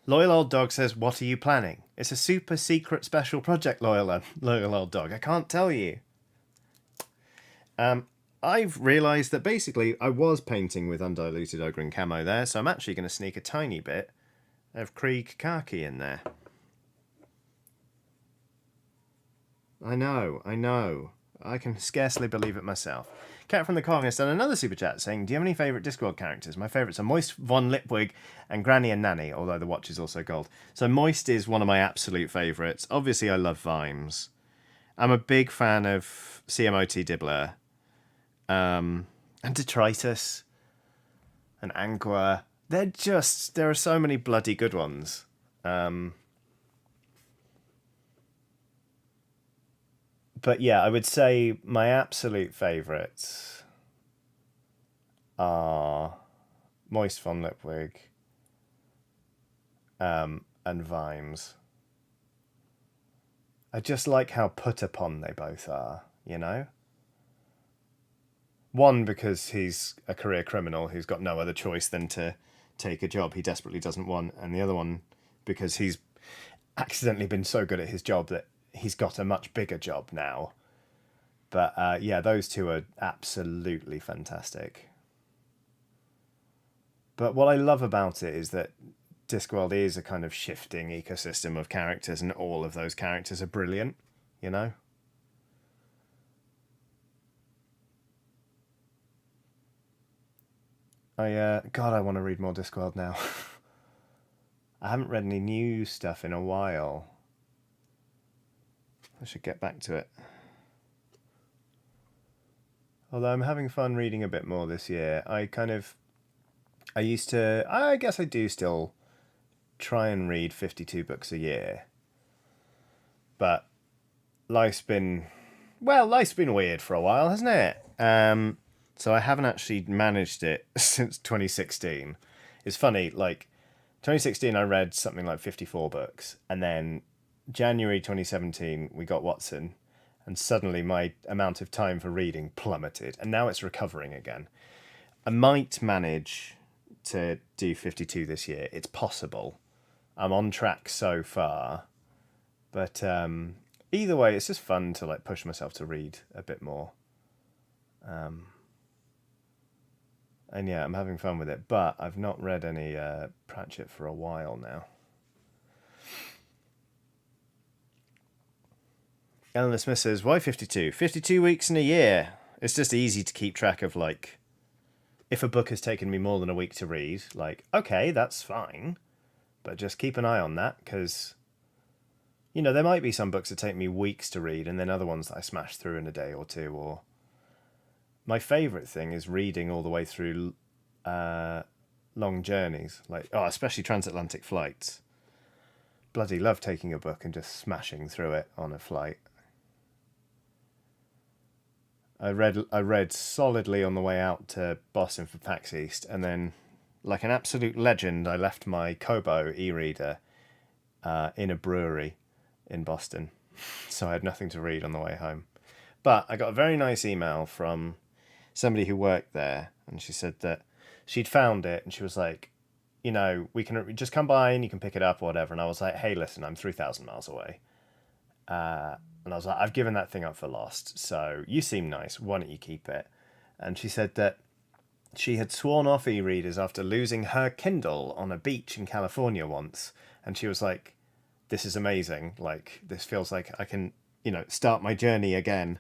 Loyal Old Dog says, "What are you planning?" It's a super secret special project, Loyal Old Dog. I can't tell you. I've realised that basically I was painting with undiluted Ogren camo there, so I'm actually going to sneak a tiny bit of Krieg khaki in there. I know. I can scarcely believe it myself. Cat from the Cog has done another super chat saying, "Do you have any favourite Discworld characters? My favourites are Moist, Von Lipwig, and Granny and Nanny, although the watch is also gold." So Moist is one of my absolute favourites. Obviously, I love Vimes. I'm a big fan of CMOT Dibbler, and Detritus, and Angua. There are so many bloody good ones. But yeah, I would say my absolute favourites are Moist Von Lipwig and Vimes. I just like how put upon they both are, you know? One, because he's a career criminal who's got no other choice than to take a job he desperately doesn't want, and the other one, because he's accidentally been so good at his job that he's got a much bigger job now. But yeah, those two are absolutely fantastic. But what I love about it is that Discworld is a kind of shifting ecosystem of characters, and all of those characters are brilliant, you know? God, I want to read more Discworld now. I haven't read any new stuff in a while. I should get back to it. Although I'm having fun reading a bit more this year. I guess I do still try and read 52 books a year. But life's been weird for a while, hasn't it? So I haven't actually managed it since 2016. It's funny, like 2016 I read something like 54 books, and then January 2017 we got Watson, and suddenly my amount of time for reading plummeted, and now it's recovering again. I might manage to do 52 this year. It's possible. I'm on track so far. But either way, it's just fun to like push myself to read a bit more. And yeah, I'm having fun with it. But I've not read any Pratchett for a while now. Eleanor Smith says, why 52? 52 weeks in a year. It's just easy to keep track of, like, if a book has taken me more than a week to read, like, okay, that's fine. But just keep an eye on that, because, you know, there might be some books that take me weeks to read, and then other ones that I smash through in a day or two. Or my favourite thing is reading all the way through long journeys, like, especially transatlantic flights. Bloody love taking a book and just smashing through it on a flight. I read solidly on the way out to Boston for PAX East, and then, like an absolute legend, I left my Kobo e-reader in a brewery in Boston, so I had nothing to read on the way home. But I got a very nice email from somebody who worked there, and she said that she'd found it, and she was like, you know, we can just come by and you can pick it up or whatever. And I was like, hey, listen, I'm 3,000 miles away. And I was like, I've given that thing up for lost, so you seem nice, why don't you keep it? And she said that she had sworn off e-readers after losing her Kindle on a beach in California once. And she was like, this is amazing. Like, this feels like I can, you know, start my journey again.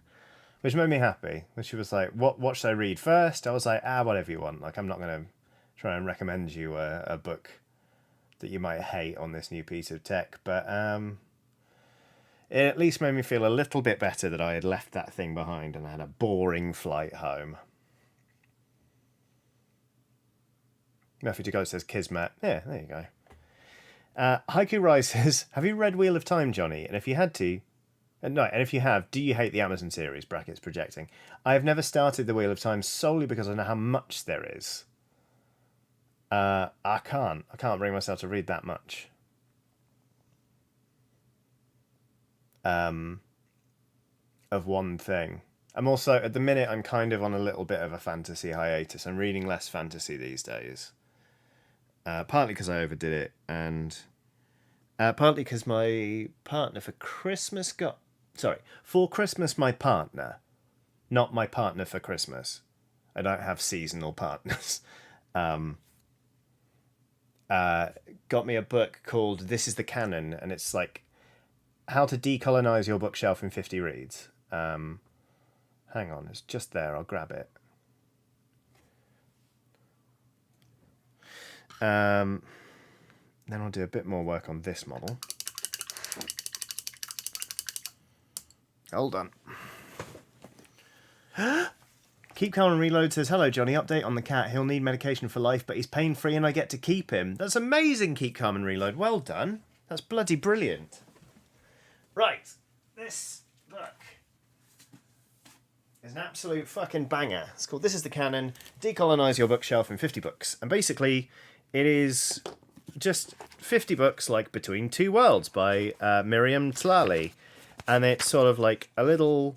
Which made me happy. And she was like, what should I read first? I was like, whatever you want. Like, I'm not going to try and recommend you a book that you might hate on this new piece of tech. But it at least made me feel a little bit better that I had left that thing behind and I had a boring flight home. Murphy to Go says Kismet. Yeah, there you go. Haiku Rise says, have you read Wheel of Time, Johnny? And if you had to, and if you have, do you hate the Amazon series, brackets projecting? I have never started the Wheel of Time solely because I know how much there is. I can't bring myself to read that much. Of one thing. I'm also, at the minute, I'm kind of on a little bit of a fantasy hiatus. I'm reading less fantasy these days. Partly because I overdid it, and partly because my partner for Christmas for Christmas my partner, not my partner for Christmas. I don't have seasonal partners. Got me a book called This is the Canon, and it's like how to decolonize your bookshelf in 50 reads. Hang on, it's just there. I'll grab it. Then I'll do a bit more work on this model. Hold on. Keep Calm and Reload says, hello Johnny, update on the cat. He'll need medication for life, but he's pain-free and I get to keep him. That's amazing, Keep Calm and Reload. Well done. That's bloody brilliant. Right, this book is an absolute fucking banger. It's called This is the Canon, Decolonize Your Bookshelf in 50 Books. And basically, it is just 50 books like Between Two Worlds by Miriam Tlali. And it's sort of like a little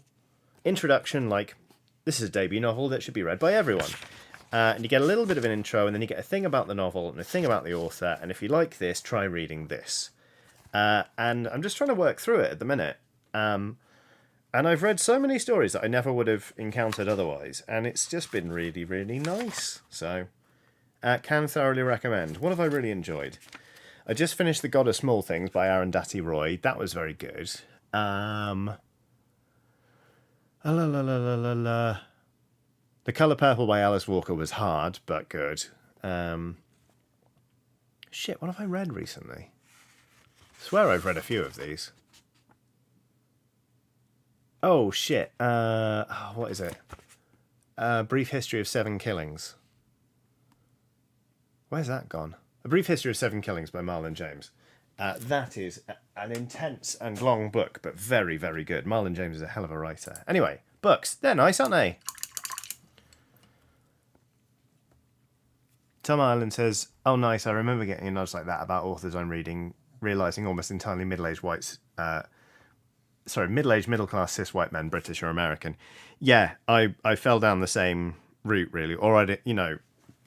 introduction, like, this is a debut novel that should be read by everyone. And you get a little bit of an intro, and then you get a thing about the novel and a thing about the author. And if you like this, try reading this. And I'm just trying to work through it at the minute. And I've read so many stories that I never would have encountered otherwise. And it's just been really, really nice. So, can thoroughly recommend. What have I really enjoyed? I just finished The God of Small Things by Arundhati Roy. That was very good. The Colour Purple by Alice Walker was hard, but good. Shit, what have I read recently? I swear I've read a few of these. Oh, shit. What is it? Brief History of Seven Killings. Where's that gone? A Brief History of Seven Killings by Marlon James. That is an intense and long book, but very, very good. Marlon James is a hell of a writer. Anyway, books. They're nice, aren't they? Tom Ireland says, oh, nice. I remember getting a nudge like that about authors I'm reading, realising almost entirely middle-aged whites... middle-aged, middle-class cis white men, British or American. Yeah, I fell down the same route, really. Or I,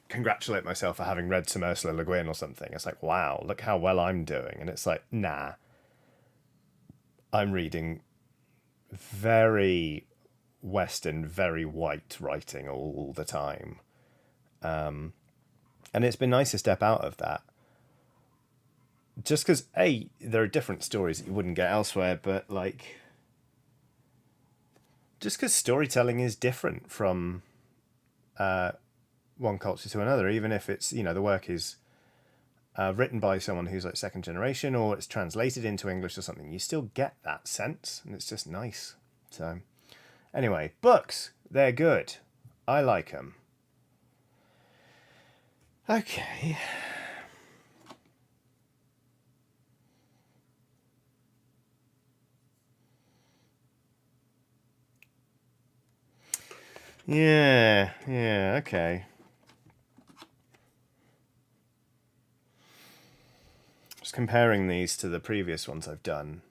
congratulate myself for having read some Ursula Le Guin or something. It's like, wow, look how well I'm doing. And it's like, nah. I'm reading very Western, very white writing all the time. And it's been nice to step out of that. Just because, there are different stories that you wouldn't get elsewhere, but, like... Just because storytelling is different from one culture to another, even if it's, the work is written by someone who's, like, second generation, or it's translated into English or something, you still get that sense, and it's just nice. So, anyway, books. They're good. I like them. Okay... Yeah, okay. Just comparing these to the previous ones I've done.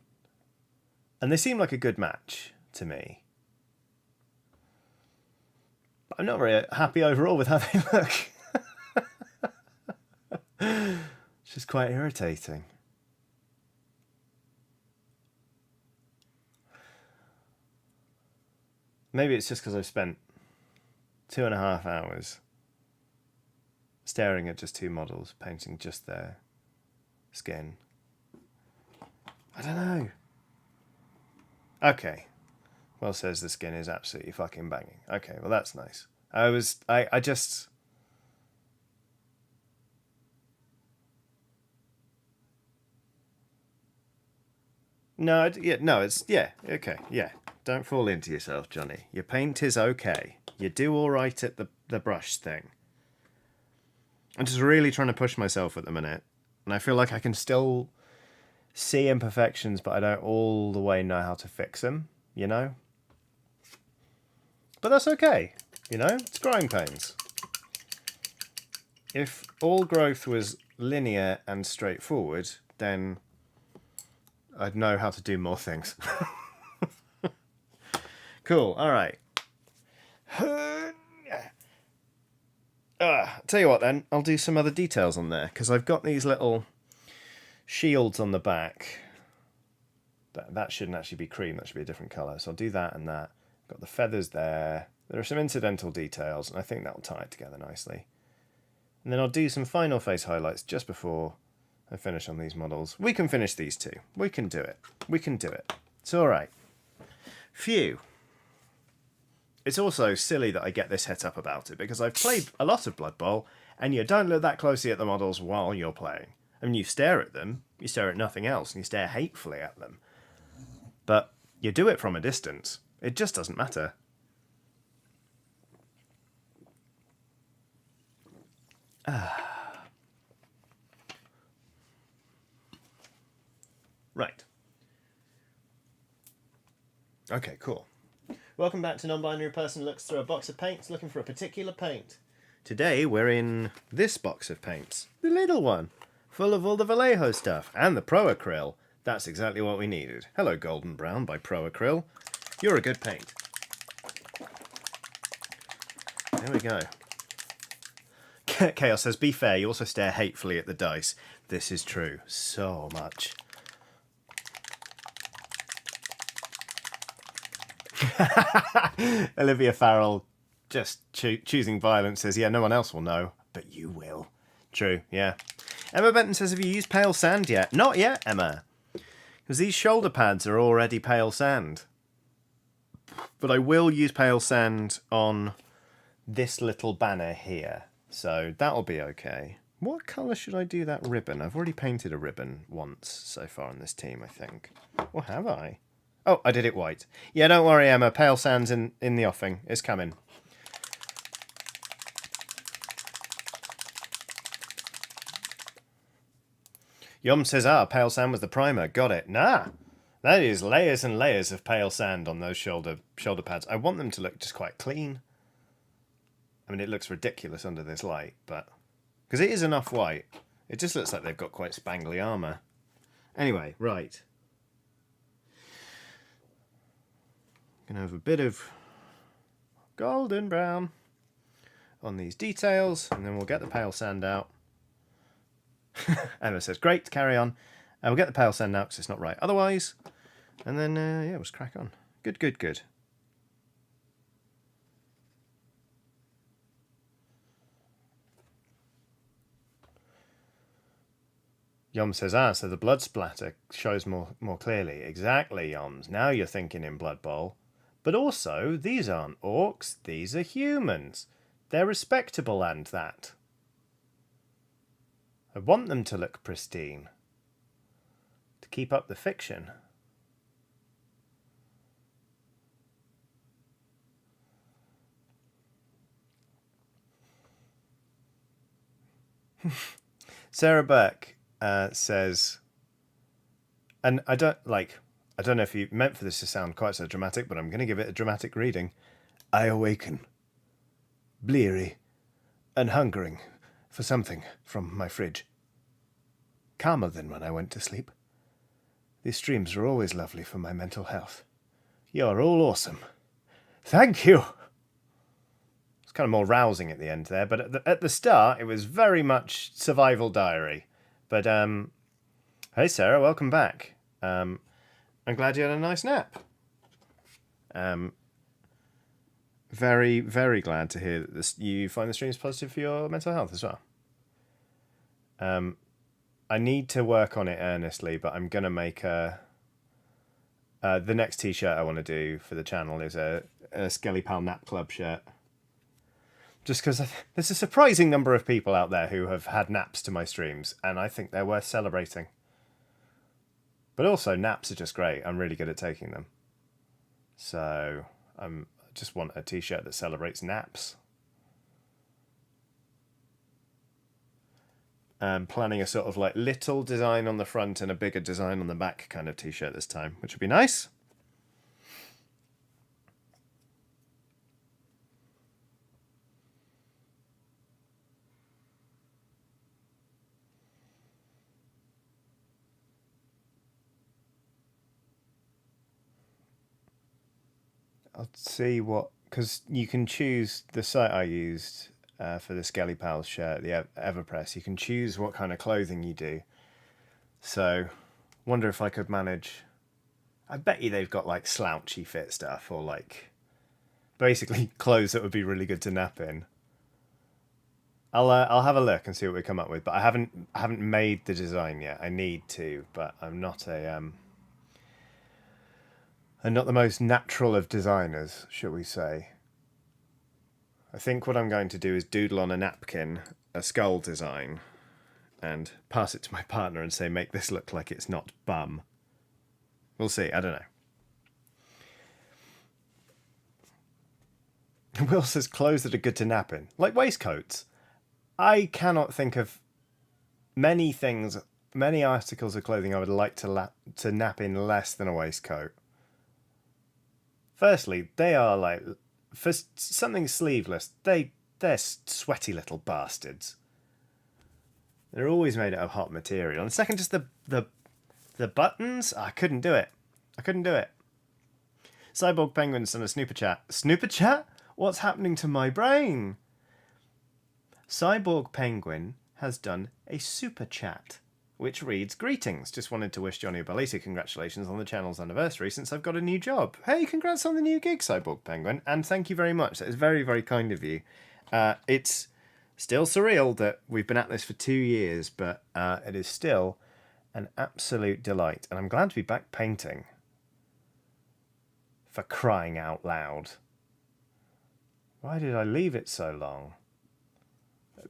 And they seem like a good match to me. But I'm not very happy overall with how they look. It's just quite irritating. Maybe it's just because I've spent 2.5 hours staring at just two models, painting just their skin. I don't know. Okay. Well, says the skin is absolutely fucking banging. Okay, well that's nice. I just... Okay, yeah. Don't fall into yourself, Johnny. Your paint is okay. You do all right at the brush thing. I'm just really trying to push myself at the minute. And I feel like I can still see imperfections, but I don't all the way know how to fix them, But that's okay, It's growing pains. If all growth was linear and straightforward, then I'd know how to do more things. Cool, alright. Tell you what then, I'll do some other details on there, because I've got these little shields on the back. That shouldn't actually be cream, that should be a different colour. So I'll do that and that. Got the feathers there. There are some incidental details, and I think that'll tie it together nicely. And then I'll do some final face highlights just before I finish on these models. We can finish these two. We can do it. We can do it. It's alright. Phew. It's also silly that I get this heads up about it, because I've played a lot of Blood Bowl, and you don't look that closely at the models while you're playing. I mean, you stare at them, you stare at nothing else, and you stare hatefully at them. But you do it from a distance. It just doesn't matter. Right. Okay, cool. Welcome back to Non-Binary Person Looks Through a Box of Paints looking for a particular paint. Today we're in this box of paints. The little one. Full of all the Vallejo stuff. And the Pro Acryl. That's exactly what we needed. Hello Golden Brown by Pro Acryl. You're a good paint. There we go. Chaos says, be fair, you also stare hatefully at the dice. This is true. So much. Olivia Farrell just choosing violence says, yeah, no one else will know, but you will. True, yeah. Emma Benton says, have you used pale sand yet? Not yet, Emma. Because these shoulder pads are already pale sand. But I will use pale sand on this little banner here. So that'll be okay. What colour should I do that ribbon? I've already painted a ribbon once so far on this team, I think. Or have I? Oh, I did it white. Yeah, don't worry, Emma. Pale sand's in the offing. It's coming. Yom says, pale sand was the primer. Got it. Nah. That is layers and layers of pale sand on those shoulder pads. I want them to look just quite clean. I mean, it looks ridiculous under this light, but... because it is enough white. It just looks like they've got quite spangly armour. Anyway, right. Gonna have a bit of golden brown on these details, and then we'll get the pale sand out. Emma says, great, carry on. We'll get the pale sand out because it's not right otherwise. And then, yeah, let's crack on. Good, good, good. Yom says, so the blood splatter shows more clearly. Exactly, Yoms. Now you're thinking in Blood Bowl. But also, these aren't orcs, these are humans. They're respectable and that. I want them to look pristine. To keep up the fiction. Sarah Burke says, and I don't know if you meant for this to sound quite so dramatic, but I'm going to give it a dramatic reading. I awaken, bleary and hungering for something from my fridge. Calmer than when I went to sleep. These streams are always lovely for my mental health. You're all awesome. Thank you. It's kind of more rousing at the end there, but at the start it was very much survival diary. But hey Sarah, welcome back. I'm glad you had a nice nap. Very, very glad to hear that you find the streams positive for your mental health as well. I need to work on it earnestly, but I'm going to make the next t-shirt I want to do for the channel is a Skelly Pal Nap Club shirt. Just because there's a surprising number of people out there who have had naps to my streams, and I think they're worth celebrating. But also, naps are just great. I'm really good at taking them. So, I just want a t-shirt that celebrates naps. I'm planning a sort of like little design on the front and a bigger design on the back kind of t-shirt this time, which would be nice. I'll see what, because you can choose the site I used for the Skelly Pals shirt, the Everpress. You can choose what kind of clothing you do. So, wonder if I could manage. I bet you they've got like slouchy fit stuff or like basically clothes that would be really good to nap in. I'll have a look and see what we come up with, but I haven't made the design yet. I need to, but I'm not the most natural of designers, shall we say. I think what I'm going to do is doodle on a napkin a skull design and pass it to my partner and say, make this look like it's not bum. We'll see, I don't know. Will says clothes that are good to nap in. Like waistcoats. I cannot think of many articles of clothing I would like to nap in less than a waistcoat. Firstly, they are like, for something sleeveless, they're sweaty little bastards. They're always made out of hot material. And second, just the buttons, I couldn't do it. Cyborg Penguin's done a snooper chat. Snooper chat? What's happening to my brain? Cyborg Penguin has done a super chat, which reads, greetings, just wanted to wish Johnny a belated congratulations on the channel's anniversary since I've got a new job. Hey, congrats on the new gig, Cyborg Penguin, and thank you very much. That is very, very kind of you. It's Still surreal that we've been at this for 2 years, but it is still an absolute delight. And I'm glad to be back painting. For crying out loud. Why did I leave it so long?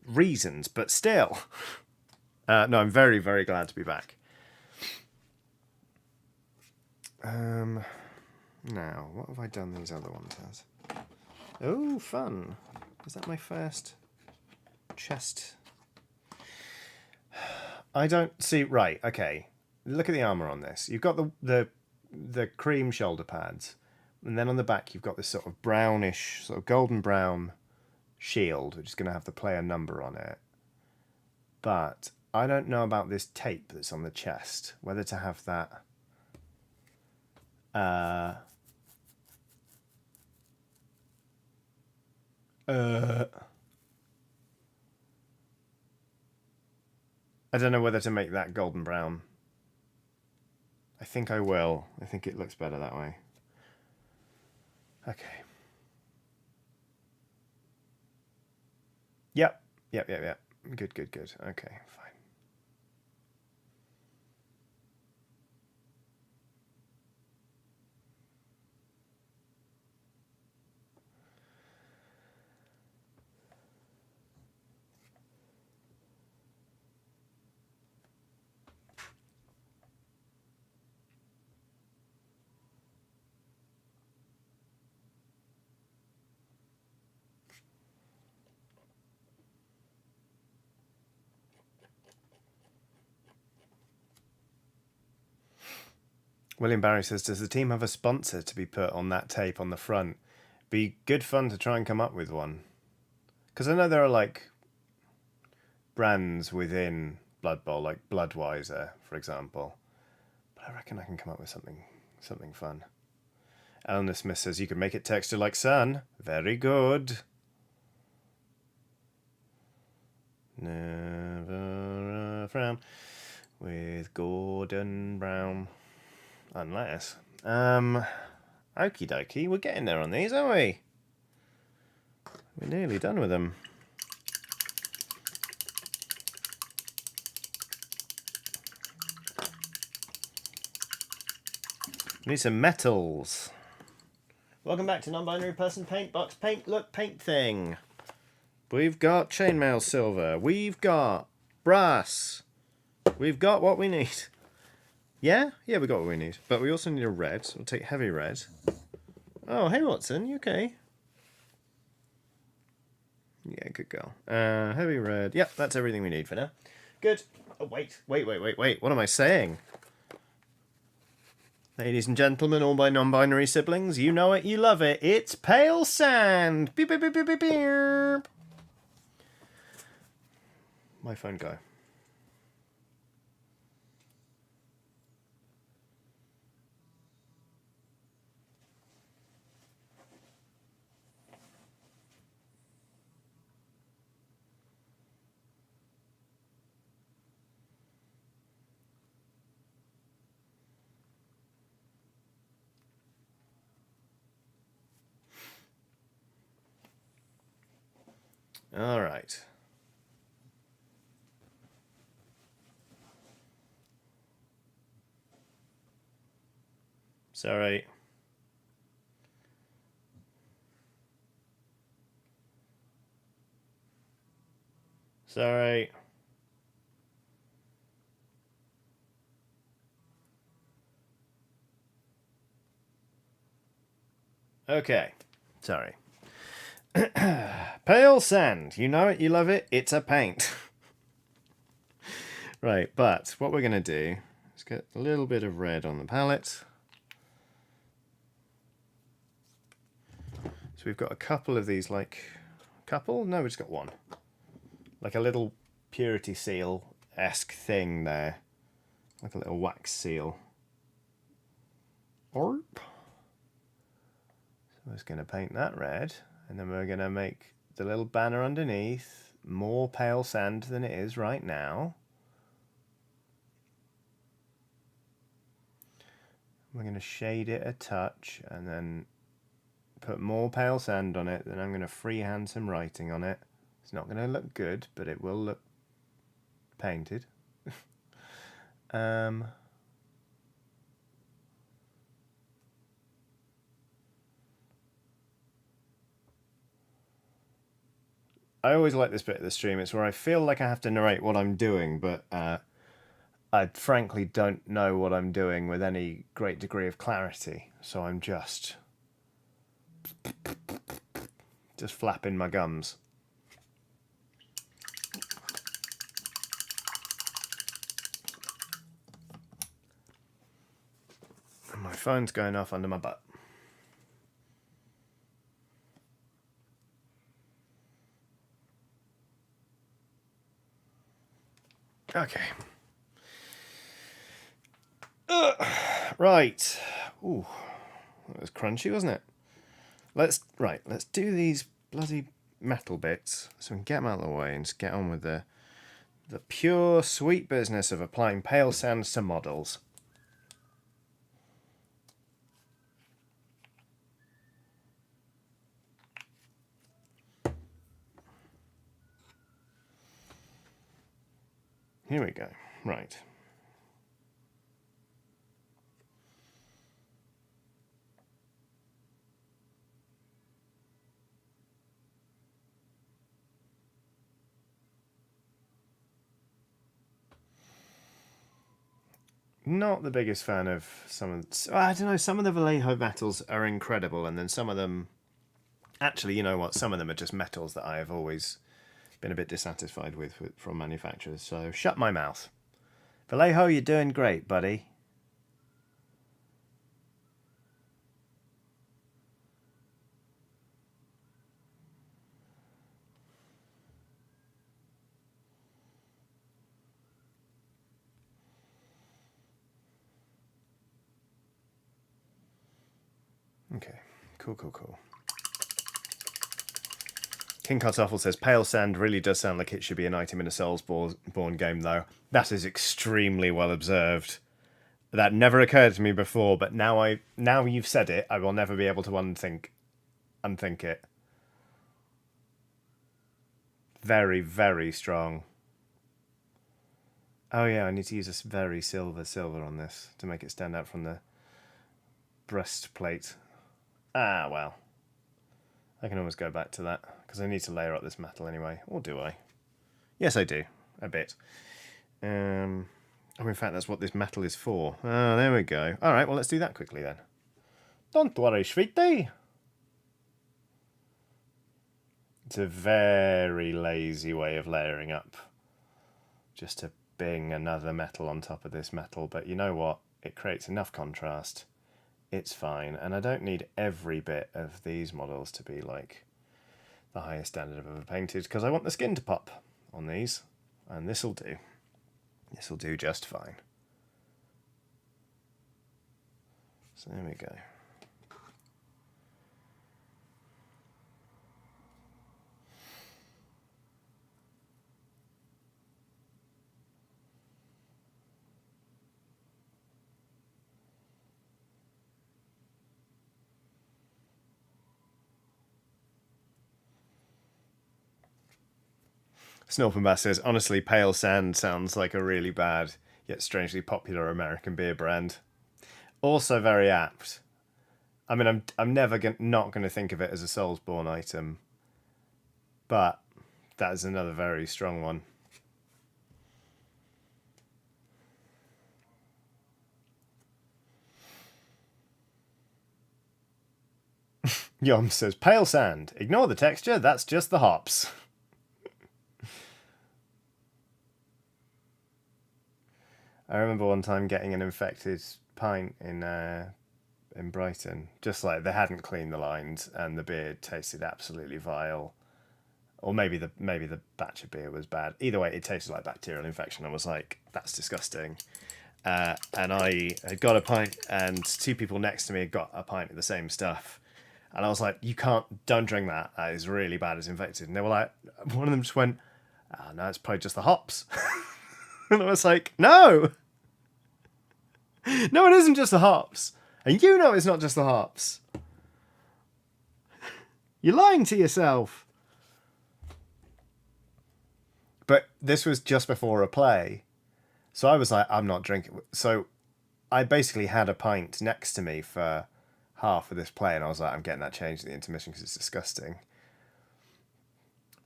Reasons, but still. No, I'm very, very glad to be back. Now, what have I done these other ones as? Oh, fun. Is that my first chest? I don't see... Right, okay. Look at the armour on this. You've got the cream shoulder pads. And then on the back you've got this sort of brownish, sort of golden brown shield, which is going to have the player number on it. But I don't know about this tape that's on the chest. Whether to have that... I don't know whether to make that golden brown. I think I will. I think it looks better that way. Okay. Yep. Good. Okay, fine. William Barry says, does the team have a sponsor to be put on that tape on the front? Be good fun to try and come up with one. Because I know there are like brands within Blood Bowl, like Bloodwiser, for example. But I reckon I can come up with something fun. Eleanor Smith says, you can make it texture like sun. Very good. Never a frown with Gordon Brown. Unless. Okie dokie. We're getting there on these, aren't we? We're nearly done with them. Need some metals. Welcome back to Non-Binary Person Paint Box Paint Look Paint Thing. We've got chainmail silver. We've got brass. We've got what we need. Yeah, we got what we need. But we also need a red, so we'll take heavy red. Oh, hey Watson, you okay? Yeah, good girl. Heavy red. Yep, that's everything we need for now. Good. Oh, wait. What am I saying? Ladies and gentlemen, all my non-binary siblings, you know it, you love it. It's pale sand. Beep, beep, beep, beep, beep, beep. My phone go. All right. Sorry. Okay. Sorry. Pale sand. You know it, you love it. It's a paint. Right, but what we're going to do is get a little bit of red on the palette. So we've got a couple of these, like... Couple? No, we've just got one. Like a little purity seal-esque thing there. Like a little wax seal. Orp. So we're just going to paint that red. And then we're going to make the little banner underneath more pale sand than it is right now. We're going to shade it a touch and then put more pale sand on it. Then I'm going to freehand some writing on it. It's not going to look good, but it will look painted. I always like this bit of the stream. It's where I feel like I have to narrate what I'm doing, but I frankly don't know what I'm doing with any great degree of clarity. So I'm just flapping my gums. And my phone's going off under my butt. Okay. Right. Ooh, that was crunchy, wasn't it? Let's do these bloody metal bits so we can get them out of the way and just get on with the pure sweet business of applying pale sands to models. Here we go. Right. Not the biggest fan of some of... I don't know, some of the Vallejo metals are incredible, and then some of them... Actually, you know what? Some of them are just metals that I have always been a bit dissatisfied with from manufacturers, so shut my mouth. Vallejo, you're doing great, buddy. Okay, cool. King Kartoffel says, Pale Sand really does sound like it should be an item in a Soulsborne game, though. That is extremely well observed. That never occurred to me before, but now you've said it, I will never be able to unthink it. Very, very strong. Oh yeah, I need to use this very silver on this to make it stand out from the breastplate. Ah, well. I can always go back to that, because I need to layer up this metal anyway. Or do I? Yes, I do. A bit. Oh, in fact, that's what this metal is for. Oh, there we go. Alright, well, let's do that quickly then. Don't worry, sweetie. It's a very lazy way of layering up. Just to bing another metal on top of this metal. But you know what? It creates enough contrast. It's fine, and I don't need every bit of these models to be like the highest standard I've ever painted, because I want the skin to pop on these, and this'll do. This'll do just fine. So there we go. Snorpenbass says, honestly, Pale Sand sounds like a really bad, yet strangely popular American beer brand. Also very apt. I mean, I'm never not going to think of it as a Soulsborne item, but that is another very strong one. Yom says, Pale Sand. Ignore the texture, that's just the hops. I remember one time getting an infected pint in Brighton. Just like they hadn't cleaned the lines and the beer tasted absolutely vile. Or maybe the batch of beer was bad. Either way, it tasted like bacterial infection. I was like, that's disgusting. And I had got a pint, and two people next to me had got a pint of the same stuff. And I was like, don't drink that. That is really bad. It's infected. And they were like, one of them just went, oh, no, it's probably just the hops. And I was like, no, it isn't just the hops. And you know it's not just the hops. You're lying to yourself. But this was just before a play. So I was like, I'm not drinking. So I basically had a pint next to me for half of this play, and I was like, I'm getting that changed in the intermission because it's disgusting.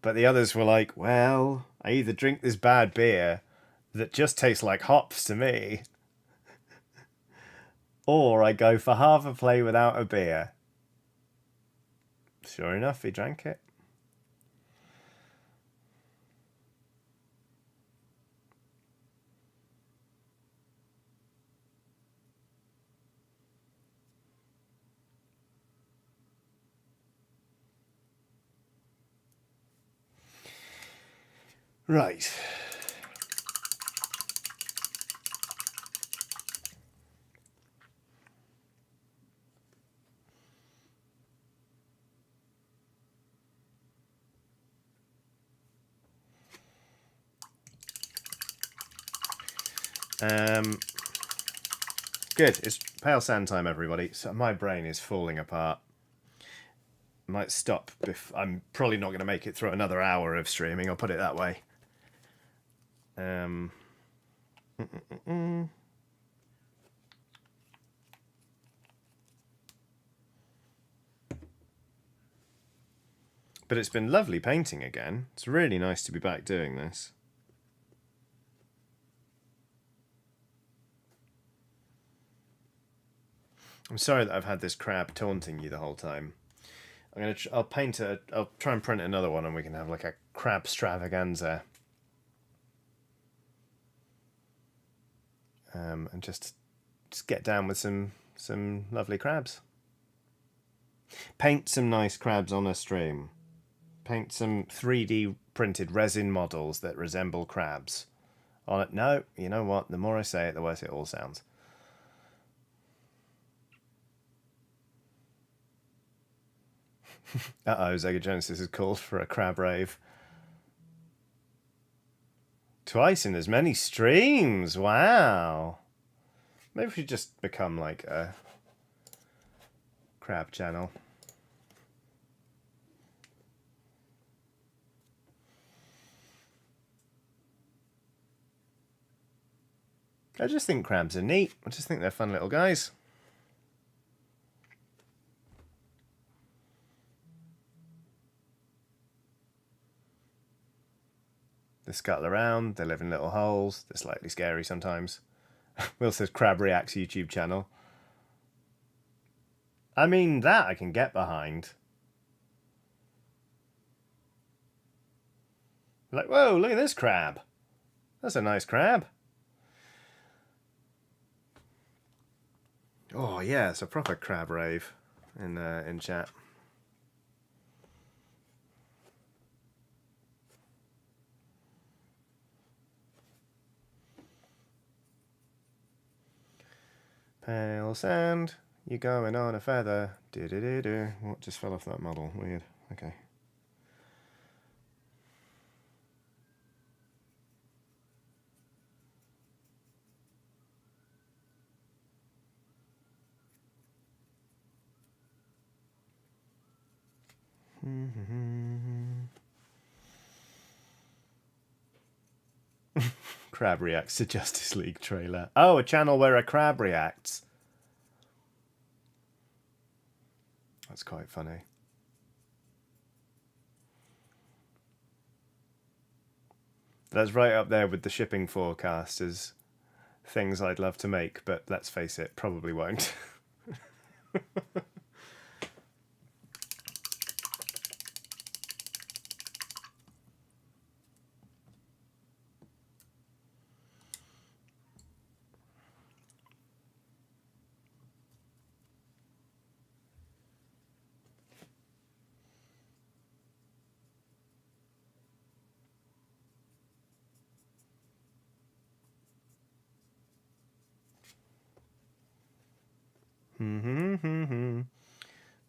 But the others were like, well, I either drink this bad beer that just tastes like hops to me, or I go for half a play without a beer. Sure enough, he drank it. Right. Good. It's pale sand time, everybody. So my brain is falling apart. Might stop. I'm probably not going to make it through another hour of streaming. I'll put it that way. But it's been lovely painting again. It's really nice to be back doing this. I'm sorry that I've had this crab taunting you the whole time. I'll try and print another one, and we can have like a crab stravaganza. And just get down with some lovely crabs. Paint some nice crabs on a stream. Paint some 3D printed resin models that resemble crabs on it. No, you know what? The more I say it, the worse it all sounds. Uh-oh, Zegagenesis has called for a crab rave. Twice in as many streams. Wow. Maybe we should just become like a crab channel. I just think crabs are neat. I just think they're fun little guys. They scuttle around, they live in little holes, they're slightly scary sometimes. Will says Crab Reacts YouTube channel. I mean, that I can get behind. Like, whoa, look at this crab. That's a nice crab. Oh yeah, it's a proper crab rave in chat. Pale sand, you going on a feather. Do-do-do-do. What just fell off that model? Weird. Okay. Crab reacts to Justice League trailer. Oh, a channel where a crab reacts. That's quite funny. That's right up there with the shipping forecast as things I'd love to make, but let's face it, probably won't.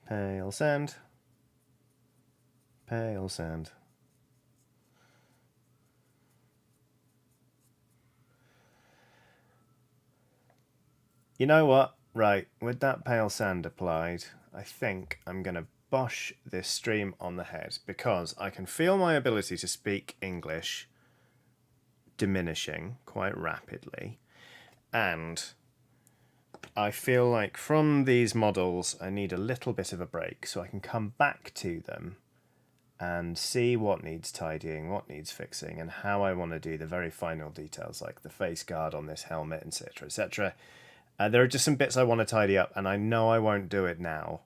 Pale sand. Pale sand. You know what? Right, with that pale sand applied, I think I'm going to bosh this stream on the head because I can feel my ability to speak English diminishing quite rapidly. And I feel like from these models, I need a little bit of a break so I can come back to them and see what needs tidying, what needs fixing, and how I want to do the very final details, like the face guard on this helmet, etc., etc. There are just some bits I want to tidy up, and I know I won't do it now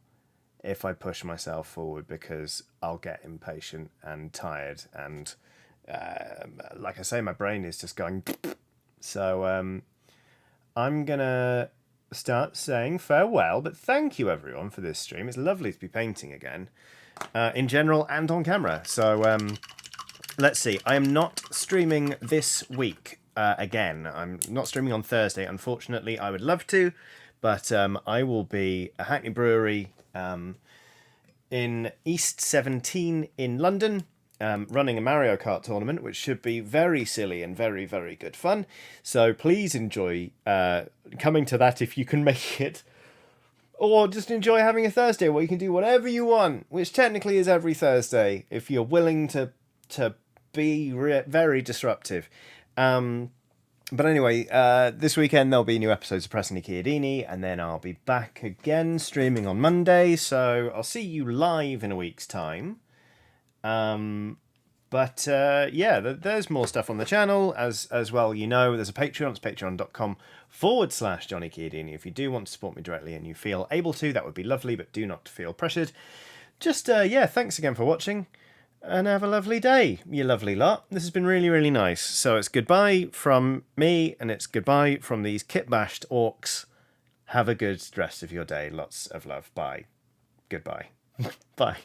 if I push myself forward, because I'll get impatient and tired, and like I say, my brain is just going. So I'm gonna start saying farewell, but thank you everyone for this stream. It's lovely to be painting again, in general and on camera. So let's see. I am not streaming this week again. I'm not streaming on Thursday, unfortunately. I would love to, but I will be at Hackney Brewery in East 17 in London, running a Mario Kart tournament, which should be very silly and very, very good fun. So please enjoy coming to that if you can make it. Or just enjoy having a Thursday where you can do whatever you want, which technically is every Thursday, if you're willing to be very disruptive. But anyway, this weekend there'll be new episodes of Pressing Chiodini, and then I'll be back again streaming on Monday, so I'll see you live in a week's time. But yeah, there's more stuff on the channel as well. You know, there's a Patreon. It's patreon.com/Johnny Chiodini. If you do want to support me directly and you feel able to, that would be lovely, but do not feel pressured. Just, yeah, thanks again for watching, and have a lovely day, you lovely lot. This has been really, really nice. So it's goodbye from me, and it's goodbye from these kit-bashed orcs. Have a good rest of your day. Lots of love. Bye. Goodbye. Bye.